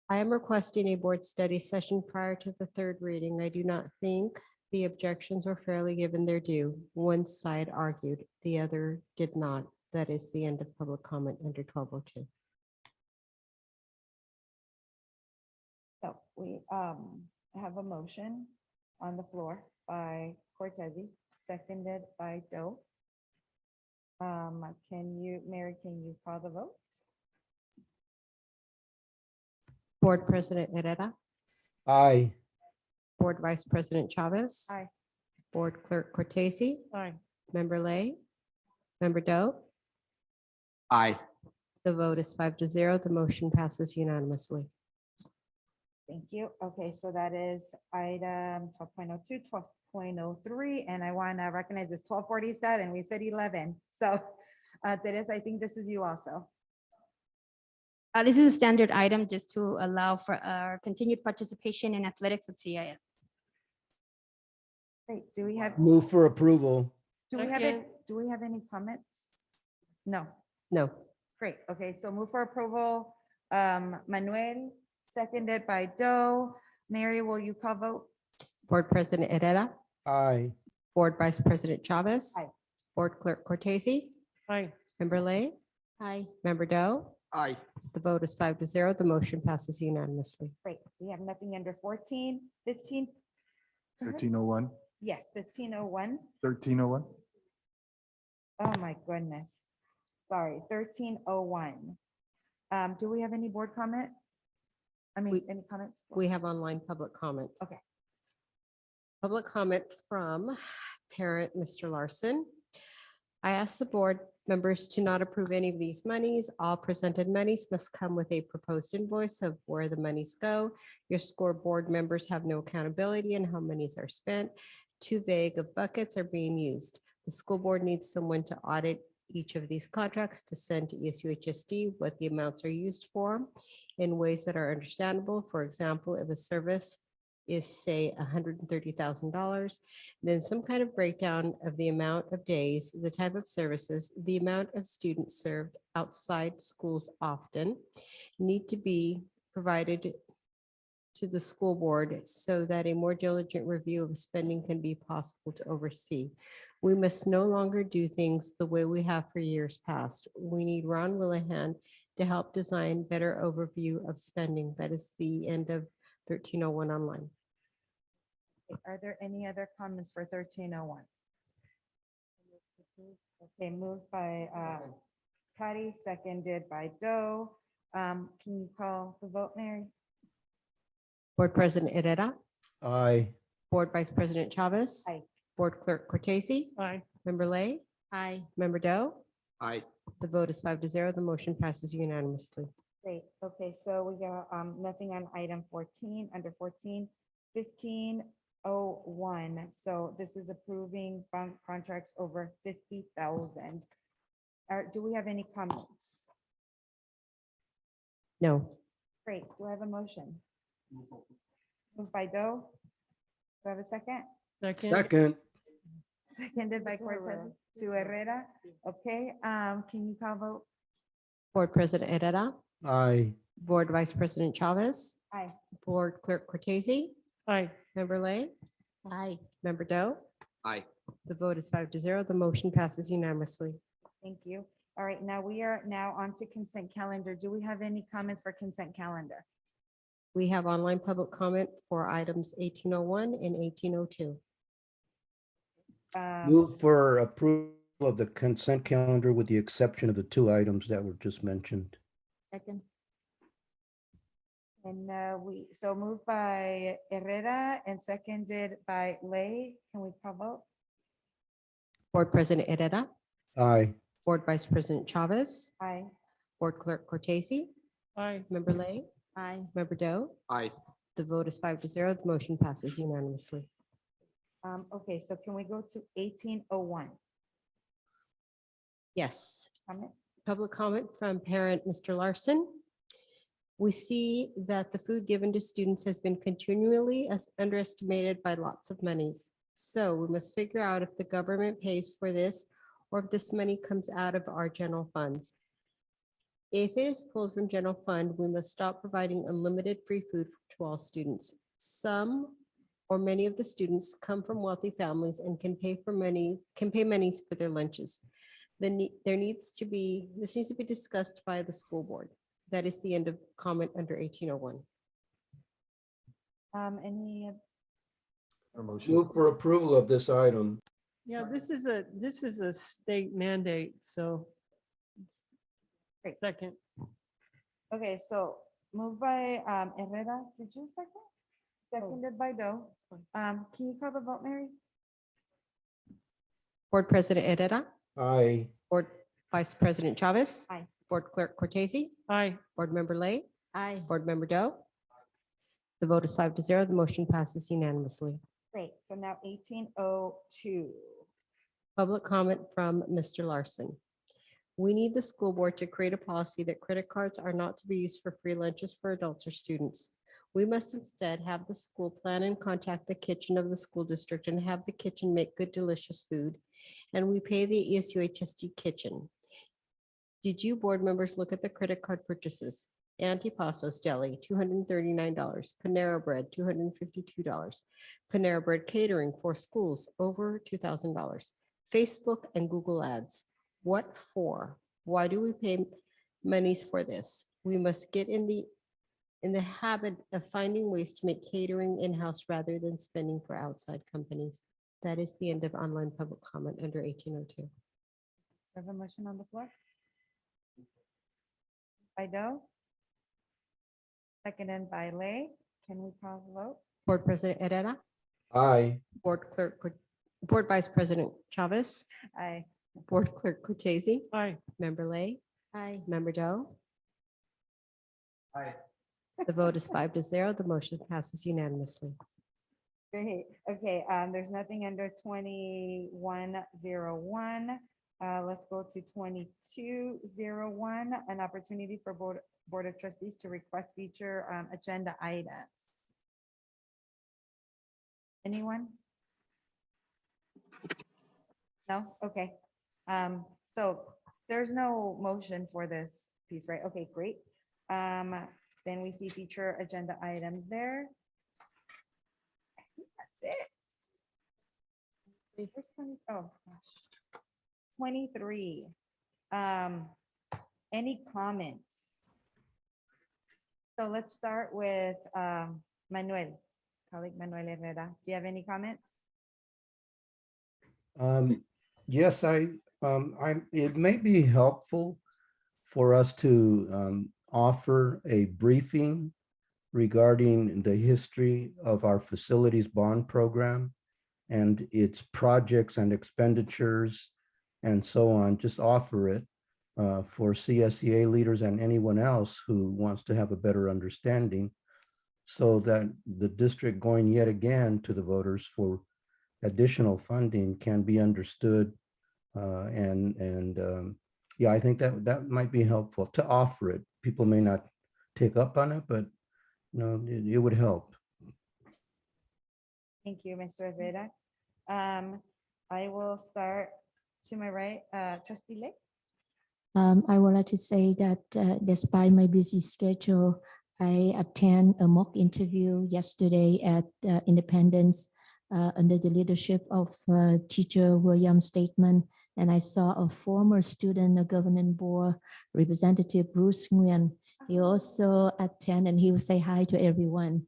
I am requesting a board study session prior to the third reading. I do not think the objections were fairly given their due. One side argued, the other did not. That is the end of public comment under 1202. So we have a motion on the floor by Cortese, seconded by Doe. Mary, can you call the vote? Board President Herrera, Aye. Board Vice President Chavez. Aye. Board Clerk Cortese. Aye. Member Lay. Member Doe. Aye. The vote is 5-0. The motion passes unanimously. Thank you. Okay, so that is item 12.02, 12.03, and I want to recognize this 12:47, we said 11. So Teresa, I think this is you also. This is a standard item just to allow for our continued participation in athletics with CIF. Great. Do we have Approval. Second. do we have any comments? No. No. Great. Okay, so move for approval. Manuel, seconded by Doe. Mary, will you call vote? Board President Herrera, Aye. Board Vice President Chavez. Aye. Board Clerk Cortese. Aye. Member Lay. Aye. Member Doe. Aye. The vote is 5-0. The motion passes unanimously. Great. We have nothing under 14, 15. Go ahead. 1301, Yes, 1501. 1301. Oh, my goodness. Sorry, 1301. Do we have any board comment? I mean, any comments? We have online public comment. Okay. Public comment from parent Mr. Larson. I ask the board members to not approve any of these monies. All presented monies must come with a proposed invoice of where the monies go. Your school board members have no accountability in how monies are spent. Too vague of buckets are being used. The school board needs someone to audit each of these contracts to send to ESUHSD what the amounts are used for in ways that are understandable. For example, if a service is, say, $130,000, then some kind of breakdown of the amount of days, the type of services, the amount of students served outside schools often need to be provided to the school board so that a more diligent review of spending can be possible to oversee. We must no longer do things the way we have for years past. We need Ron Willihan to help design better overview of spending. That is the end of 1301 online. Are there any other comments for 1301? Okay, moved by Patty, seconded by Doe. Can you call the vote, Mary? Board President Herrera, Aye. Board Vice President Chavez. Aye. Board Clerk Cortese. Aye. Member Lay. Aye. Member Doe. Aye. The vote is 5-0. The motion passes unanimously. Great. Okay, so we got nothing on item 14, under 14, 1501. So this is approving contracts over 50,000. Do we have any comments? No. Great. Do I have a motion? Moved by Doe. Do I have a second? Second. Seconded by Cortez to Herrera. Okay, can you call vote? Board President Herrera, Aye. Board Vice President Chavez. Aye. Board Clerk Cortese. Aye. Member Lay. Aye. Member Doe. Aye. The vote is 5-0. The motion passes unanimously. Thank you. All right, now we are on to consent calendar. Do we have any comments for consent calendar? We have online public comment for items 1801 and 1802. Move for approval of the consent calendar with the exception of the two items that were just mentioned. Second. And so moved by Herrera and seconded by Lay. Can we call vote? Board President Herrera, Aye. Board Vice President Chavez. Aye. Board Clerk Cortese. Aye. Member Lay. Aye. Member Doe. Aye. The vote is 5-0. The motion passes unanimously. Okay, so can we go to 1801? Yes. Comment? Public comment from parent Mr. Larson. We see that the food given to students has been continually underestimated by lots of monies. So we must figure out if the government pays for this or if this money comes out of our general funds. If it is pulled from general fund, we must stop providing unlimited free food to all students. Some or many of the students come from wealthy families and can pay monies for their lunches. This needs to be discussed by the school board. That is the end of comment under 1801. Any, Move for approval of this item. Yeah, this is a state mandate, so. Great. Second. okay, so moved by Herrera, did you second? Seconded by Doe. Can you call the vote, Mary? Board President Herrera, Aye. Board Vice President Chavez. Aye. Board Clerk Cortese, Aye. Board Member Lay, Aye. Board Member Doe. The vote is 5-0. The motion passes unanimously. Great, so now 1802. Public comment from Mr. Larson. We need the school board to create a policy that credit cards are not to be used for free lunches for adults or students. We must instead have the school plan and contact the kitchen of the school district and have the kitchen make good, delicious food. And we pay the ESUHSD kitchen. Did you board members look at the credit card purchases? Antipasto's Deli, $239. Panera Bread, $252. Panera Bread Catering for schools, over $2,000. Facebook and Google Ads. What for? Why do we pay monies for this? We must get in the habit of finding ways to make catering in-house rather than spending for outside companies. That is the end of online public comment under 1802. Have a motion on the floor? By Doe? Seconded by Lay. Can we call the vote? Board President Herrera, Aye. Board Vice President Chavez, Aye. Board Clerk Cortese, Aye. Member Lay, Aye. Member Doe. Aye. The vote is 5-0. The motion passes unanimously. Great, okay, there's nothing under 2101. Let's go to 2201, an opportunity for Board of Trustees to request future agenda items. Anyone? No, okay. So there's no motion for this piece, right? Okay, great. Then we see future agenda items there. I think that's it. Wait, where's 20 oh, gosh. 23. Any comments? So let's start with Manuel, colleague Manuel Herrera. Do you have any comments? Yes, it may be helpful for us to offer a briefing regarding the history of our facilities bond program and its projects and expenditures and so on. Just offer it for CSEA leaders and anyone else who wants to have a better understanding, so that the district going yet again to the voters for additional funding can be understood. Yeah, I think that might be helpful to offer it. People may not take up on it, but it would help. Thank you, Mr. Herrera. I will start to my right, Trustee Lake. I would like to say that despite my busy schedule, I attend a mock interview yesterday at Independence under the leadership of teacher William Stateman. And I saw a former student, a governing board representative, Bruce Nguyen. He also attended and he will say hi to everyone.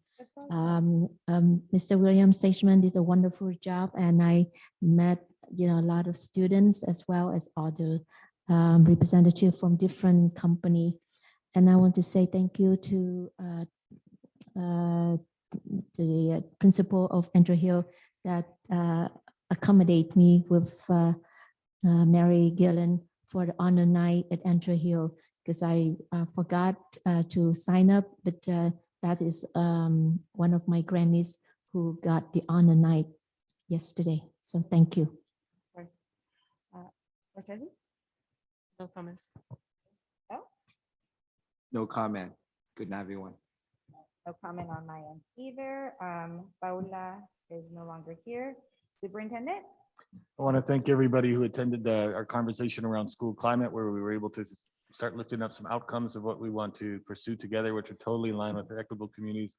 Mr. William Stateman did a wonderful job, and I met a lot of students as well as other representatives from different company. And I want to say thank you to the principal of Andrew Hill that accommodate me with Mary Gillen for the honor night at Andrew Hill, because I forgot to sign up, but that is one of my grannies who got the honor night yesterday. So thank you. Of course. Cortese? No comments. No? No comment. Good night, everyone. No comment on my end either. Paula is no longer here. Superintendent? I want to thank everybody who attended our conversation around school climate, where we were able to start lifting up some outcomes of what we want to pursue together, which are totally in line with our equitable communities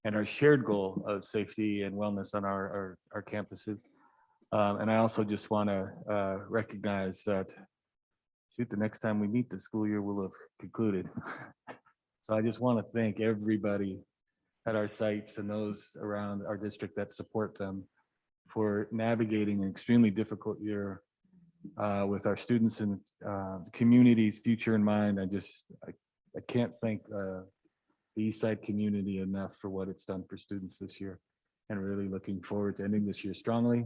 and our shared goal of safety and wellness on our campuses. And I also just want to recognize that, shoot, the next time we meet, the school year will have concluded. So I just want to thank everybody at our sites and those around our district that support them for navigating an extremely difficult year with our students and the community's future in mind. I can't thank the East Side community enough for what it's done for students this year, and really looking forward to ending this year strongly,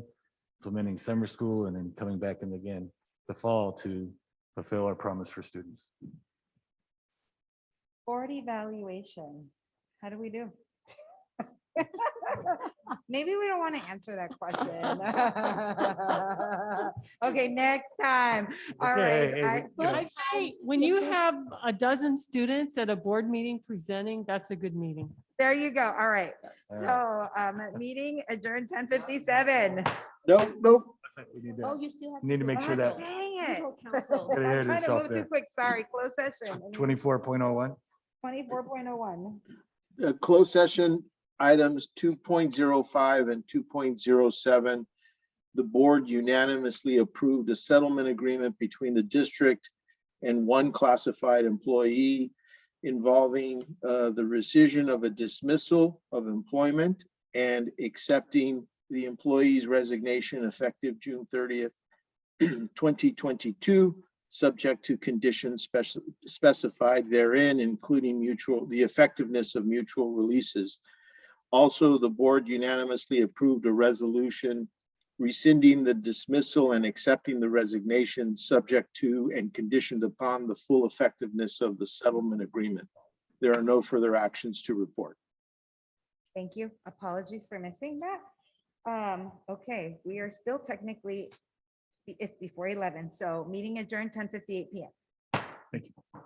implementing summer school, and then coming back in again the fall to fulfill our promise for students. Board evaluation. How do we do? Maybe we don't want to answer that question. Okay, next time. All right. I'd say when you have a dozen students at a board meeting presenting, that's a good meeting. There you go. All right. So meeting adjourned 10:57. Nope. Oh, you still have. Need to make sure that. Dang it. Gotta hear I'm trying to yourself move too there. quick. Sorry, closed session. 24.01. 24.01. Closed session items 2.05 and 2.07. The board unanimously approved a settlement agreement between the district and one classified employee involving the rescission of a dismissal of employment and accepting the employee's resignation effective June 30th, 2022, subject to conditions specified therein, including the effectiveness of mutual releases. Also, the board unanimously approved a resolution rescinding the dismissal and accepting the resignation, subject to and conditioned upon the full effectiveness of the settlement agreement. There are no further actions to report. Thank you. Apologies for missing that. Okay, we are still technically, it's before 11, so meeting adjourned 10:58 p.m. Thank you.